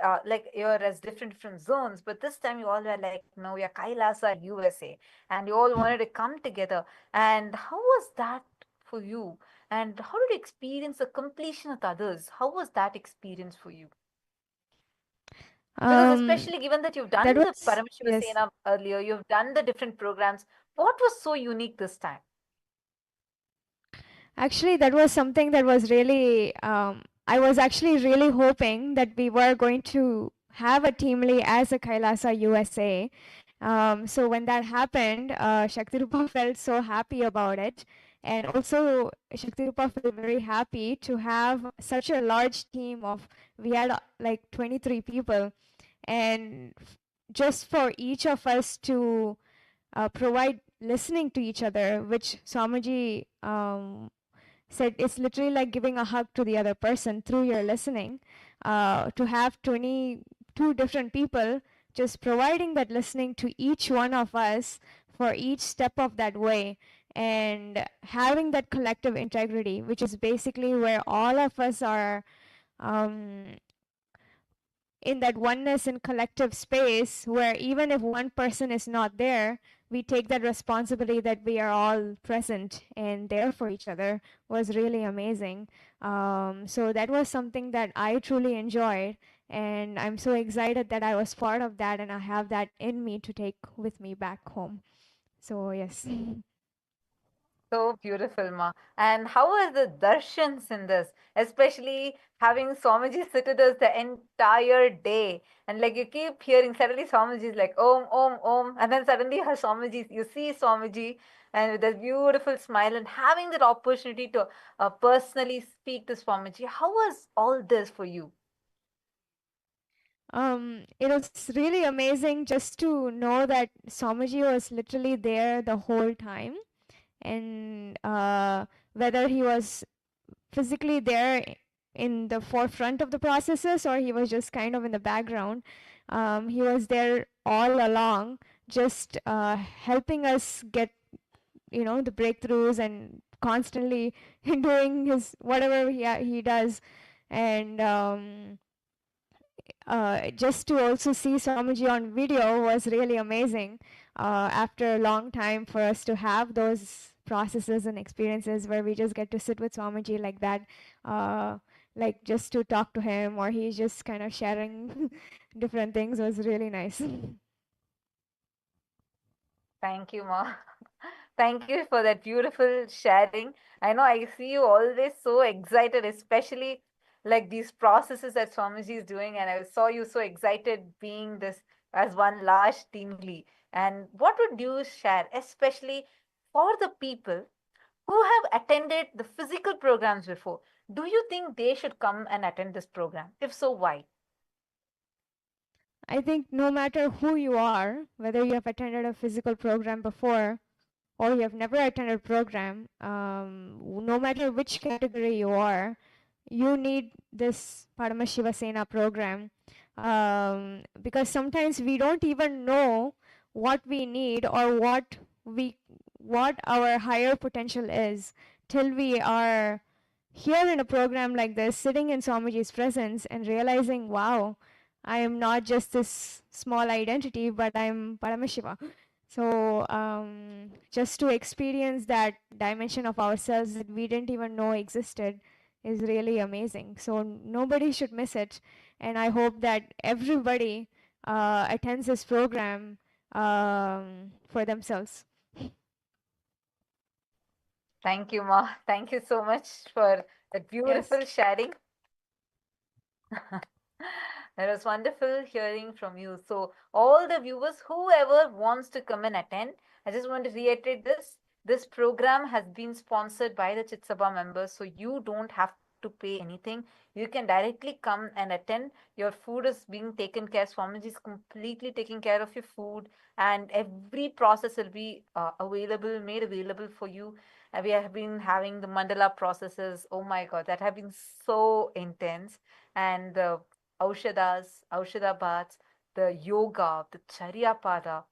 you're as different zones, but this time you all were like, no, we are Kailasa USA, and you all wanted to come together. And how was that for you? And how did you experience the completion with others? How was that experience for you? Because especially given that you've done That the was, Parameshiva yes. Sena earlier, you've done the different programs. What was so unique this time? Actually, that was something that was really, I was actually really hoping that we were going to have a teamly as a Kailasa USA. So when that happened, Shaktirupa felt so happy about it. And also, Shaktirupa felt very happy to have such a large team of, we had like 23 people. And just for each of us to provide listening to each other, which Swamiji said it's literally like giving a hug to the other person through your listening. To have 22 different people just providing that listening to each one of us for each step of that way, and having that collective integrity, which is basically where all of us are um, in that oneness and collective space, where even if one person is not there, we take that responsibility that we are all present and there for each other, was really amazing. So that was something that I truly enjoyed, and I'm so excited that I was part of that and I have that in me to take with me back home. So yes. So beautiful, Ma. And how are the darshans in this? Especially having Swamiji sit with us the entire day. And like you keep hearing, suddenly Swamiji is like, Om, Om, Om. And then suddenly her Swamiji, you see Swamiji and with that beautiful smile and having that opportunity to personally speak to Swamiji. How was all this for you? It was really amazing just to know that Swamiji was literally there the whole time, and whether he was physically there in the forefront of the processes or he was just kind of in the background, He was there all along, just helping us get, the breakthroughs and constantly doing his whatever he does. And just to also see Swamiji on video was really amazing. After a long time for us to have those processes and experiences where we just get to sit with Swamiji like that, like just to talk to him, or he's just kind of sharing different things, was really nice. Thank you, Ma. Thank you for that beautiful sharing. I know I see you always so excited, especially like these processes that Swamiji is doing, and I saw you so excited being this as one large teamly. And what would you share, especially for the people who have attended the physical programs before? Do you think they should come and attend this program? If so, why? I think no matter who you are, whether you have attended a physical program before or you have never attended a program, no matter which category you are, you need this Paramashiva Sena program, because sometimes we don't even know what we need or what our higher potential is till we are here in a program like this, sitting in Swamiji's presence and realizing, wow, I am not just this small identity, but I'm Paramashiva. So just to experience that dimension of ourselves that we didn't even know existed is really amazing. So nobody should miss it. And I hope that everybody attends this program for themselves. Thank you, Ma. Thank you so much for that beautiful sharing. It was wonderful hearing from you. So, all the viewers, whoever wants to come and attend, I just want to reiterate this. This program has been sponsored by the Chitsabha members, so you don't have to pay anything. You can directly come and attend. Your food is being taken care. Swamiji is completely taking care of your food, and every process will be made available for you. We have been having the mandala processes. Oh my God, that have been so intense. And the Aushada baths, the yoga, the Charyapada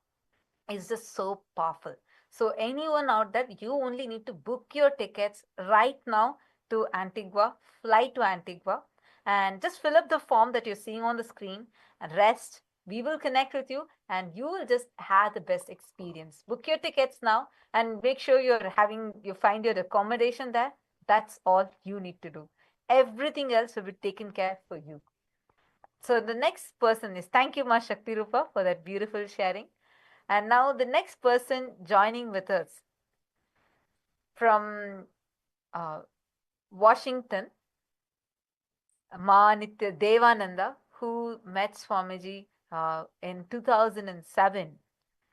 is just so powerful. So anyone out there, you only need to book your tickets right now to Antigua, fly to Antigua, and just fill up the form that you're seeing on the screen and rest. We will connect with you and you will just have the best experience. Book your tickets now and make sure you find your accommodation there. That's all you need to do. Everything else will be taken care for you. So the next person is, thank you, Ma Shakti Rupa, for that beautiful sharing. And now the next person joining with us from Washington, Ma Nithya Devananda, who met Swamiji in 2007.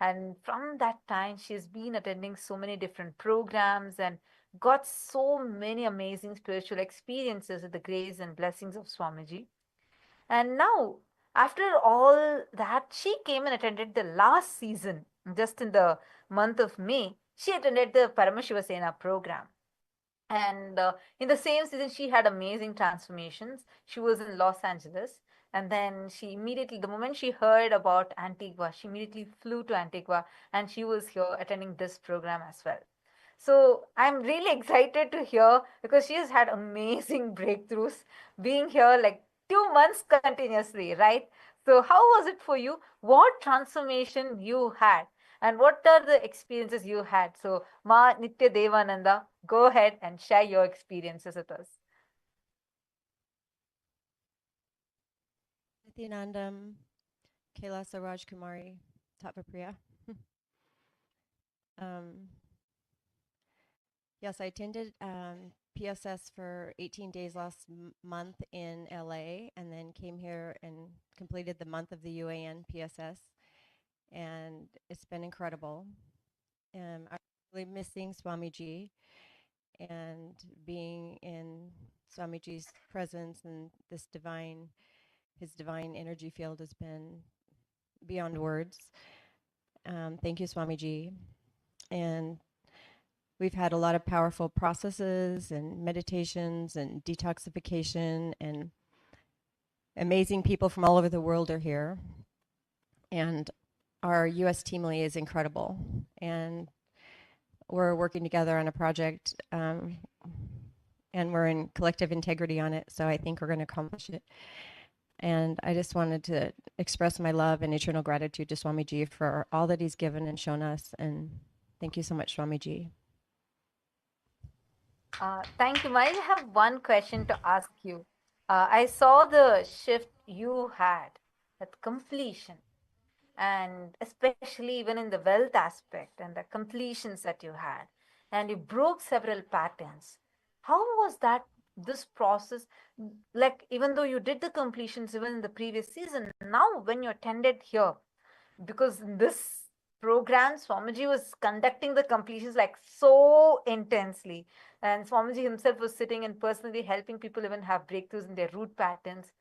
And from that time, she's been attending so many different programs and got so many amazing spiritual experiences with the grace and blessings of Swamiji. And now, after all that, she came and attended the last season, just in the month of May. She attended the Paramashiva Sena program. And in the same season, she had amazing transformations. She was in Los Angeles. And then she immediately, the moment she heard about Antigua, she immediately flew to Antigua and she was here attending this program as well. So I'm really excited to hear because she has had amazing breakthroughs being here like 2 months continuously, right? So how was it for you? What transformation you had? And what are the experiences you had? So Ma Nithya Devananda, go ahead and share your experiences with us. Nithyanandam, Kailasa Rajkumari, Tattvapriya. Yes, I attended PSS for 18 days last month in LA, and then came here and completed the month of the UAN PSS, and it's been incredible. I'm really missing Swamiji, and being in Swamiji's presence and his divine energy field has been beyond words. Thank you, Swamiji. And we've had a lot of powerful processes and meditations and detoxification, and amazing people from all over the world are here. And our US team lead is incredible. And we're working together on a project, and we're in collective integrity on it. So I think we're going to accomplish it. And I just wanted to express my love and eternal gratitude to Swamiji for all that he's given and shown us. And thank you so much, Swamiji. Thank you. I have one question to ask you. I saw the shift you had at completion, and especially even in the wealth aspect and the completions that you had, and you broke several patterns. How was that, this process? Like, even though you did the completions even in the previous season, now when you attended here, because in this program, Swamiji was conducting the completions like so intensely. And Swamiji himself was sitting and personally helping people even have breakthroughs in their root patterns.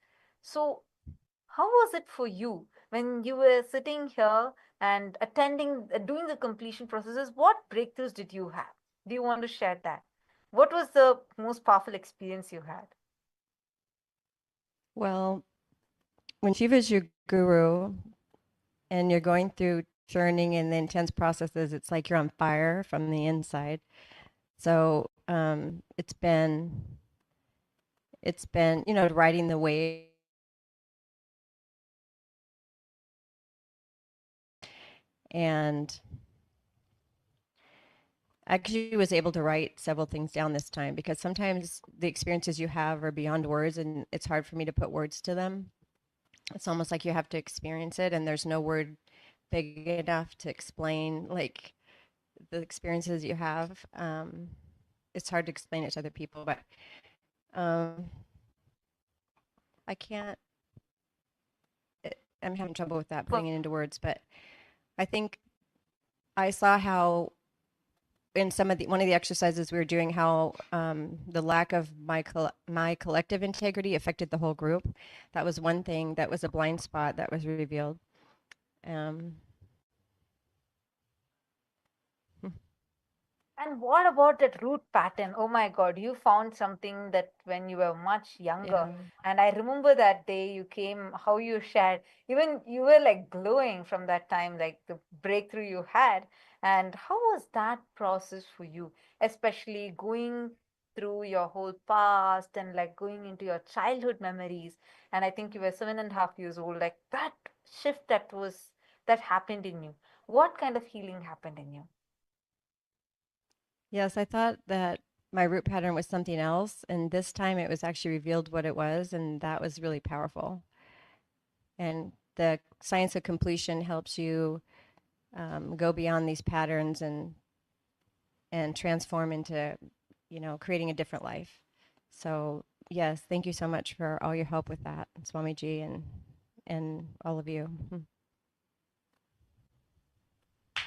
So, how was it for you when you were sitting here and attending, doing the completion processes? What breakthroughs did you have? Do you want to share that? What was the most powerful experience you had? Well, when Shiva's your guru and you're going through churning and the intense processes, it's like you're on fire from the inside. So it's been, riding the wave. And I actually was able to write several things down this time because sometimes the experiences you have are beyond words and it's hard for me to put words to them. It's almost like you have to experience it and there's no word big enough to explain like the experiences you have. It's hard to explain it to other people, but I can't, I'm having trouble with that, putting it into words, but I think I saw how in one of the exercises we were doing, how the lack of my collective integrity affected the whole group. That was one thing that was a blind spot that was revealed. And what about that root pattern? Oh my God, you found something that when you were much younger. Yeah. And I remember that day you came, how you shared, even you were like glowing from that time, like the breakthrough you had. And how was that process for you, especially going through your whole past and like going into your childhood memories? And I think you were 7.5 years old, like that shift that happened in you. What kind of healing happened in you? Yes, I thought that my root pattern was something else, and this time it was actually revealed what it was, and that was really powerful. And the science of completion helps you go beyond these patterns and transform into, creating a different life. So yes, thank you so much for all your help with that, Swamiji, and all of you.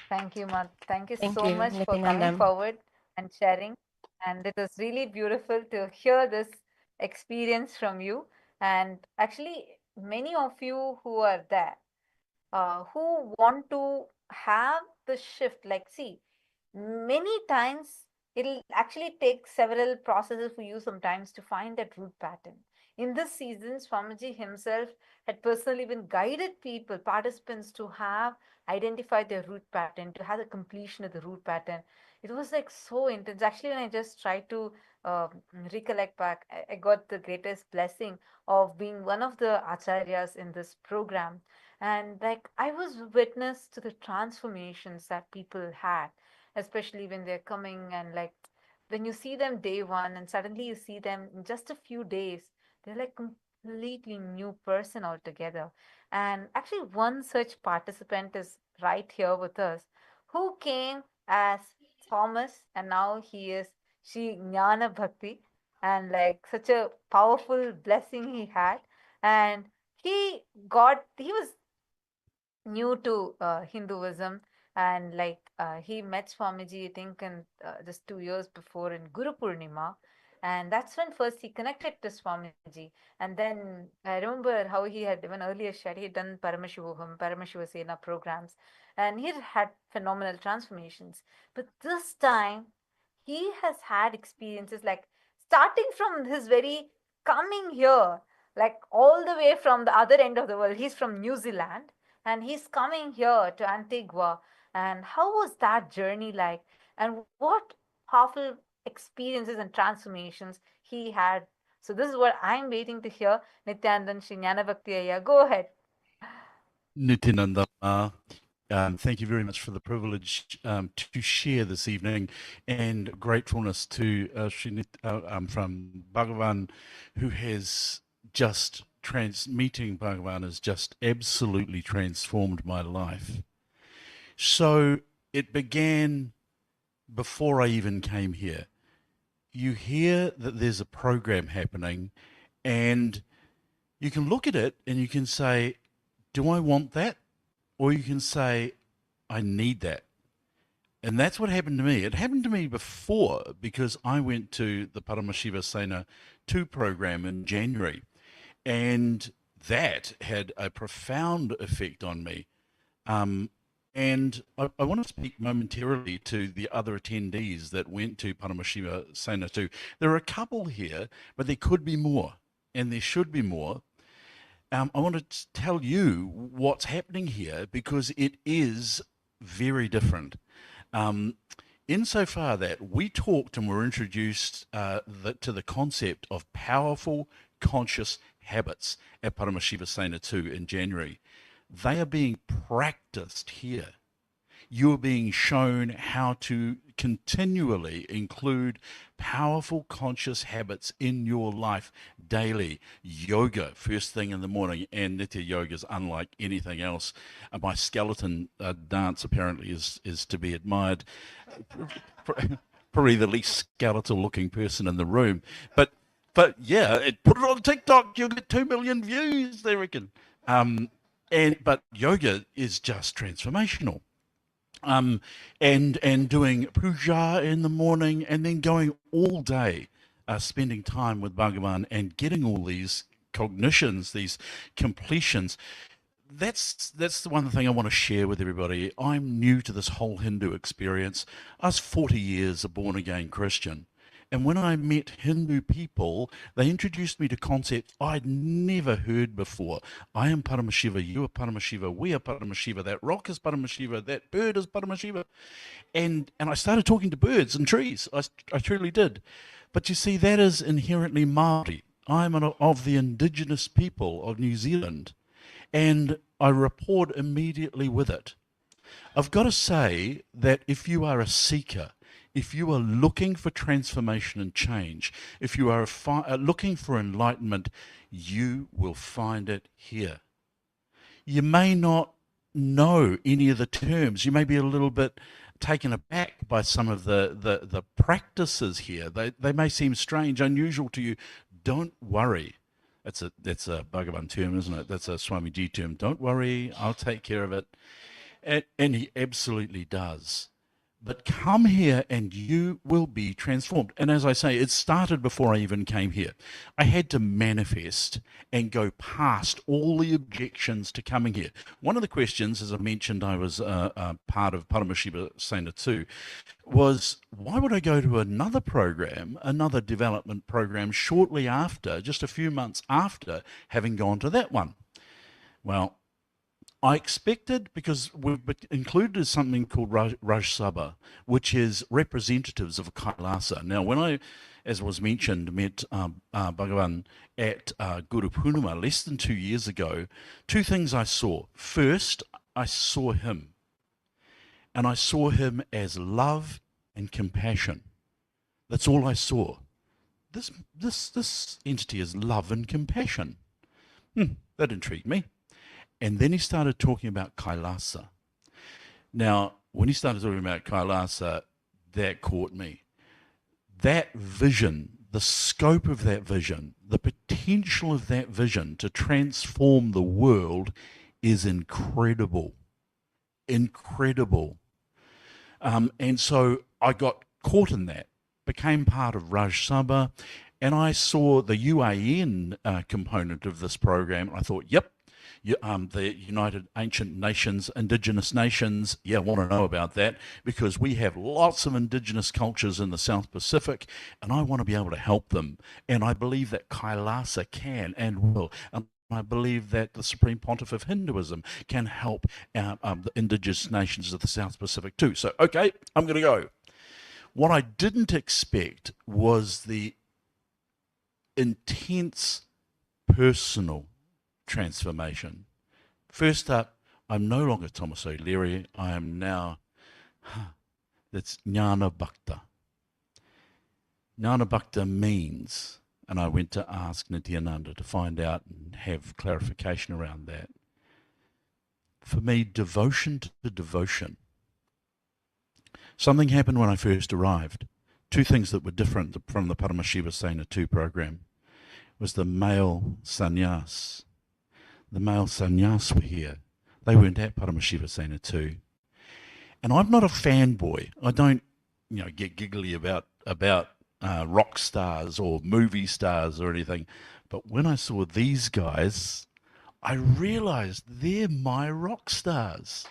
Thank you, Ma. Thank you Thank so you, much for coming Nithyananda. forward and sharing. And it was really beautiful to hear this experience from you. And actually, many of you who are there, who want to have the shift, like, see, many times it'll actually take several processes for you sometimes to find that root pattern. In this season, Swamiji himself had personally been guided people, participants, to have identified their root pattern, to have the completion of the root pattern. It was like so intense. Actually, when I just tried to recollect back, I got the greatest blessing of being one of the acharyas in this program. And like I was witness to the transformations that people had, especially when they're coming and like when you see them day one and suddenly you see them in just a few days, they're like completely new person altogether. And actually one such participant is right here with us, who came as Thomas and now he is Shri Jnana Bhakti, and like such a powerful blessing he had. And he was new to Hinduism, and like he met Swamiji, I think, in just 2 years before in Guru Purnima, and that's when first he connected to Swamiji. And then I remember how he had even earlier shared he had done Paramashiva Sena programs, and he had phenomenal transformations. But this time, he has had experiences like starting from his very coming here, like all the way from the other end of the world. He's from New Zealand, and he's coming here to Antigua. And how was that journey like? And what powerful experiences and transformations he had? So this is what I'm waiting to hear. Nithyananda Shri Bhakti Ayya. Go ahead. Nithyananda, thank you very much for the privilege to share this evening, and gratefulness to from Bhagavan, who has just meeting Bhagavan has just absolutely transformed my life. So it began before I even came here. You hear that there's a program happening, and you can look at it and you can say, do I want that? Or you can say, I need that. And that's what happened to me. It happened to me before, because I went to the Paramashiva Sena 2 program in January, and that had a profound effect on me. And I want to speak momentarily to the other attendees that went to Paramashiva Sena 2. There are a couple here, but there could be more, and there should be more. I want to tell you what's happening here, because it is very different. Insofar that we talked and were introduced to the concept of powerful conscious habits at Paramashiva Sena 2 in January. They are being practiced here. You're being shown how to continually include powerful conscious habits in your life daily. Yoga, first thing in the morning, and Nitya Yoga is unlike anything else. My skeleton dance apparently is to be admired. Probably the least skeletal looking person in the room. But yeah, put it on TikTok, you'll get 2 million views, they reckon. But yoga is just transformational. And doing puja in the morning, and then going all day, spending time with Bhagavan and getting all these cognitions, these completions. That's the one thing I want to share with everybody. I'm new to this whole Hindu experience. I was 40 years a born-again Christian. And when I met Hindu people, they introduced me to concepts I'd never heard before. I am Paramashiva, you are Paramashiva, we are Paramashiva, that rock is Paramashiva, that bird is Paramashiva. And I started talking to birds and trees. I truly did. But you see, that is inherently Māori. I'm of the indigenous people of New Zealand, and I rapport immediately with it. I've got to say that if you are a seeker, if you are looking for transformation and change, if you are looking for enlightenment, you will find it here. You may not know any of the terms. You may be a little bit taken aback by some of the practices here. They may seem strange, unusual to you. Don't worry. That's a Bhagavan term, isn't it? That's a Swamiji term. Don't worry, I'll take care of it. And he absolutely does. But come here and you will be transformed. And as I say, it started before I even came here. I had to manifest and go past all the objections to coming here. One of the questions, as I mentioned, I was part of Paramashiva Sena 2, was why would I go to another program, another development program, shortly after, just a few months after having gone to that one? Well, I expected, because we've included something called Raj Sabha, which is representatives of KAILASA. Now, when I, as was mentioned, met Bhagavan at Guru Purnima less than 2 years ago, two things I saw. First, I saw him, and I saw him as love and compassion. That's all I saw. This entity is love and compassion. That intrigued me. And then he started talking about Kailasa. Now, when he started talking about Kailasa, that caught me. That vision, the scope of that vision, the potential of that vision to transform the world is incredible. Incredible. And so I got caught in that, became part of Raj Sabha, and I saw the UAN component of this program. I thought, yep, the United Ancient Nations, Indigenous Nations, I want to know about that, because we have lots of indigenous cultures in the South Pacific, and I want to be able to help them. And I believe that Kailasa can and will. I believe that the Supreme Pontiff of Hinduism can help the indigenous nations of the South Pacific too. So, okay, I'm going to go. What I didn't expect was the intense personal transformation. First up, I'm no longer Thomas O'Leary. I am now, that's Jnana Bhakta. Jnana Bhakta means, and I went to ask Nithyananda to find out and have clarification around that. For me, devotion to devotion. Something happened when I first arrived. Two things that were different from the Paramashiva Sena 2 program was the male sannyas. The male sannyas were here. They weren't at Paramashiva Sena 2. And I'm not a fanboy. I don't, get giggly about rock stars or movie stars or anything. But when I saw these guys, I realized they're my rock stars.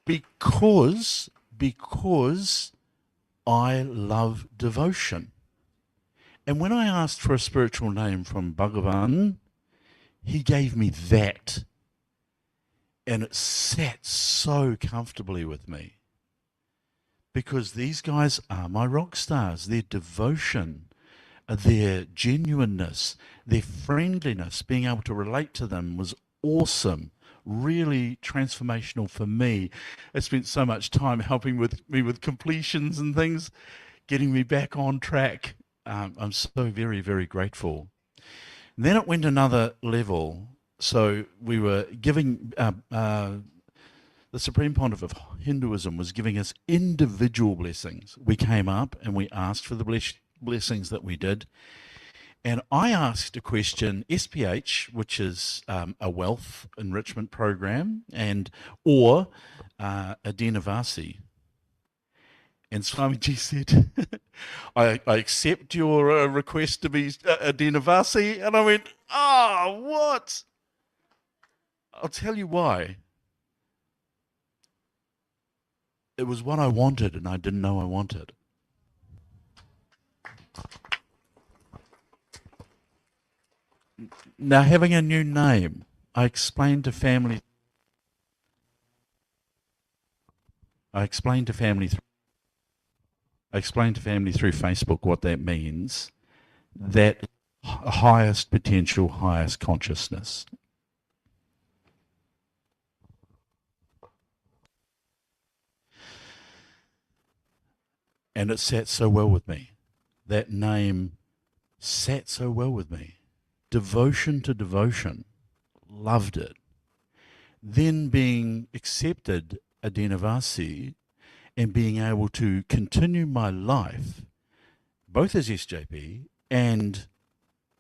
Because I love devotion. And when I asked for a spiritual name from Bhagavan, he gave me that. And it sat so comfortably with me. Because these guys are my rock stars. Their devotion, their genuineness, their friendliness, being able to relate to them was awesome. Really transformational for me. I spent so much time helping me with completions and things, getting me back on track. I'm so very, very grateful. And then it went another level. So we were giving, the Supreme Pontiff of Hinduism was giving us individual blessings. We came up and we asked for the blessings that we did. And I asked a question, SPH, which is a wealth enrichment program, or a Dinavasi. And Swamiji said, I accept your request to be a Dinavasi. And I went, what? I'll tell you why. It was what I wanted, and I didn't know I wanted. Now, having a new name, I explained to family through Facebook what that means. That highest potential, highest consciousness. And it sat so well with me. That name sat so well with me. Devotion to devotion. Loved it. Then being accepted a Dinavasi and being able to continue my life, both as SJP and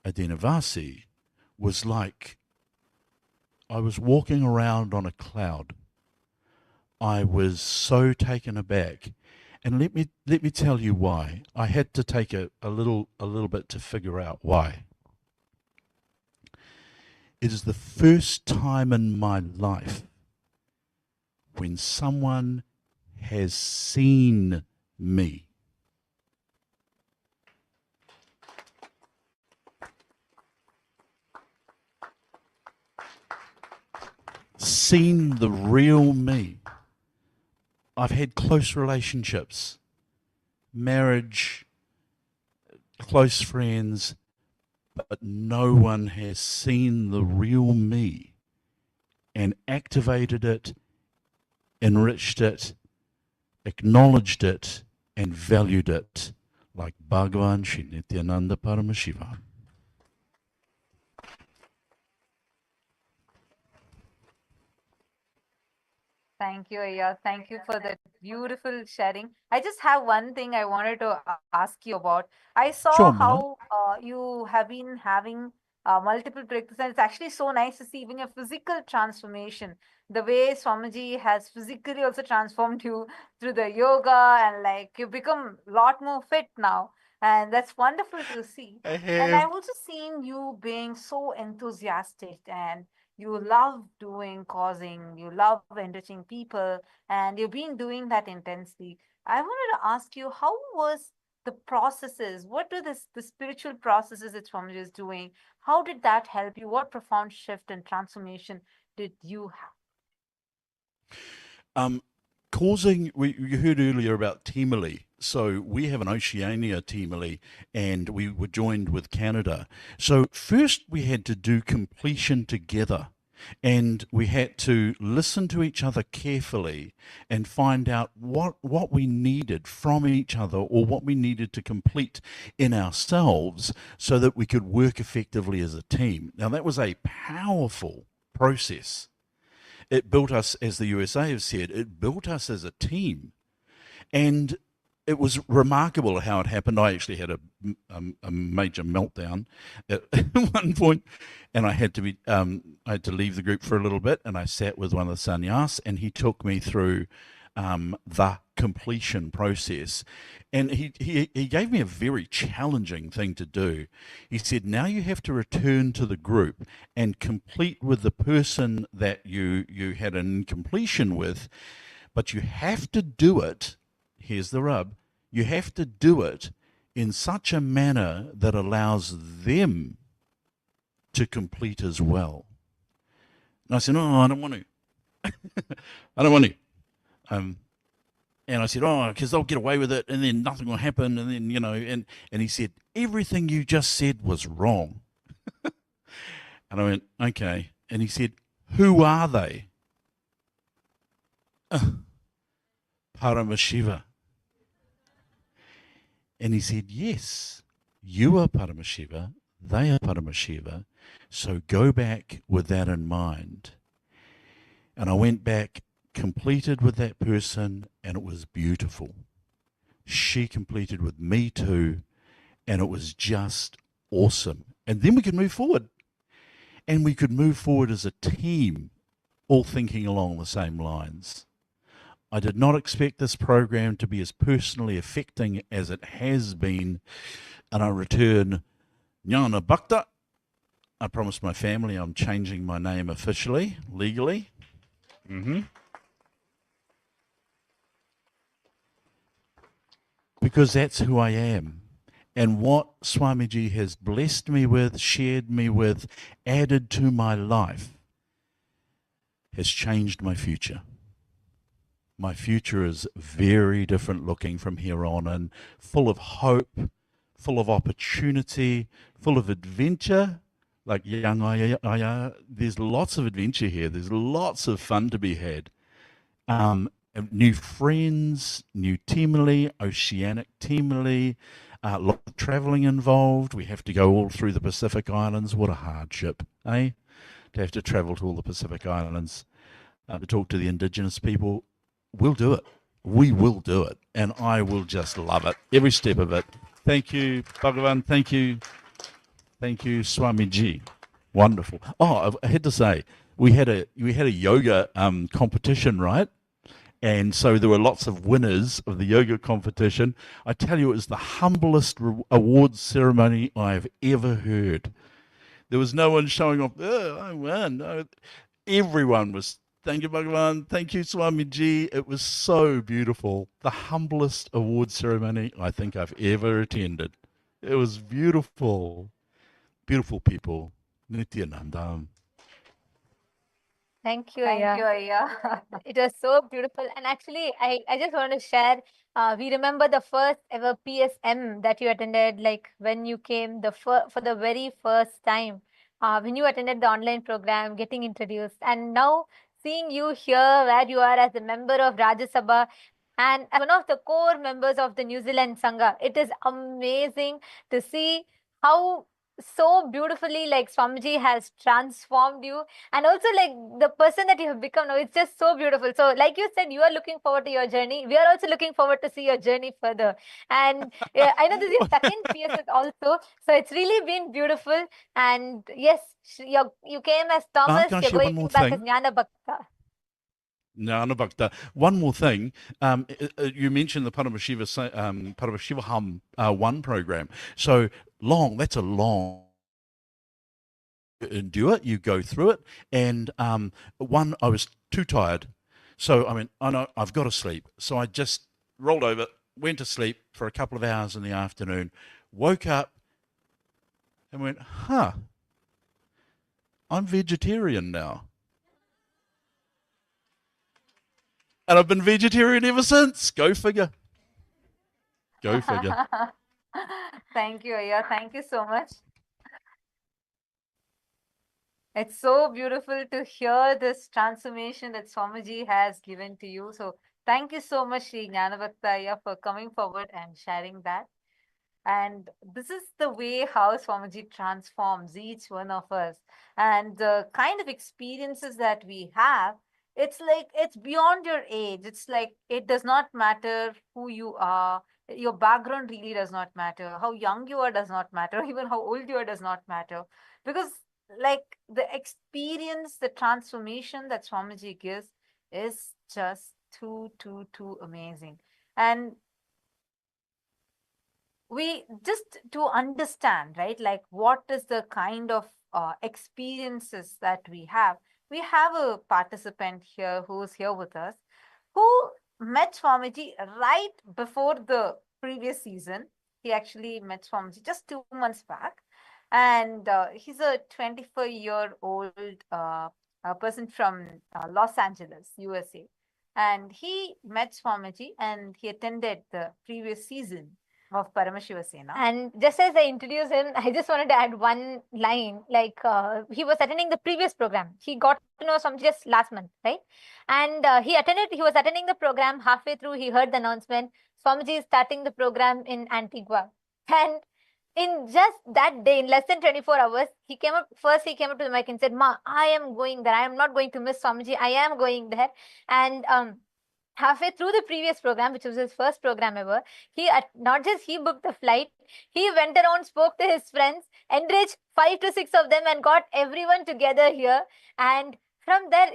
a Dinavasi, was like I was walking around on a cloud. I was so taken aback. And let me tell you why. I had to take a little bit to figure out why. It is the first time in my life when someone has seen me. Seen the real me. I've had close relationships, marriage, close friends, but no one has seen the real me and activated it, enriched it, acknowledged it, and valued it like Bhagavan Shri Nithyananda Paramashiva. Thank you, Aya. Thank you for that beautiful sharing. I just have one thing I wanted to ask you about. I saw Sure, Ma. how you have been having multiple breakthroughs, and it's actually so nice to see even your physical transformation. The way Swamiji has physically also transformed you through the yoga, and like you become a lot more fit now. And that's wonderful to see. I And have. I've also seen you being so enthusiastic, and you love doing causing, you love enriching people, and you've been doing that intensely. I wanted to ask you, how was the processes. What are the spiritual processes that Swamiji is doing? How did that help you? What profound shift and transformation did you have? You heard earlier about Timali. So we have an Oceania Timali, and we were joined with Canada. So first we had to do completion together, and we had to listen to each other carefully and find out what we needed from each other, or what we needed to complete in ourselves, so that we could work effectively as a team. Now that was a powerful process. It built us, as the USA have said, it built us as a team. And it was remarkable how it happened. I actually had a major meltdown at one point, and I had to leave the group for a little bit, and I sat with one of the sannyas, and he took me through the completion process. And he gave me a very challenging thing to do. He said, now you have to return to the group and complete with the person that you had an incompletion with, but you have to do it, here's the rub, you have to do it in such a manner that allows them to complete as well. And I said, no, I don't want to. I don't want to. And I said, oh, because they'll get away with it, and then nothing will happen, and then, and he said, everything you just said was wrong. And I went, okay. And he said, who are they? Paramashiva. And he said, yes, you are Paramashiva, they are Paramashiva, so go back with that in mind. And I went back, completed with that person, and it was beautiful. She completed with me too, and it was just awesome. And then we could move forward. And we could move forward as a team, all thinking along the same lines. I did not expect this program to be as personally affecting as it has been, and I return Jnana Bhakta. I promised my family I'm changing my name officially, legally. Because that's who I am. And what Swamiji has blessed me with, shared me with, added to my life, has changed my future. My future is very different looking from here on, and full of hope, full of opportunity, full of adventure. Like young Aya, there's lots of adventure here. There's lots of fun to be had. New friends, new Timali, oceanic Timali, a lot of traveling involved. We have to go all through the Pacific Islands. What a hardship, eh? To have to travel to all the Pacific Islands to talk to the indigenous people. We'll do it. We will do it. And I will just love it, every step of it. Thank you, Bhagavan. Thank you. Thank you, Swamiji. Wonderful. Oh, I had to say, we had a yoga competition, right? And so there were lots of winners of the yoga competition. I tell you, it was the humblest awards ceremony I've ever heard. There was no one showing off, oh, I won. No. Everyone was, thank you, Bhagavan. Thank you, Swamiji. It was so beautiful. The humblest award ceremony I think I've ever attended. It was beautiful. Beautiful people. Nithyananda. Thank you, Aya. It was so beautiful. And actually, I just want to share, we remember the first ever PSM that you attended, like when you came for the very first time, when you attended the online program, getting introduced. And now seeing you here where you are as a member of Rajya Sabha and as one of the core members of the New Zealand Sangha, it is amazing to see how so beautifully like Swamiji has transformed you, and also like the person that you have become now. It's just so beautiful. So like you said, you are looking forward to your journey. We are also looking forward to see your journey further. And I know this is your second PSS also, so it's really been beautiful. And yes, you came as Thomas, Can I you're share one going more back as thing? Jnana Bhakta. Jnana Bhakta. One more thing. You mentioned the Paramashivaham 1 program. So long, that's a long endure. You go through it. And I was too tired. So I mean, I know I've got to sleep. So I just rolled over, went to sleep for a couple of hours in the afternoon, woke up and went, huh, I'm vegetarian now. And I've been vegetarian ever since. Go figure. Go figure. Thank you, Aya. Thank you so much. It's so beautiful to hear this transformation that Swamiji has given to you. So thank you so much, Sri Jnanabhakta Aya, for coming forward and sharing that. And this is the way how Swamiji transforms each one of us. And the kind of experiences that we have, it's like it's beyond your age. It's like it does not matter who you are. Your background really does not matter. How young you are does not matter. Even how old you are does not matter. Because like the experience, the transformation that Swamiji gives is just too amazing. And we just to understand, right, like what is the kind of experiences that we have a participant here who's here with us who met Swamiji right before the previous season. He actually met Swamiji just 2 months back, and he's a 24-year-old person from Los Angeles, USA, and he met Swamiji and he attended the previous season of Paramashiva Sena. And just as I introduced him, I just wanted to add one line. Like he was attending the previous program. He got to know some just last month, right? And he was attending the program. Halfway through, he heard the announcement. Swamiji is starting the program in Antigua. And in just that day, in less than 24 hours, he came up to the mic and said, "Ma, I am going there. I am not going to miss Swamiji. I am going there." And halfway through the previous program, which was his first program ever, not just he booked the flight, he went around, spoke to his friends, enriched 5 to 6 of them and got everyone together here. And from there,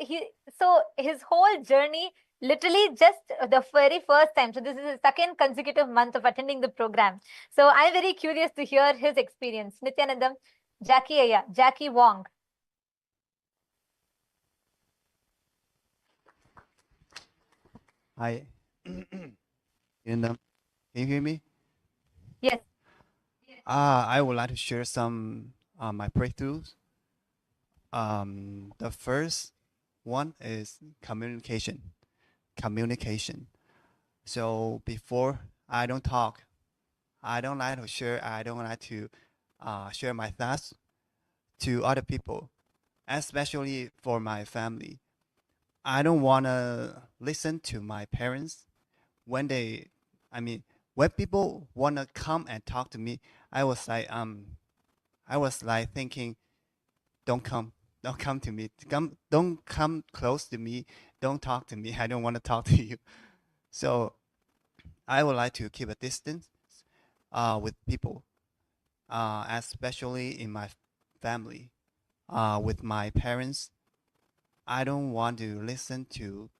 his whole journey, literally just the very first time. So this is his second consecutive month of attending the program. So I'm very curious to hear his experience. Nithyanandam, Jackie Wong. Hi. Can you hear me? Yes. I would like to share some my breakthroughs. The first one is communication. Communication. So before I don't talk, I don't like to share. I don't like to share my thoughts to other people, especially for my family. I don't want to listen to my parents when when people want to come and talk to me. I was like thinking, don't come to me, don't come close to me, don't talk to me. I don't want to talk to you. So I would like to keep a distance with people, especially in my family, with my parents. I don't want to listen to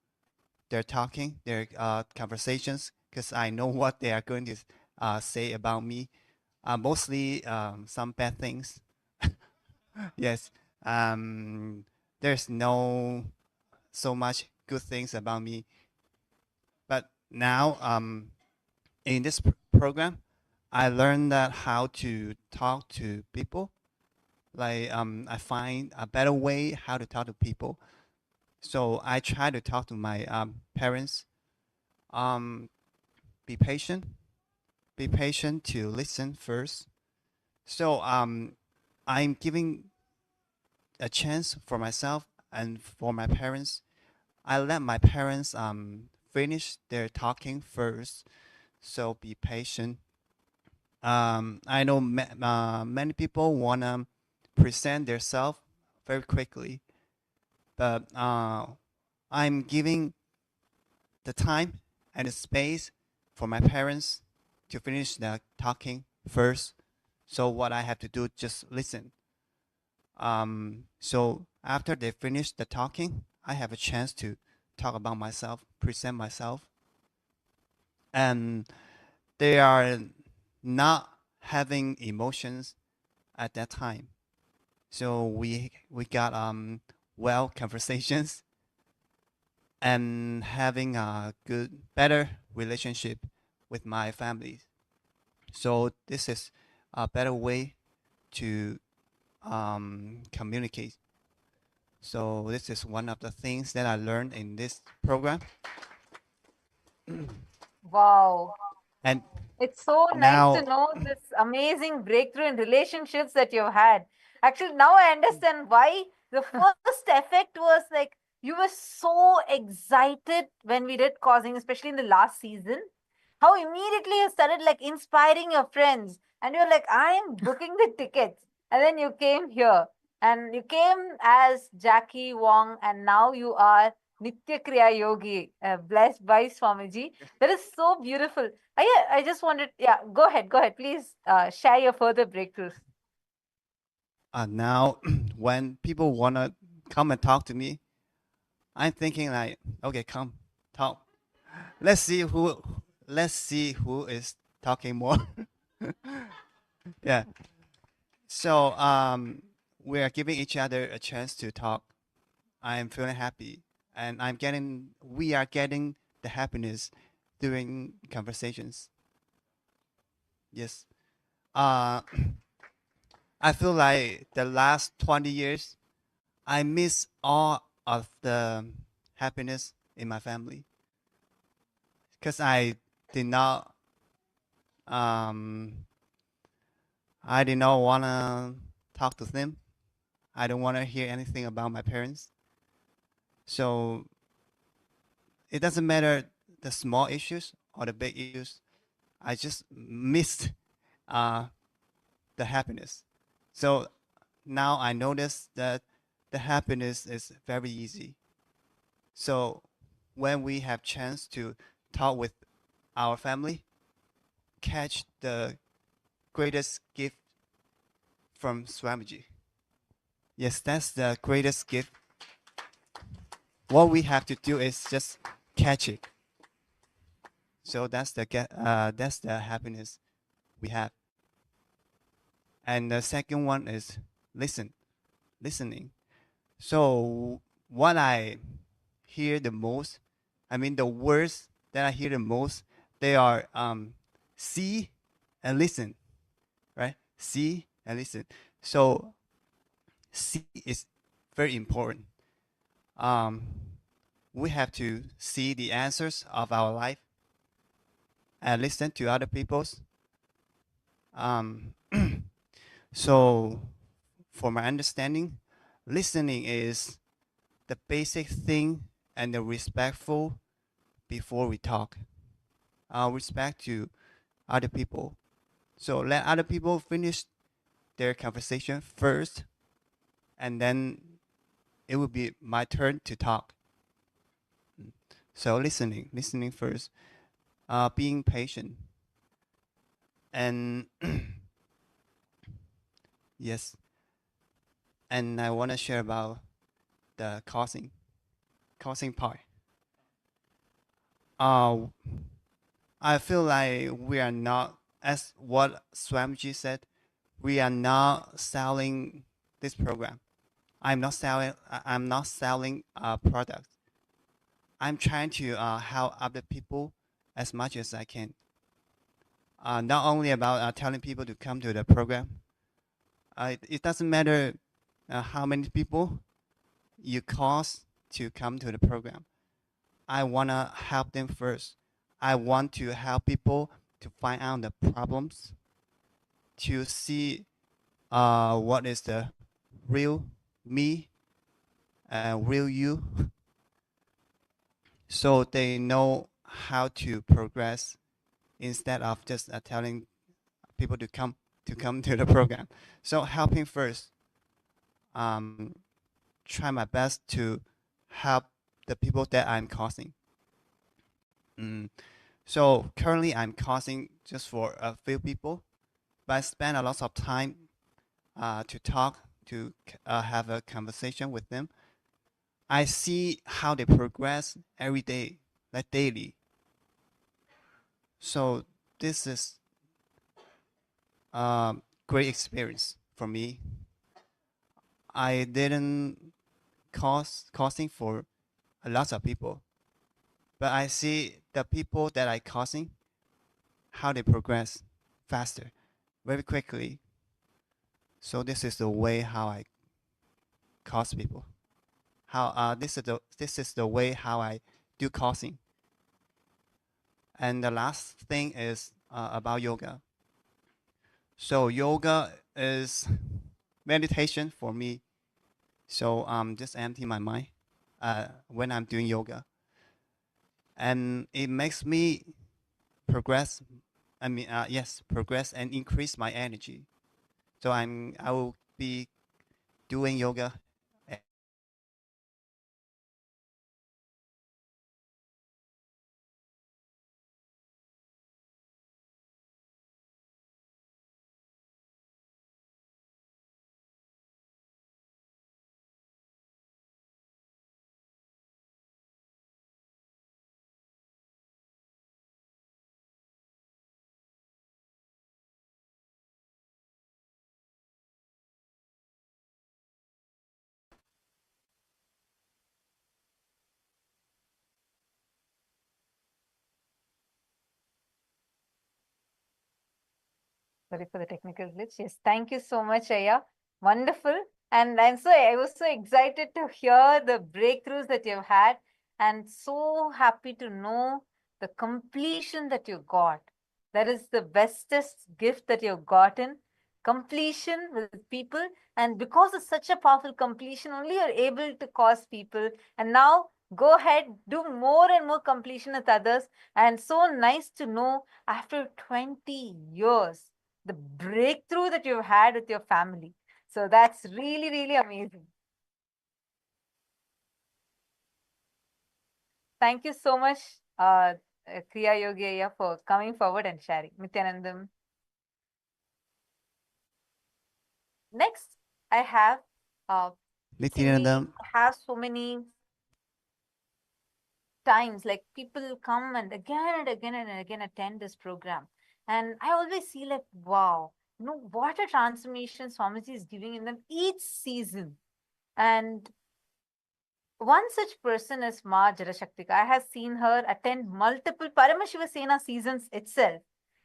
their talking, their conversations, because I know what they are going to say about me. Mostly some bad things. Yes. There's no so much good things about me. But now in this program, I learned that how to talk to people. Like I find a better way how to talk to people. So I try to talk to my parents. Be patient. Be patient to listen first. So I'm giving a chance for myself and for my parents. I let my parents finish their talking first. So be patient. I know many people wanna present themselves very quickly, but I'm giving the time and the space for my parents to finish their talking first. So what I have to do, just listen. So after they finish the talking, I have a chance to talk about myself, present myself. And they are not having emotions at that time. So we got well conversations and having a better relationship with my family. So this is a better way to communicate. So this is one of the things that I learned in this program. Wow. And It's so nice to now, know this amazing breakthrough in relationships that you've had. Actually, now I understand why the first effect was like you were so excited when we did causing, especially in the last season. How immediately you started like inspiring your friends, and you're like, I am booking the tickets. And then you came here, and you came as Jackie Wong, and now you are Nitya Kriya Yogi, blessed by Swamiji. That is so beautiful. I just wanted, yeah, go ahead, please share your further breakthroughs. now when people wanna come and talk to me, I'm thinking like, okay, come talk. Let's see who is talking more. Yeah. So we are giving each other a chance to talk. I am feeling happy, and we are getting the happiness during conversations. Yes. Uh, I feel like the last 20 years, I miss all of the happiness in my family because did not um, I did not want to talk to them. I don't want to hear anything about my parents. So it doesn't matter the small issues or the big issues. I just missed uh, the happiness. So now I notice that the happiness is very easy. So when we have chance to talk with our family, catch the greatest gift from Swamiji. Yes, that's the greatest gift. What we have to do is just catch it. So that's the happiness we have. And the second one is listening. So what I hear the most, I mean the words that I hear the most, they are see and listen, right? See and listen. So see is very important. Um, we have to see the answers of our life and listen to other people's. Um, so, for my understanding, listening is the basic thing and the respectful before we talk. Respect to other people. So let other people finish their conversation first, and then it will be my turn to talk. So listening first, being patient, and yes, and I want to share about the causing part. I feel like we are not, as what Swamiji said, we are not selling this program. I'm not selling a product. I'm trying to help other people as much as I can. Not only about telling people to come to the program. It doesn't matter how many people you cause to come to the program. I want to help them first. I want to help people to find out the problems, to see what is the real me and real you, so they know how to progress instead of just telling people to come to the program. So helping first. Try my best to help the people that I'm causing. So currently I'm causing just for a few people, but I spend a lot of time to talk, to have a conversation with them. I see how they progress every day, like daily. So this is a great experience for me. I didn't causing for a lot of people, but I see the people that I causing, how they progress faster, very quickly. So this is the way how I coach people. How this is the way how I do coaching. And the last thing is about yoga. So yoga is meditation for me. So just empty my mind when I'm doing yoga, and it makes me progress. I mean, yes, progress and increase my energy. So I will be doing yoga. Sorry for the technical glitch. Yes, thank you so much, Aya. Wonderful. And I was so excited to hear the breakthroughs that you've had, and so happy to know the completion that you got. That is the bestest gift that you've gotten. Completion with people. And because it's such a powerful completion, only you're able to cause people. And now go ahead, do more and more completion with others. And so nice to know after 20 years the breakthrough that you've had with your family. So that's really, really amazing. Thank you so much, Kriya Yogiya, for coming forward and sharing. Nithyanandam. Next, I have, see, we Nithyananda, have so many times, like people come and again attend this program. And I always see like, wow, what a transformation Swamiji is giving in them each season. And one such person is Ma Jarashaktika. I have seen her attend multiple Paramashiva Sena seasons itself.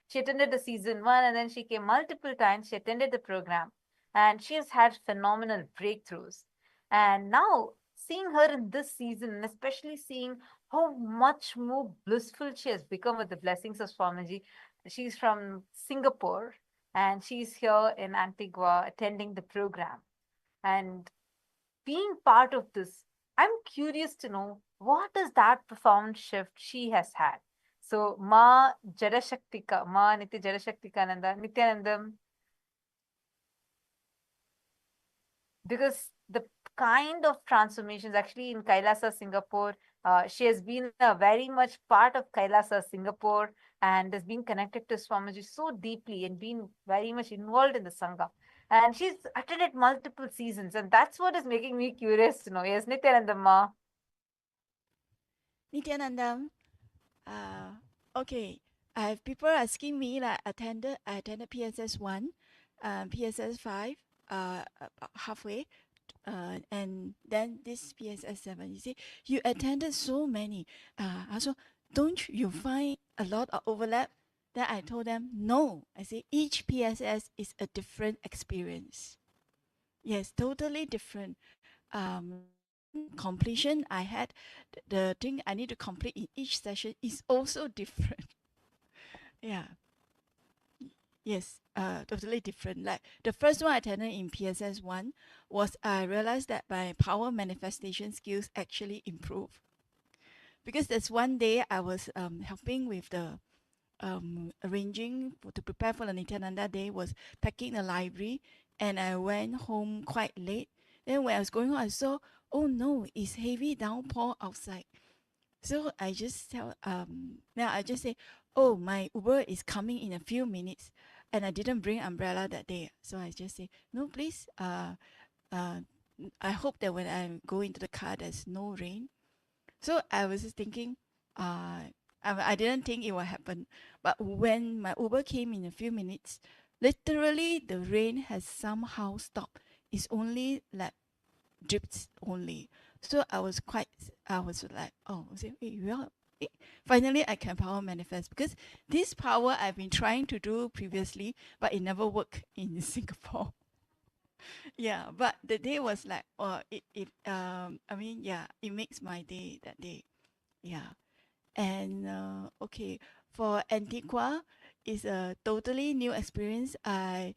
She attended the season 1 and then she came multiple times. She attended the program and she has had phenomenal breakthroughs. And now seeing her in this season, and especially seeing how much more blissful she has become with the blessings of Swamiji. She's from Singapore and she's here in Antigua attending the program. And being part of this, I'm curious to know what is that profound shift she has had. So, Ma Jarashaktika, Ma Nitya Jarashaktikananda, Nithyanandam, because the kind of transformations actually in Kailasa, Singapore, she has been a very much part of Kailasa, Singapore, and has been connected to Swamiji so deeply and been very much involved in the Sangha. And she's attended multiple seasons, and that's what is making me curious to know. Yes, Nithyanandam Ma. Nithyanandam, okay, I have people asking me like I attended PSS 1, PSS 5, halfway, and then this PSS 7. You see, you attended so many. Also, don't you find a lot of overlap? Then I told them, no. I say each PSS is a different experience. Yes, totally different. Completion I had, the thing I need to complete in each session is also different. Yeah. Yes, totally different. Like the first one I attended in PSS 1 was I realized that my power manifestation skills actually improve. Because there's one day I was helping with the arranging to prepare for the Nithyananda day, was packing the library, and I went home quite late. Then when I was going home, I saw, oh no, it's heavy downpour outside. So I just now I just say, oh, my Uber is coming in a few minutes, and I didn't bring umbrella that day. So I just say, no, please, I hope that when I go into the car, there's no rain. So I was just thinking, I didn't think it would happen. But when my Uber came in a few minutes, literally the rain has somehow stopped. It's only like drips only. So I was like, oh, I say, hey, finally I can power manifest, because this power I've been trying to do previously, but it never worked in Singapore. Yeah, but the day was like, oh, I mean, yeah, it makes my day that day. Yeah. And okay, for Antigua, is a totally new experience I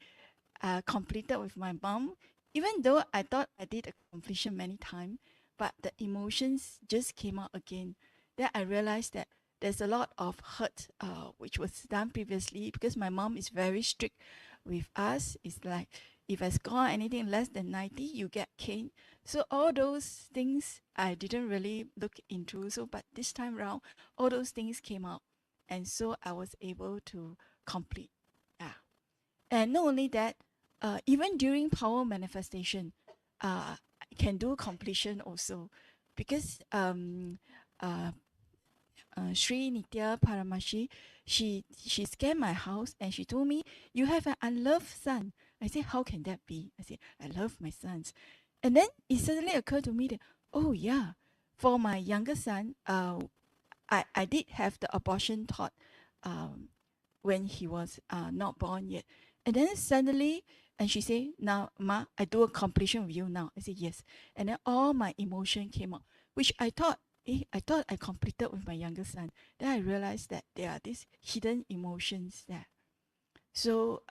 completed with my mom. Even though I thought I did a completion many times, but the emotions just came out again. Then I realized that there's a lot of hurt which was done previously, because my mom is very strict with us. It's like, if I score anything less than 90, you get cane. So all those things I didn't really look into. So, but this time round, all those things came out. And so I was able to complete. Yeah. And not only that, even during power manifestation, I can do completion also. Because Sri Nitya Paramashi, she scanned my house and she told me, you have an unloved son. I said, how can that be? I said, I love my sons. And then it suddenly occurred to me that, oh yeah, for my younger son, I did have the abortion thought when he was not born yet. And then suddenly, and she said, now, Ma, I do a completion with you now. I said, yes. And then all my emotion came out, which I thought I completed with my younger son. Then I realized that there are these hidden emotions there. So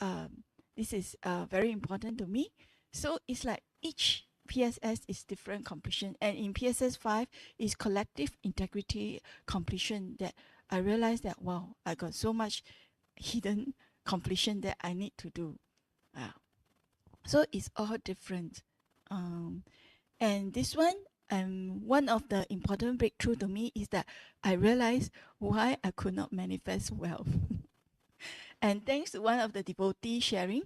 this is very important to me. So it's like each PSS is different completion. And in PSS 5 is collective integrity completion, that I realized that, wow, I got so much hidden completion that I need to do. So it's all different. And this one of the important breakthrough to me is that I realized why I could not manifest wealth. And thanks to one of the devotees sharing,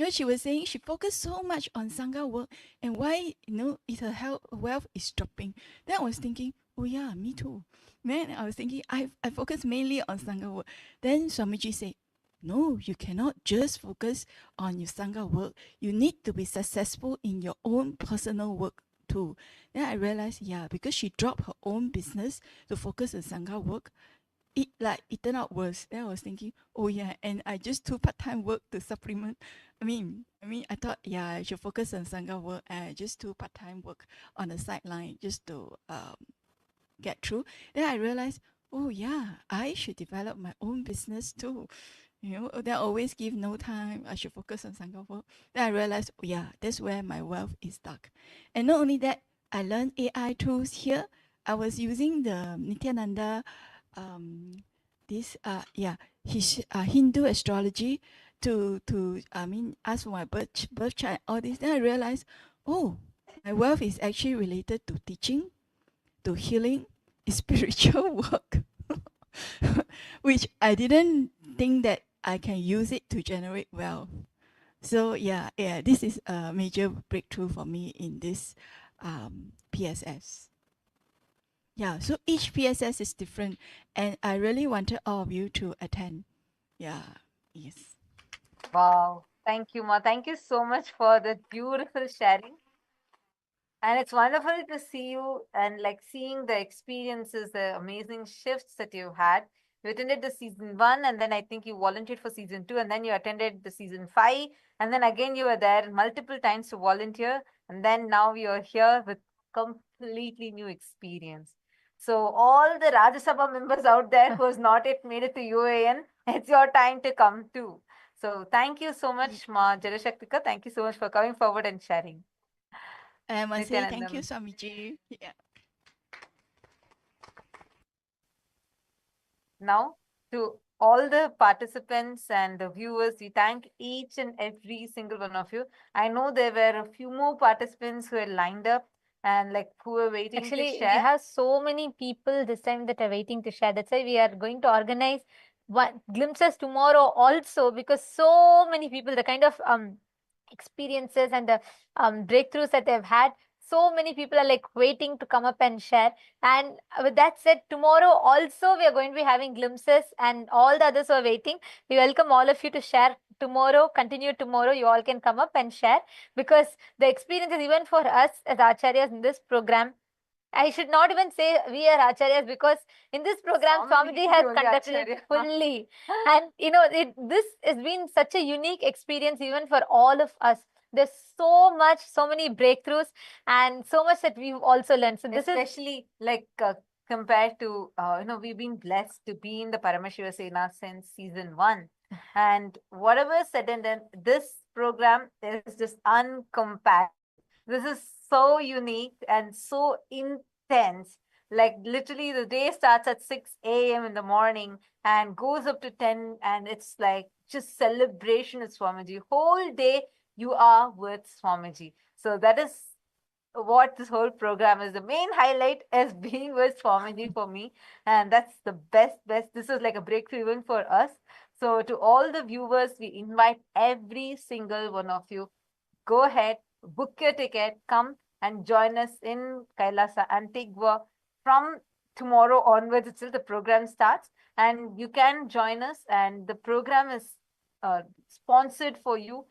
she was saying she focused so much on Sangha work, and why, is her wealth is dropping. Then I was thinking, oh yeah, me too. Then I was thinking, I focus mainly on Sangha work. Then Swamiji said, no, you cannot just focus on your Sangha work. You need to be successful in your own personal work too. Then I realized, yeah, because she dropped her own business to focus on Sangha work, it turned out worse. Then I was thinking, oh yeah, and I just do part-time work to supplement. I mean, I thought, yeah, I should focus on Sangha work, and I just do part-time work on the sideline just to get through. Then I realized, oh yeah, I should develop my own business too. Then I always give no time. I should focus on Sangha work. Then I realized, oh yeah, that's where my wealth is stuck. And not only that, I learned AI tools here. I was using the Nithyananda, his Hindu astrology to ask for my birth chart, all this. Then I realized, oh, my wealth is actually related to teaching, to healing, spiritual work, which I didn't think that I can use it to generate wealth. So yeah, this is a major breakthrough for me in this PSS. Yeah, so each PSS is different, and I really wanted all of you to attend. Yeah, yes. Wow. Thank you, Ma. Thank you so much for the beautiful sharing. And it's wonderful to see you and like seeing the experiences, the amazing shifts that you had. You attended the season 1, and then I think you volunteered for season 2, and then you attended the season 5, and then again you were there multiple times to volunteer, and then now you're here with completely new experience. So all the Rajya Sabha members out there who has not yet made it to UAN, it's your time to come too. So thank you so much, Ma Jarashaktika. Thank you so much for coming forward and sharing. And I must say thank you, Nithyanandam. Swamiji. Yeah. Now, to all the participants and the viewers, we thank each and every single one of you. I know there were a few more participants who had lined up and like who were waiting Actually, to we share. have so many people this time that are waiting to share. That's why we are going to organize glimpses tomorrow also, because so many people, the kind of experiences and the breakthroughs that they've had, so many people are like waiting to come up and share. And with that said, tomorrow also we are going to be having glimpses, and all the others who are waiting, we welcome all of you to share tomorrow. Continue tomorrow, you all can come up and share, because the experiences even for us as acharyas in this program, I should not even say we are acharyas, because in this program Swamiji has conducted it fully. And this has been such a unique experience even for all of us. There's so many breakthroughs and so much that we've also learned. So this Especially compared to, we've been blessed to be in the Paramashiva Sena since season 1. And whatever is said and done, this program is just uncomparable. This is so unique and so intense. Like literally the day starts at 6 a.m. in the morning and goes up to 10, and it's like just celebration of Swamiji. Whole day you are with Swamiji. So that is what this whole program is. The main highlight is being with Swamiji for me. And that's the best. This is like a breakthrough even for us. So to all the viewers, we invite every single one of you, go ahead, book your ticket, come and join us in Kailasa, Antigua. From tomorrow onwards itself, the program starts, and you can join us. And the program is sponsored for you.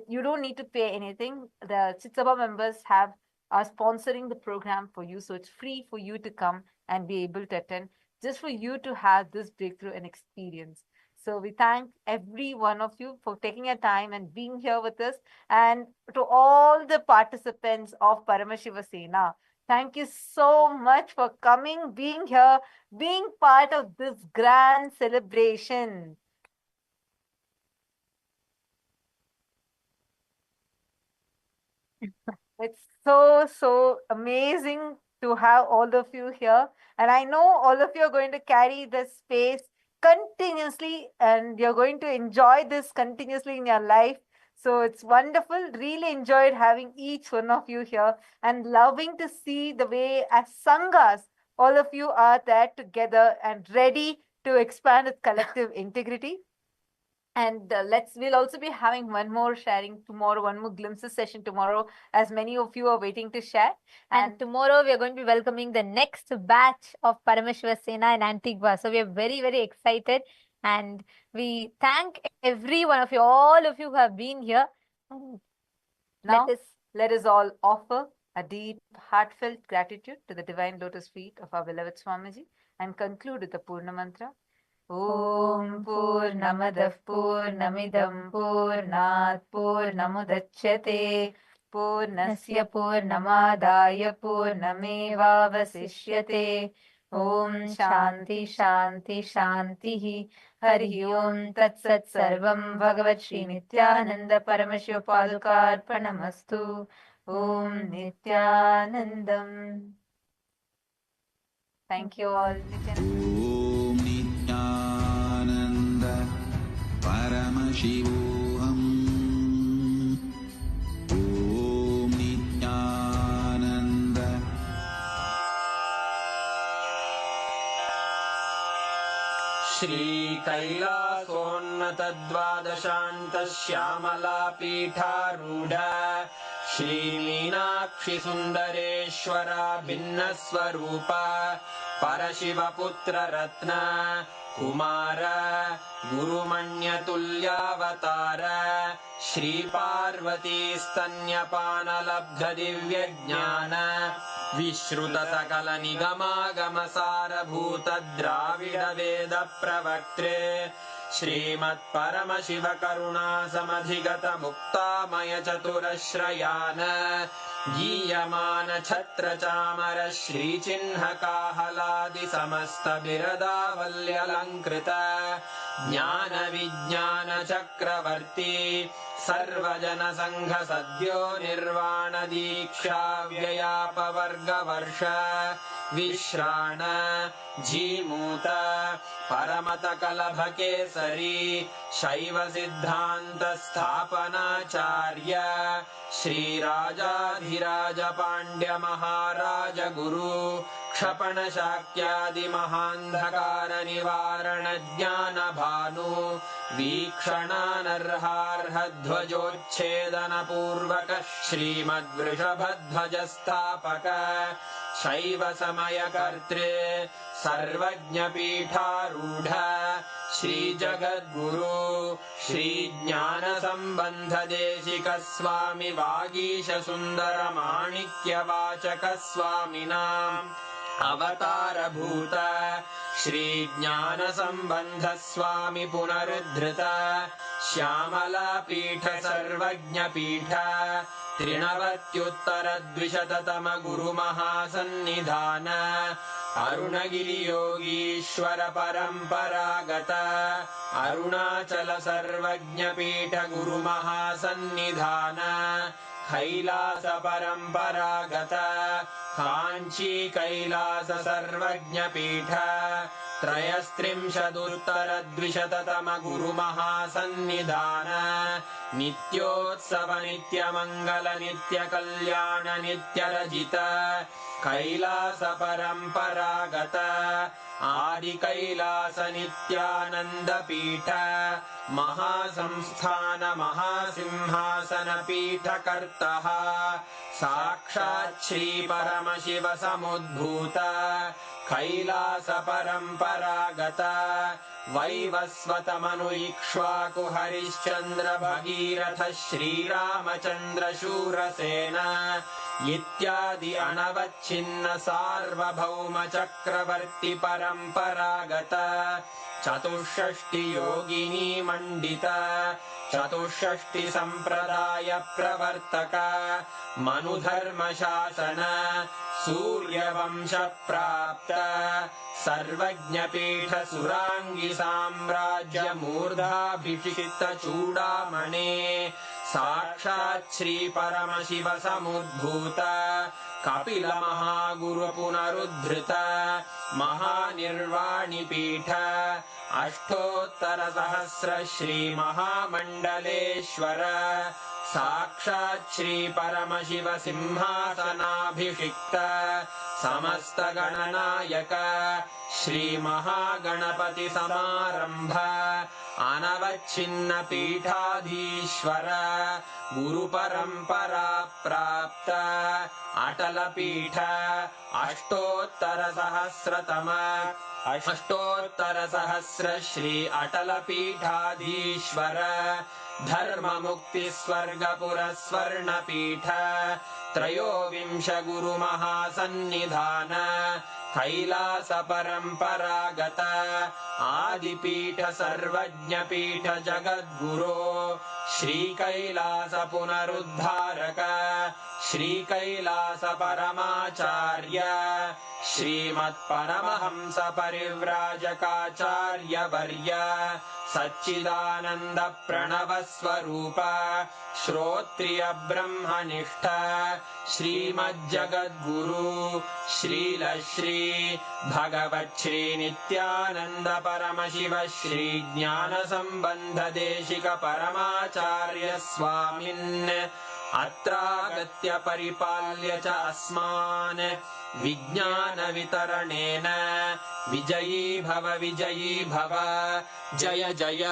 You don't need to pay anything. The Chitsabha members are sponsoring the program for you, so it's free for you to come and be able to attend, just for you to have this breakthrough and experience. So we thank every one of you for taking your time and being here with us. And to all the participants of Paramashiva Sena, thank you so much for coming, being here, being part of this grand celebration. It's so amazing to have all of you here. And I know all of you are going to carry this space continuously, and you're going to enjoy this continuously in your life. So it's wonderful. Really enjoyed having each one of you here, and loving to see the way as Sanghas, all of you are there together and ready to expand with collective integrity. And we'll also be having one more sharing tomorrow, one more glimpses session tomorrow, as many of you are waiting to share. And tomorrow we are going to be welcoming the next batch of Paramashiva Sena in Antigua. So we are very, very excited. And we thank every one of you, all of you who have been here. Now, let us all offer a deep, heartfelt gratitude to the divine lotus feet of our beloved Swamiji, and conclude with the Purna Mantra. Om Purnamadah Purnamidam Purnat Purnamudachyate Purnasya Purnamadaya Purnamevavasishyate. Om Shanti Shanti Shanti. Hari Om Tat Sat Sarvam Bhagavat Shri Nithyananda Paramashiva Padukarpanamastu. Om Nithyanandam. Thank you all. Om Nithyananda Paramashivoham. Om Nithyananda. Shri Kailasonnatadvadashanta Shyamala Pitharudha Shri Meenakshi Sundareshwara Bhinnaswarupa Parashiva Putra Ratna Kumara Gurumanyatulyavatara Shri Parvati Stanyapana Labdha Divya Jnana Vishruta Sakala Nigama Gamasara Bhuta Dravida Veda Pravaktre Shrimat Paramashiva Karuna Samadhigata Mukta Maya Chaturashrayana Giyamana Chatra Chamara Shri Chinha Kahaladi Samasta Birada Valyalankrita Jnana Vijnana Chakravarti Sarvajana Sangha Sadhyo Nirvana Diksha Vyayapa Varga Varsha Vishrana Jimuta Paramata Kalabhake Sari Shaiva Siddhanta Sthapana Charya Shri Raja Dhiraja Pandya Maharaja Guru Kshapana Shakyadi Mahandhakara Nivarana Jnana Bhanu Vikshana Narharha Dhvajochedana Purvaka Shrimad Vrishabhadhvaja Sthapaka Shaiva Samaya Kartre Sarvajna Pitharudha Shri जगद्गुरु श्री ज्ञानसम्बन्धदेशिक स्वामी वागीश सुन्दर माणिक्यवाचक स्वामिनाम् अवतारभूत श्री ज्ञानसम्बन्ध स्वामी पुनरुद्धृत श्यामलापीठ सर्वज्ञपीठ त्रिनवत्युत्तरद्विशततम गुरुमहासन्निधान अरुणगिरियोगीश्वर परम्परागत अरुणाचल सर्वज्ञपीठ गुरुमहासन्निधान कैलास परम्परागत काञ्ची कैलास सर्वज्ञपीठ त्रयस्त्रिंशदुत्तरद्विशततम गुरुमहासन्निधान नित्योत्सव नित्यमङ्गल नित्यकल्याण नित्यरजित कैलास परम्परागत आदिकैलास नित्यानन्दपीठ महासंस्थान महासिंहासन पीठकर्तः साक्षात् श्री परमशिव समुद्भूत कैलास परम्परागत वैवस्वत मनु इक्ष्वाकु हरिश्चन्द्र भगीरथ श्रीरामचन्द्र शूरसेन इत्यादि अनवच्छिन्न सार्वभौम चक्रवर्ति परम्परागत चतुष्षष्टि योगिनी मण्डित चतुष्षष्टि सम्प्रदाय प्रवर्तक मनुधर्म शासन सूर्यवंश प्राप्त सर्वज्ञपीठ सुराङ्गी साम्राज्य मूर्धाभिषिक्त चूडामणे साक्षात् श्री परमशिव समुद्भूत कपिल महागुरु पुनरुद्धृत महानिर्वाणिपीठ अष्टोत्तर सहस्र श्री महामण्डलेश्वर साक्षात् श्री परमशिव सिंहासनाभिषिक्त समस्त गणनायक श्री महागणपति समारंभ अनवच्छिन्न पीठाधीश्वर गुरु परंपरा प्राप्त अटल पीठ अष्टोत्तर सहस्र श्री अटल पीठाधीश्वर धर्म मुक्ति स्वर्गपुर स्वर्ण पीठ त्रयोविंश गुरु महासन्निधान कैलास परम्परागत आदिपीठ सर्वज्ञपीठ जगद्गुरो श्री कैलास पुनरुद्धारक श्री कैलास परमाचार्य श्रीमत्परमहंस परिव्राजकाचार्य वर्य सच्चिदानंद प्रणव स्वरूप श्रोत्रिय ब्रह्मनिष्ठ श्रीमज्जगद्गुरु श्रील श्री भगवत् श्री नित्यानंद परमशिव श्री ज्ञान संबंध देशिक परमाचार्य स्वामिन् अत्रागत्य परिपाल्य च अस्मान् विज्ञान वितरणेन विजयी भव जय जय।